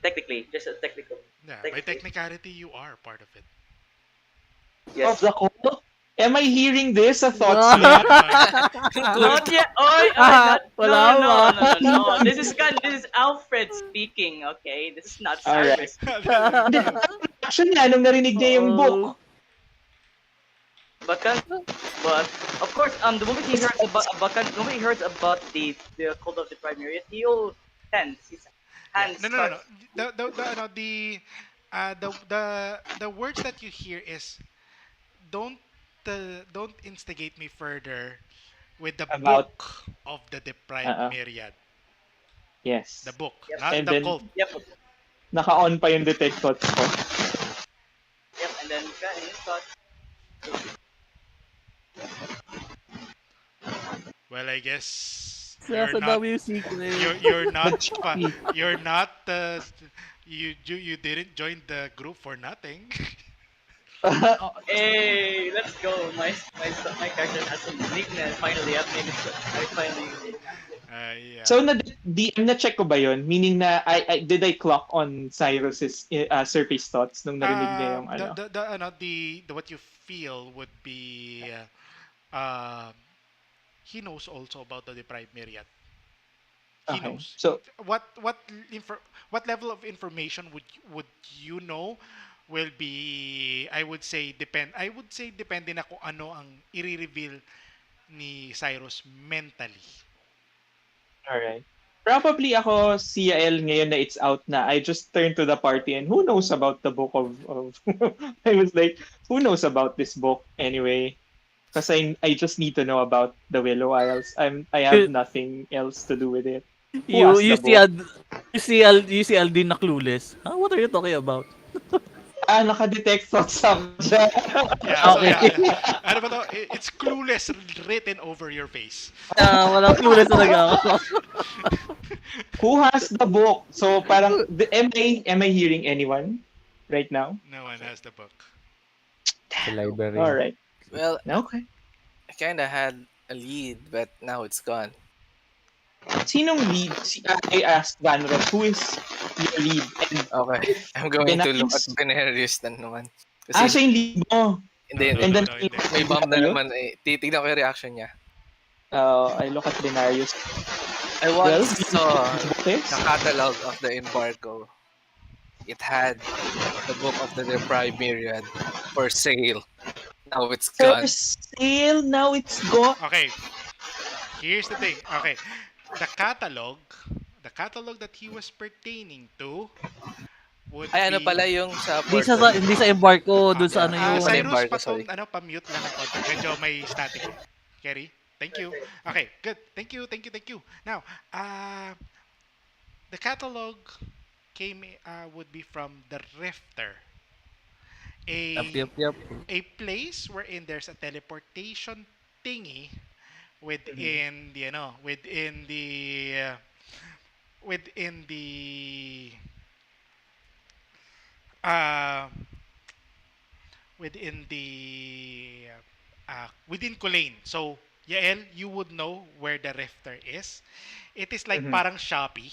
just a technical. Yeah, by Technically. technicality, you are part of it. Yes. Of the cult? Am I hearing this? A thoughts No, niya? Not yet. Not, Wala no. This is Alfred speaking. Okay, this is not Alright. Cyrus. Actually, nung narinig niya yung book. But of course, the moment he hears the moment he hears about the cult of the primary, he'll tense. His hands no. start. The words that you hear is don't don't instigate me further with the About- book of the deprived Uh-uh. myriad. Yes. The book, Yep. not And the then- cult. Yep. Naka-on pa yung detect thoughts ko. Yep. And then he thought. Well, I guess Nasa dami yung secret. you're not you're not you didn't join the group for nothing. Hey, let's go. My character has some uniqueness. Finally, I finally. Yeah. So, DM na-check ko ba yun? Meaning na, did I clock on Cyrus's surface thoughts nung narinig niya yung the what you feel would be he knows also about the deprived myriad. He Okay. knows. So, What level of information would you know will be, I would say depende na kung ano ang i-reveal ni Cyrus mentally. alright. Probably ako, CL ngayon na it's out na, I just turned to the party and who knows about the book of I was like, who knows about this book anyway? Because I just need to know about the Willow Isles. I have nothing else to do with it. Who asked the book? You see Aldin na clueless. Huh? What are you talking about? Naka-detect thoughts ako dyan. Yeah, so Okay. yeah. Ano ba to? It's clueless written over your face. Walang clueless talaga ako. Who has the book? So parang, am I hearing anyone right now? No one has the book. Sa library. Alright. Well, Okay. I kind of had a lead, but now it's gone. Sinong lead? I asked Vanros, who is your lead? And Okay, if I'm going to look at Benares, Benarius na naman. Kasi siya yung lead mo. hindi, No, no, And no, then no, sino hindi. yung may lead bomb na niyo? naman eh. Titignan ko yung reaction niya. I look at Benarius. I once Well, saw the Botes. catalog of the embargo. It had the book of the Deprived Myriad for sale. Now it's For gone. sale, now it's gone. Okay, here's the thing. Okay, the catalog, the catalog that he was pertaining to would Ay, ano be pala yung sa Hindi sa, portal? hindi sa embargo, ah dun sa Yeah, ano hindi pala yung Cyrus embargo, sorry. pa-mute lang ng konti. Medyo may static eh. Kerry, thank you. Okay, good. Thank you, thank you, thank you. Now, the catalog would be from the Rifter, Yup, a yup, yup. place wherein there's a teleportation thingy Mhm. within the within the uh, within the within Kulane. So, Yael, you would know where the Rifter is. It is like Mhm. parang Shopee.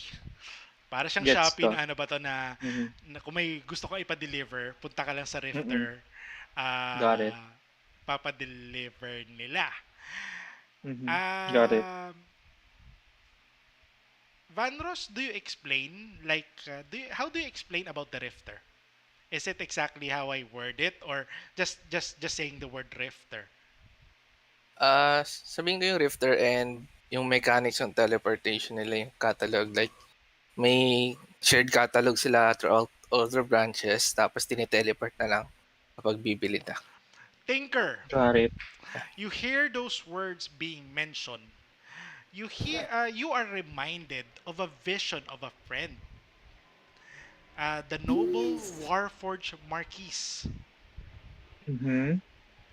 Para siyang Gets Shopee ko. na ano ba to Mhm. na kung may gusto ko ipa-deliver, punta ka lang sa Mm-mm. Rifter, Got it. papa-deliver nila. Mhm. Got it. Um, Vanros, do you explain how do you explain about the Rifter? Is it exactly how I word it or just saying the word Rifter? Sabihin ko yung Rifter and yung mechanics ng teleportation nila yung catalog. Like, may shared catalog sila throughout all the branches, tapos tiniteleport na lang kapag bibili na. Tinker, Got it. you hear those words being mentioned. You are reminded of a vision of a friend, the noble Warforged Marquis. Mhm.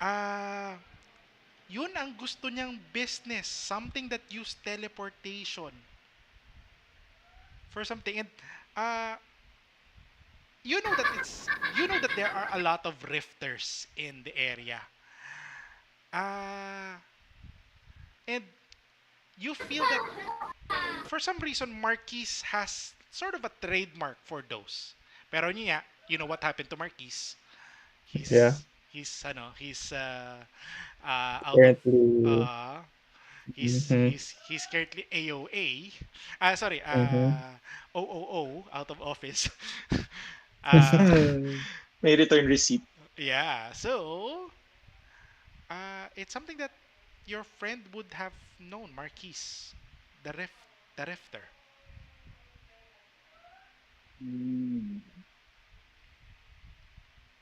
Ah, yun ang gusto niyang business, something that use teleportation for something. And uh, you know that there are a lot of rifters in the area. Uh, and you feel that for some reason Marquis has sort of a trademark for those. Pero niya, you know what happened to Marquis? Yeah. He's out of Currently. uh Mhm. he's currently AOA. Sorry, Mhm. OOO, out of office. uh Hmm. May return receipt. yeah, so it's something that your friend would have known, Marquis, the rifter. Hmm.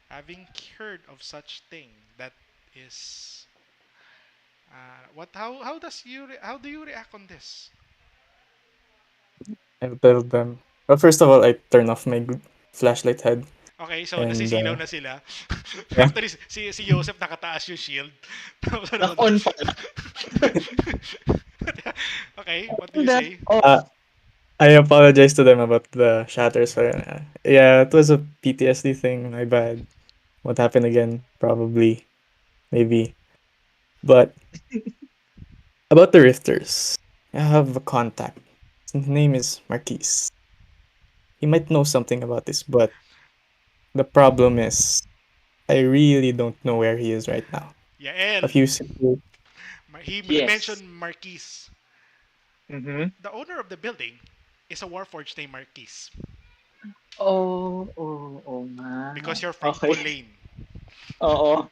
Having heard of such thing, that is what how do you react on this? I tell them. Well, first of all, I turn off my flashlight head, Okay, so and nasisilaw na sila. yeah. Actually, si Joseph nakataas yung shield. Tapos ano ba? Knock-on pala. Okay, what do you That's say? off. Uh, I apologize to them about the shatters. Yeah, it was a PTSD thing. My bad. What happened again? Probably, maybe. But about the rifters, I have a contact. His name is Marquise. He might know something about this, but the problem is, I really don't know where he is right now. A Yael. few simple. He Yes. mentioned Marquis. Mhm. The owner of the building is a Warforged named Marquis Oo nga. because you're from Okay. Culane. Oo.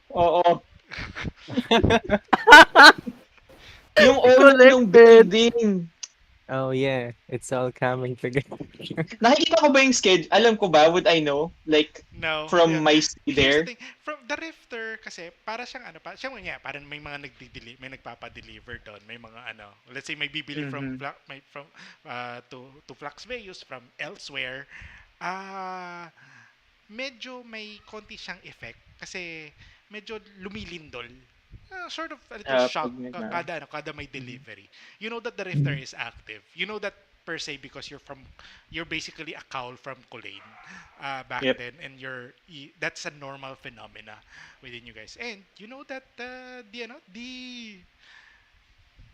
Yung owner ng Connected. building. Oh yeah, it's all coming together. Nakikita ko ba yung schedule? Alam ko ba? Would I know? Like, No, yeah. from my stay Here's the there? thing. From the Rifter kasi para siyang ano pa, siya nga parang may mga may nagpapa-deliver doon, may mga ano, let's say may bibili from Mhm. to Flux Veus from elsewhere. Ah, medyo may konti siyang effect kasi medyo lumilindol. Sort of a little shock Pag nag kada may Mhm. delivery. You know that the Rifter Mhm. is active. You know that per se because you're basically a cowl from Culain back Yep. then, and that's a normal phenomena within you guys. And you know that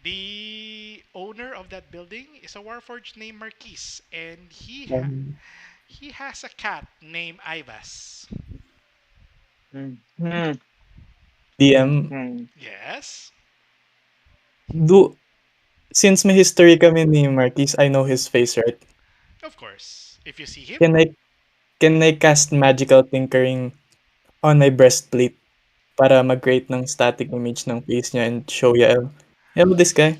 the owner of that building is a Warforged named Marquise, and he has a cat named Ivas. Hmm. Hmm. DM, Hmm. Yes, do since may history kami ni Marquis, I know his face, right? of course. If you see him, Can I can I cast magical tinkering on my breastplate para mag-create ng static image ng face niya and show Yael, hello, this guy.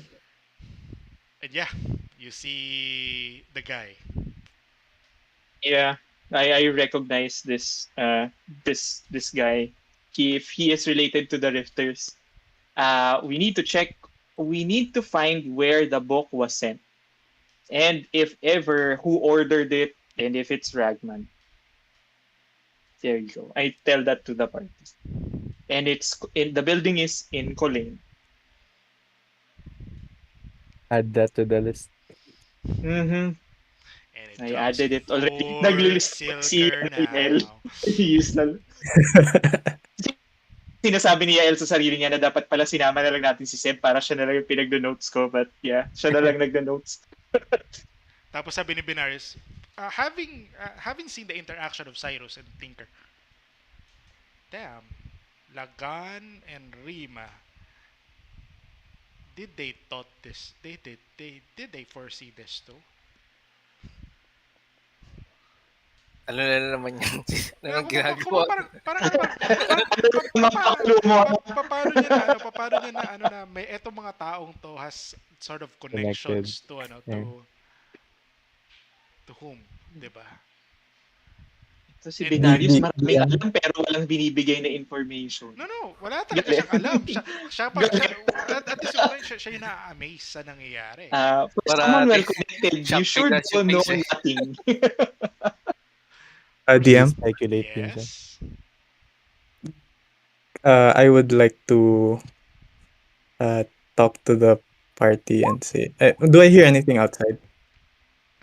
and yeah, you see the guy. Yeah, I recognize this guy. If he is related to the Rifters, we need to check. We need to find where the book was sent, and if ever who ordered it, and if it's Ragman. There you go. I tell that to the party, and it's in the building is in Colane. Add that to the list. Mm-hmm. And it I comes added it already. full Naglilista pa si silker Yael. now. Sinasabi ni Yael sa sarili niya na dapat pala sinama na lang natin si Seb para siya na lang yung pinagdo-notes ko. But yeah, siya na lang nagdo-notes. Tapos sabi ni Benares, having seen the interaction of Cyrus and Tinker, damn, Lagan and Rima, did they thought this? Did they foresee this too? Ano na naman yan? Ano nang Kuma ginagawa? parang parang ano ba? Parang paano niya na paano niya na may etong mga taong to has sort of Connected. connections to Yeah. to whom, 'di ba? So si And Binarius Di maraming DM, alam pero walang binibigay na information. no, wala talaga Galing. siyang alam. Siya at this point, siya yung na-amaze sa nangyayari. For someone well connected, you Shock sure na si don't know Face, eh. nothing. They DM, speculate minsan. Yes. I would like to uh, talk to the party and say, do I hear anything outside?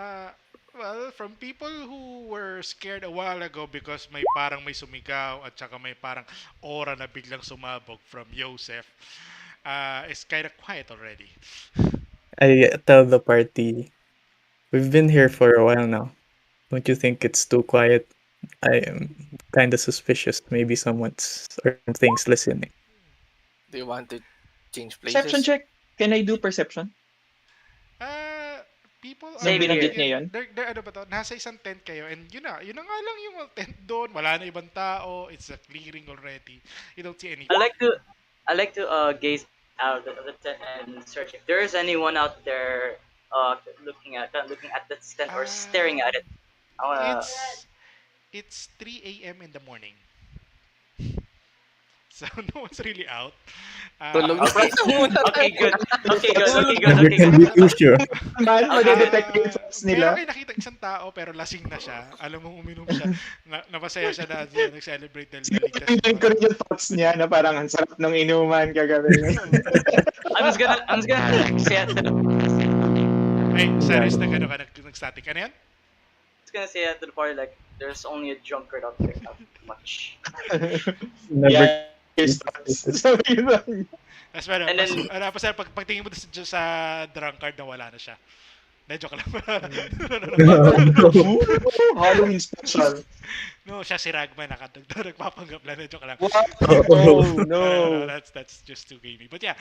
Uh, well, from people who were scared a while ago because may sumigaw at saka may parang aura na biglang sumabog from Joseph, it's kind of quiet already. I tell the party, we've been here for a while now. Don't you think it's too quiet? I am kind of suspicious. Maybe someone's or something's listening. Do you want to change Perception places? check. Can I do perception? Uh, People are Nung Same binanggit here. niya yun? they're ano ba to? Nasa isang tent kayo and yun na nga lang yung tent doon. Wala na ibang tao. It's a clearing already. You don't see anything. I like to gaze out of the tent and search if there is anyone out there looking at the tent or staring at it. I wanna It's it's 3 a.m. in the morning. So no one's really out. Tulog Uh, na muna Okay, tayo. good. Okay, good. Okay, good. Never Okay, can good. be too sure. Man, madedetect yung thoughts meron nila. kayo nakita isang tao pero lasing na siya. Alam mo, uminom siya. Napasaya siya na nag-celebrate dahil naligtas Pinuin ko rin siya. yung thoughts niya na parang ang sarap ng inuman kagabi. I'm just gonna like, say it to the Ay, Saris, nag-static. Ano yan? just gonna say it to the party like there's only a drunkard out there, not much. Never. Yeah, his thoughts. So, yun lang. Tapos meron, And then- pagtingin mo sa drunkard na wala na siya. Na, joke lang. Halloween special. No, siya si Ragman nagpapanggap lang. Na, joke lang. What? Oh, No, no. that's just too gamey. But yeah,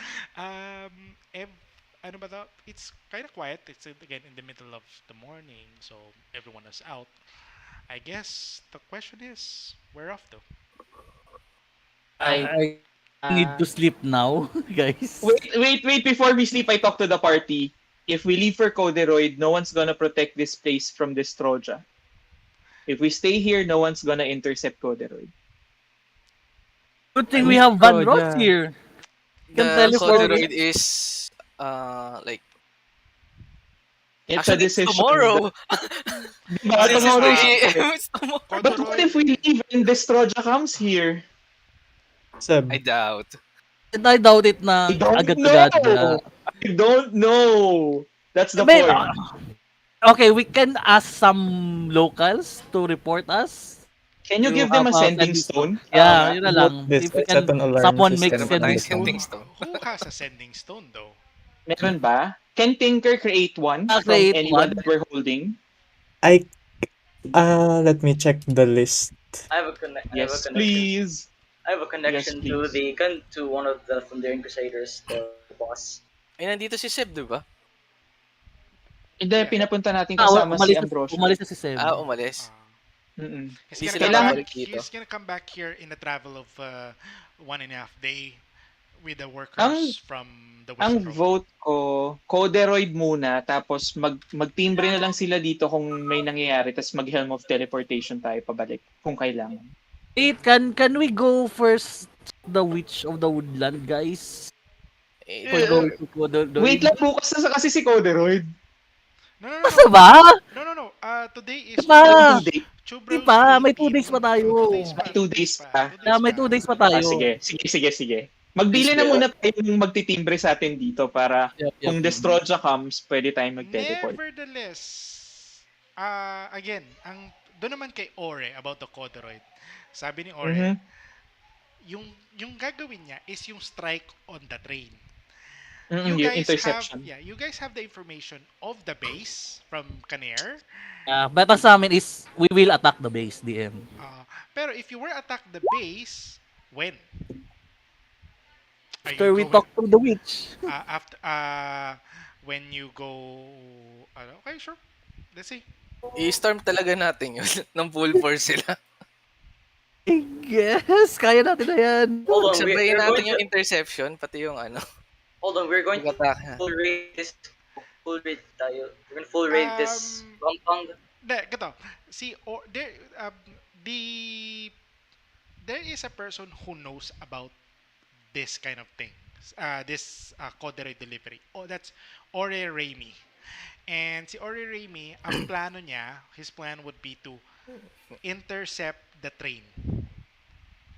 ano ba to? It's kind of quiet. It's again in the middle of the morning, so everyone is out. I guess the question is, where off though? I I need to sleep now, guys. Wait, before we sleep, I talk to the party. If we leave for Coderoid, no one's gonna protect this place from this Troja. If we stay here, no one's gonna intercept Coderoid. Good thing we have Van Oh, Ross yeah. here. Can The teleport. corduroid is like It's a actually it's decision. tomorrow. Diba, This is tomorrow 3 is- a.m. It's tomorrow. But what if we leave and this Troja comes here? Seb, I doubt. And I doubt it na I don't agad-agad na. know. I don't know. That's the Men, point. Okay, we can ask some locals to report us. Can you You give them have a a sending sending stone? stone? Yeah, yun How na about lang. this? If we Let's set can, an alarm someone Meron makes system ba on sending tayong the stone. sending phone. stone? Who has a sending stone though? Meron ba? Can Tinker create one from Create anyone one. that we're holding? I let me check the list. I have a Yes, connection. please. I have a Yes, connection to please. to one of the Thundering Crusaders, the boss. Ay, nandito si Seb, di ba? Hindi, Yeah. pinapunta natin kasama si Ambrosio. Umalis na si Seb. Umalis. Uh, Mm-mm. he's Hindi gonna sila come back. Kailangan, babalik dito. He's gonna come back here in a travel of 1.5 day with the ang workers from the ang Western Road. vote ko, Coderoid muna, tapos magtimbre na lang sila dito kung may nangyayari, tapos mag-Helm of Teleportation tayo pabalik kung kailangan. Wait, can we go first the Witch of the Woodland, guys? Eh, For Eh, going to wait Coderoid? lang, bukas na kasi si Coderoid. No, no, no, no. Basta ba? No, no, no. Today Di is pa? May 2 days. Di Chubro's pa? May 2 18. days pa tayo. 2 days May pa, 2 2 days days pa, pa. 2 Kaya days may pa. 2 days pa tayo. Sige. Magbili please na be. muna tayo ng magtitimbre sa atin dito para Yep. kung Destroja comes, pwede tayong mag-teleport. Nevertheless, again, doon naman kay Ore about the Codoroid. Sabi ni Ore, Mhm. yung yung gagawin niya is yung strike on the train. Yung interception. You guys have the information of the base from Kaner. But ang sa amin is, we will attack the base, DM. Pero if you were attack the base, when are you After we going? talk to the witch. After when you go, okay, sure. Let's see. I-storm talaga natin yun. Ng full force sila. I guess, kaya natin na yan. Hold on, Sabayin we're going natin to yung interception, pati yung hold on. We're going to pag-attack. full raid this. Full raid tayo. We're going to full raid this Um, compound. Gato. See, or there, the there is a person who knows about this kind of thing. This Codere delivery. Oh, that's Ore Raimi. And si Ore Raimi, ang plano niya, his plan would be to intercept the train.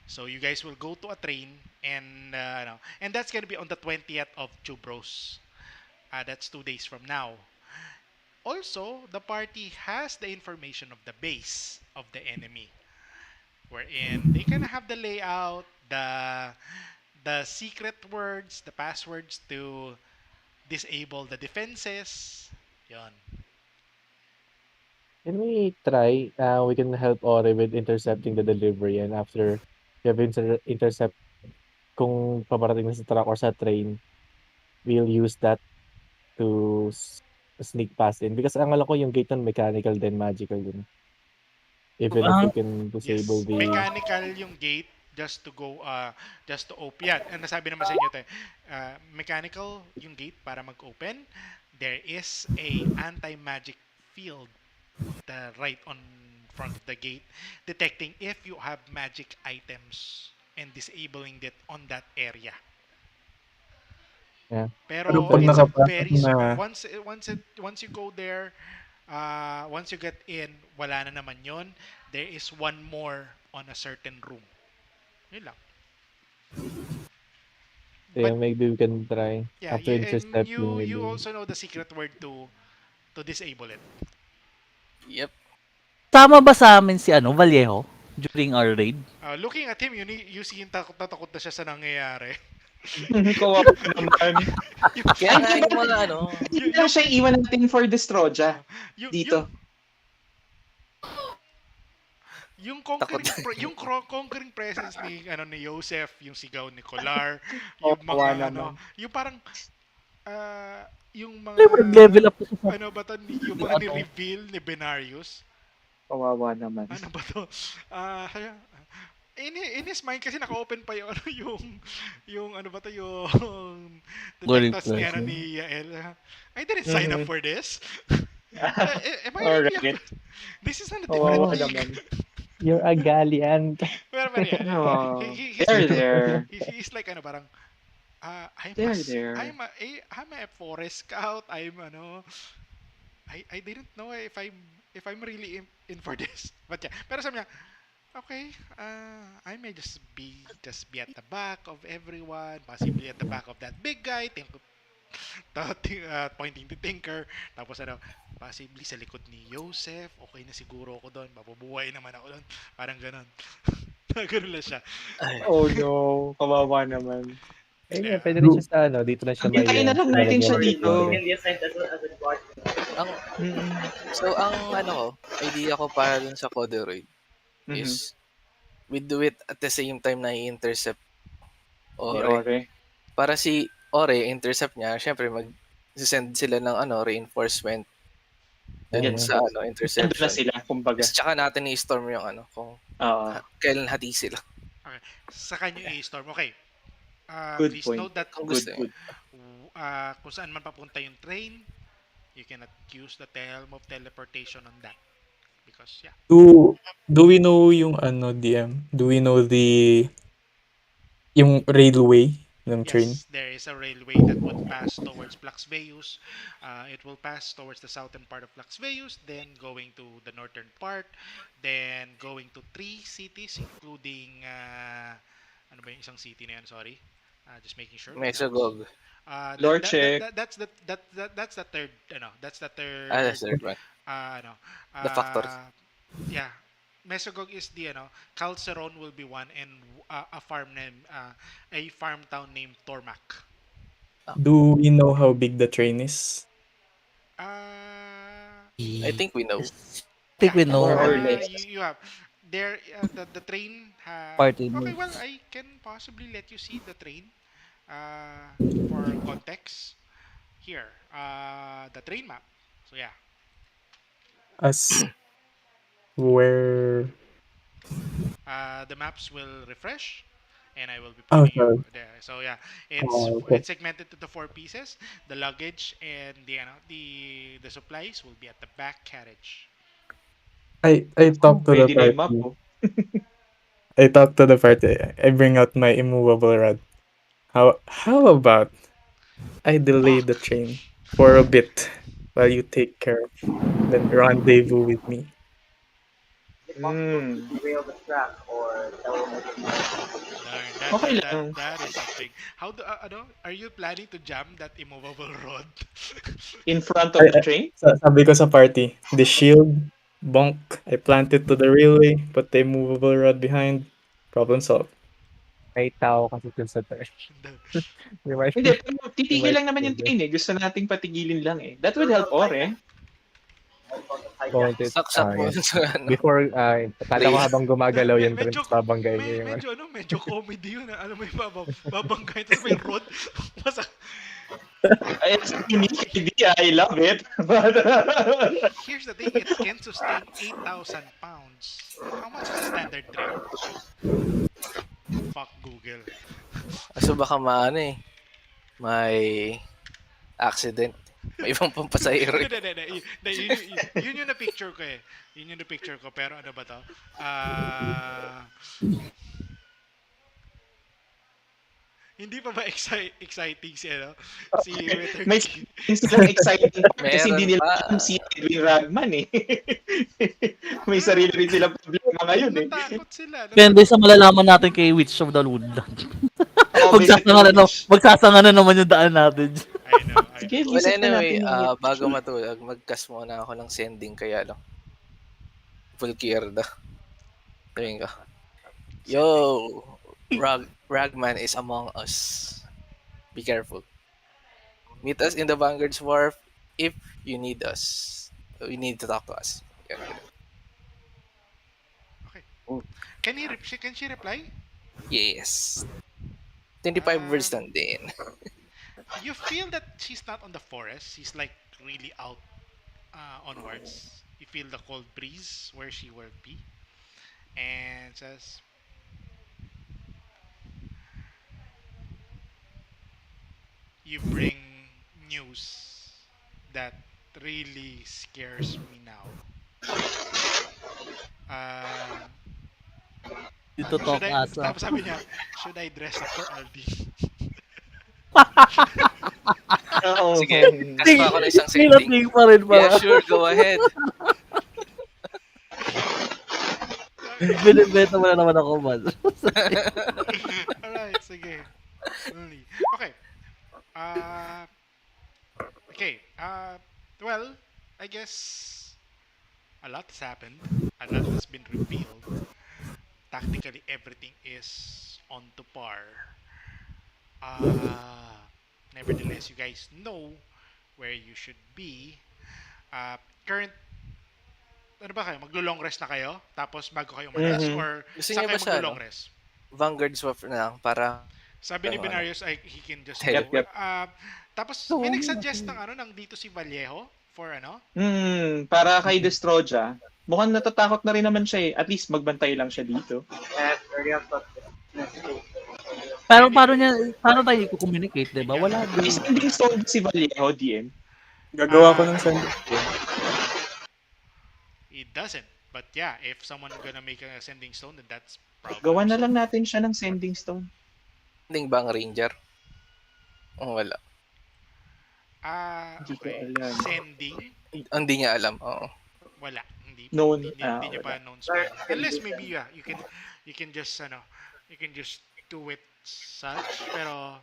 So you guys will go to a train and no, and that's gonna be on the 20th of Chubros. That's 2 days from now. Also, the party has the information of the base of the enemy, wherein they kind of have the layout, the secret words, the passwords to disable the defenses. Yon. Can we try? We can help Ore with intercepting the delivery, and after we have intercept kung paparating na sa truck or sa train, we'll use that to sneak past in. Because ang alam ko yung gate nun mechanical din, magical din. Even if we Ang can disable Yes, the... mechanical yung gate just to go just to open. Yan, ang nasabi naman sa inyo tayo. Mechanical yung gate para mag-open. There is a anti-magic field right on front of the gate detecting if you have magic items and disabling it on that area. Yeah. Pero Pero pag it's a nakapasok very na, once you go there, once you get in, wala na naman yon. There is one more on a certain room. Yun lang. Yeah, But maybe we can try yeah, after and intercepting you maybe. also know the secret word to disable it. Yep. Tama ba sa amin si Vallejo during our raid? Looking at him, you see takot na takot na siya sa nangyayari. Kawawa naman. yung, Kaya nga Ay, yung mga hindi lang siya iwan natin for Destroja yung, dito. yung Takot. conquering presence ni Joseph, yung sigaw ni Kolar, yung Kawawa mga naman. yung parang yung mga Nag-level up siya sa ano ba to, yung mga ni-reveal ni Benarius. Kawawa naman. Ano ba to? Ah, in his mind kasi naka-open pa yung yung ano ba to, yung detectors ni Presence. ni Yael. I didn't sign up Mhm. for this. Am I really Alright. this is not a different Kawawa league. naman. You're a galleon. Pero yeah, Oh, he's there. he's like ano parang There. I'm a forest scout. I didn't know if I'm really in for this. But yeah, pero sabi niya, okay, I may just be at the back of everyone, possibly at the back of that big guy. Pointing to Tinker. Tapos ano, possibly sa likod ni Joseph, okay na siguro ako doon. Mabubuhay naman ako doon. Parang ganon. Ganun lang siya. Ay, Oh no, kawawa naman. Ayun Hindi, nga, puwede rin Do siya sa ano, dito na siya Hintayin na lang natin lalagyan siya Or ng dito. he libre. can be assigned as a guard. ang Mm. so ang ano ko, idea ko para dun sa Corduroy Mhm. is we do it at the same time na i-intercept Ni Ore. Ore. Para si Ore, intercept niya, syempre send sila ng reinforcement dun Gets Mm. sa ko. Nandun na interception. sila, kumbaga. Tapos tsaka natin i-storm yung kung Oo. kailan hati sila. okay. Sa kanyo i-storm. Okay. Good Please point. note that Kung Good, gusto niya. good. kung saan man papunta yung train, you cannot use the helm of teleportation on that. Because, yeah. Do we know yung ano, DM? Do we know yung railway ng train? Yes, there is a railway that would pass towards Plaxveus. It will pass towards the southern part of Plaxveus, then going to the northern part, then going to three cities, including ano ba yung isang city na yan? Sorry, just making sure. Pronounce. Mesogog. Lorche. That's the third. That's the That's third. the third one. Ano, The factory. yeah. Mesogog is the Calceron will be one, and a farm town named Tormac. Do we know how big the train is? I think we know. I think Yeah. we More know or our less. You have there the train. party Okay, well, moves. I can possibly let you see the train. For context, here, the train map. So yeah, As where... the maps will refresh, and I will be Oh, putting you sorry. there. So yeah, Okay. it's segmented to the four pieces. The luggage and the supplies will be at the back carriage. I Oh, talked to the ready na yung map, party. oh. I talked to the party. I bring out my immovable rod. How about I delay the Fuck. train for a bit while you take care of, then rendezvous with me. Is it possible to Hmm. derail the track or that will make it Darn, Okay lang. that is something. How do are you planning to jam that immovable rod? In front of the I train? sabi ko sa party, the shield, bonk, I plant it to the railway, put the immovable rod behind, problem solved. May tao kasi dun sa third. The- May might Hindi, pero may titigil might lang naman yung trigger. train eh. Gusto nating patigilin lang eh. That would sort help of hijack? Ore. Sort of hijack. Wanted Saksak mo yan. sa Before, akala ko Please. habang gumagalaw yung medyo trends, babanggayin niya yung ano. medyo comedy yun. Alam mo yung babangkay tapos may rod. Basta, It's a unique idea. I love it. But, here's the thing, it can sustain 8,000 pounds. How much is a standard train? Fuck Google. So baka may accident. May ibang pampasahero. Hindi. Yun yung na-picture ko eh. Yun yung na-picture ko. Pero ano ba to? Hindi pa ba exciting si si may Wither? silang exciting part kasi Meron hindi nila pa. alam si Edwin Ragman eh. May sarili rin silang problema ngayon eh. Natakot sila. Depende sa malalaman natin kay Witch of the Woodland. Oh, may Magsasanga na naman yung daan natin. I know. Sige, Well, isip na anyway, natin yung bago matulog, mag-cast muna ako ng sending kaya lang. Vulkirda. Tingin ko. Yo! Ragman is among us. Be careful. Meet us in the Vanguard's Wharf if you need us. You need to talk to us. Yan. Okay. Oh. Can she reply? Yes. 25 words Um, lang din. You feel that she's not on the forest. She's like really out onwards. You feel the cold breeze where she will be. And says, you bring news that really scares me now. Uh, Dito talk asa. tapos sabi niya, should I dress up for Aldi? Oo. Sige, cast pa ako ng isang sending. Tingin pa rin Yeah, pala. sure. Go ahead. Binibenta mo na naman ako, man. Alright, sige. Only. Okay. Uh, Okay. Well, I guess a lot has happened. A lot has been revealed. Tactically, everything is on to par. Uh, Nevertheless, you guys know where you should be. Uh, Current, ano ba kayo? Maglo-long rest na kayo? Tapos bago kayo umalis? Mhm. Or Gusto saan niyo kayo ba sa maglo-long ano, rest? Vanguard swap na lang para Sabi ni ano, Benarius ay he can just tell. Yep, go. yep. Tapos may No, nag-suggest ng ano nang dito si Vallejo for ano? Para kay Destroja. Mukhang natatakot na rin naman siya eh. At least magbantay lang siya dito. Yes, already have thought this. Pero Maybe paano tayo i-communicate, 'di yun ba? nga no. Wala May din. Yun sending nga no. stone si Vallejo, DM. Gagawa ko Ah, ng sending stone. it doesn't. But yeah, if someone gonna make a sending stone, then that's problem Gawa na lang solved. natin siya ng sending stone. Ending ba ang Ranger? Oh, wala. Hindi ko Okay. alam. Sending, Hindi niya alam. Oo. wala. Hindi Known, hindi niya wala. pa known spell. Unless maybe yeah, you can just ano, you can just do it such pero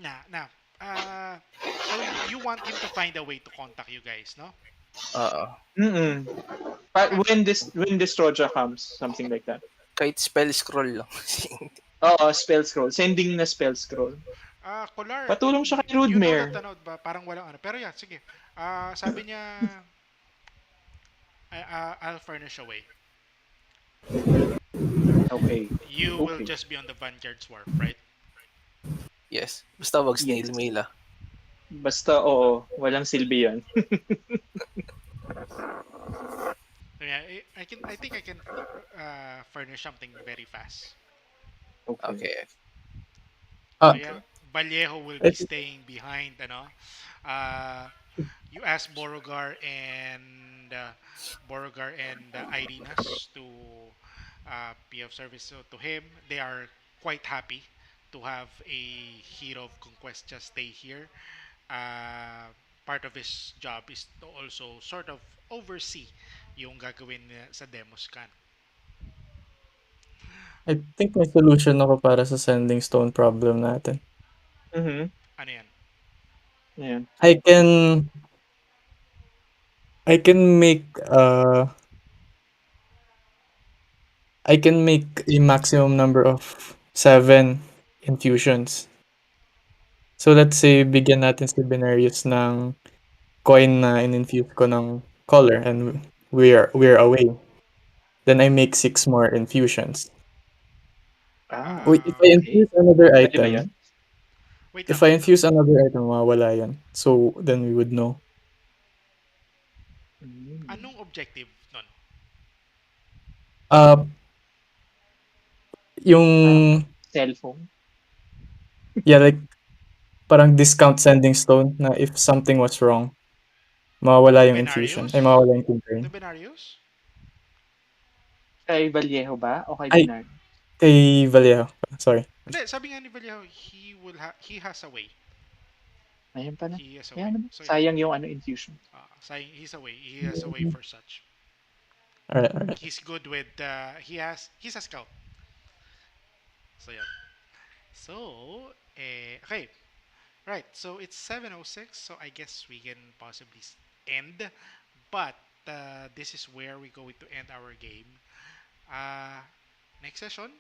nah. Uh, so you want him to find a way to contact you guys, no? Oo. Mm-mm. Ah, When Destroja comes, something like that. Kahit spell scroll lang. Oo, spell scroll. Sending na spell scroll. Kolar, Patulong siya kay you know that Rudemare. ano, ba, parang walang ano. Pero yeah, sige. Sabi niya, I'll furnish a way. Okay. You will Okay. just be on the Vanguard's Wharf, right? Yes. Basta wag Yes. snail mail ah. Basta, oo. Walang silbi yan. So yeah, I think I can furnish something very fast. Okay. Okay. So Ah, yeah, Okay. Vallejo will I be think staying behind, ano. You ask Borogar and Irinas to be of service to him. They are quite happy to have a hero of conquest just stay here. Uh, Part of his job is to also sort of oversee yung gagawin sa demos can. I think may solution ako para sa sending stone problem natin. Mhm. Ano yan? Ayan. I can make I can make a maximum number of 7 infusions. So let's say bigyan natin si Binarius ng coin na in-infuse ko ng color and we're away. Then I make 6 more infusions. Wait, Okay. Pwede ba yan? Wait lang, if I wait lang. infuse another item, mawawala yan. So then we would know. Mm. Anong objective nun? Uh, Parang yung, cellphone. yeah, like, parang discount sending stone na if something was wrong, mawawala To yung infusion. Ay, Benarius? mawawala yung To tinkering. Benarius? Kay Vallejo ba? O kay Ay, Binar? kay Vallejo. Sorry. Hindi, sabi nga ni Vallejo, he has a way. Ayan pa na. He has a Ayan way. naman. So yeah, Sayang yung infusion. saying he's a way. He has a way for such. Alright. He's good with he's a scout. So yeah. So okay. Right. So it's 7:06. So I guess we can possibly end. But this is where we going to end our game. Uh, Next session,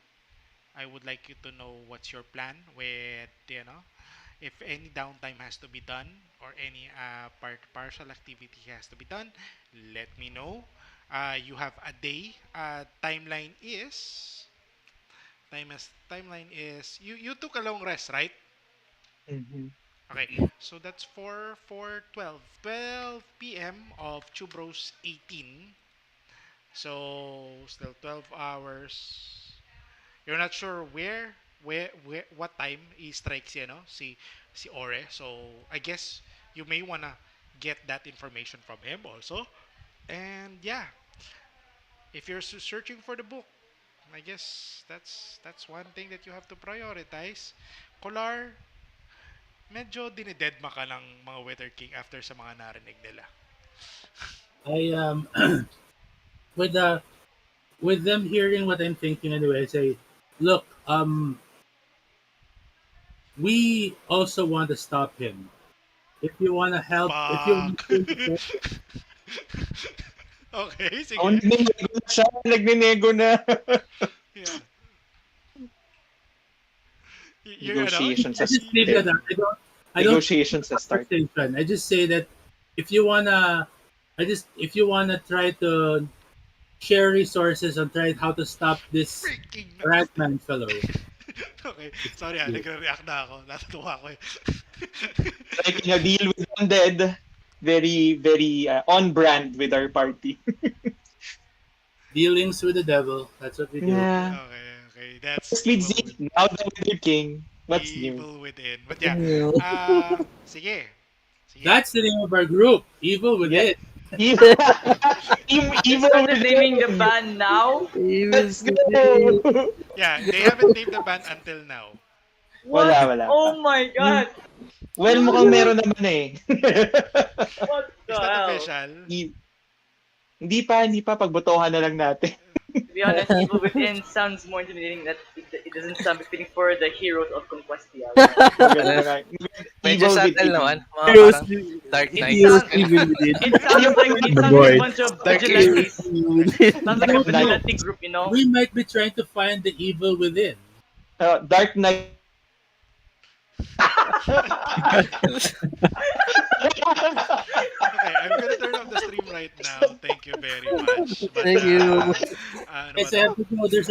I would like you to know what's your plan with if any downtime has to be done or any partial activity has to be done. Let me know. You have a day. Timeline is you took a long rest, right? Mhm. Okay, so that's for 12 p.m. of Chubros 18. So still 12 hours. You're not sure where what time he strikes si Ore. So I guess you may wanna get that information from him also. And yeah, if you're searching for the book, I guess that's one thing that you have to prioritize. Kolar, medyo dinidedma ka ng mga Wither King after sa mga narinig nila. I with the with them hearing what I'm thinking anyway, I say, look, we also want to stop him. if you want to help, if you want Fuck. to Okay, Oh, sige. nagninego na siya. Nagninego na. Yeah. You're ano? Negotiations I has just leave that started. up. I don't Negotiations has started. conversation. I just say that if you wanna, if you wanna try to share resources and try how to stop this Freaking nasty. ragman fellow. Okay, sorry nagre-react na ako. Natutuwa ako eh. Like, deal with undead. Very, very on brand with our party. Dealings with the devil. That's what we do. Yeah. Okay. That's Firstly, evil Zeke, now the Wither King. What's new? evil within. But yeah. Ew. Sige. Sige. That's the name of our group. Evil Yeah. within. Evil, You evil started with naming the him. band now? Let's go! Yeah, they haven't named the band until now. What? Wala pa. Oh my god! Well, mukhang meron naman eh. What the Is that hell? official? Hindi pa. Pagbotohan na lang natin. To be honest, Evil Within sounds more intimidating. That it doesn't sound befitting for the heroes of Conquest. Maganda nga. Medyo Evil subtle within. naman. Mga Heroes, parang Dark It Knights. sounds, evil within. it sounds like a boy. bunch of Dark vigilantes. Within. Sounds like a Dark Knight. vigilante group, you know? We might be trying to find the evil within. Dark Knight. Okay, I'm gonna turn off the stream right now. Thank you very much. But, Thank you. ano ba Kasi to? I have to go. There's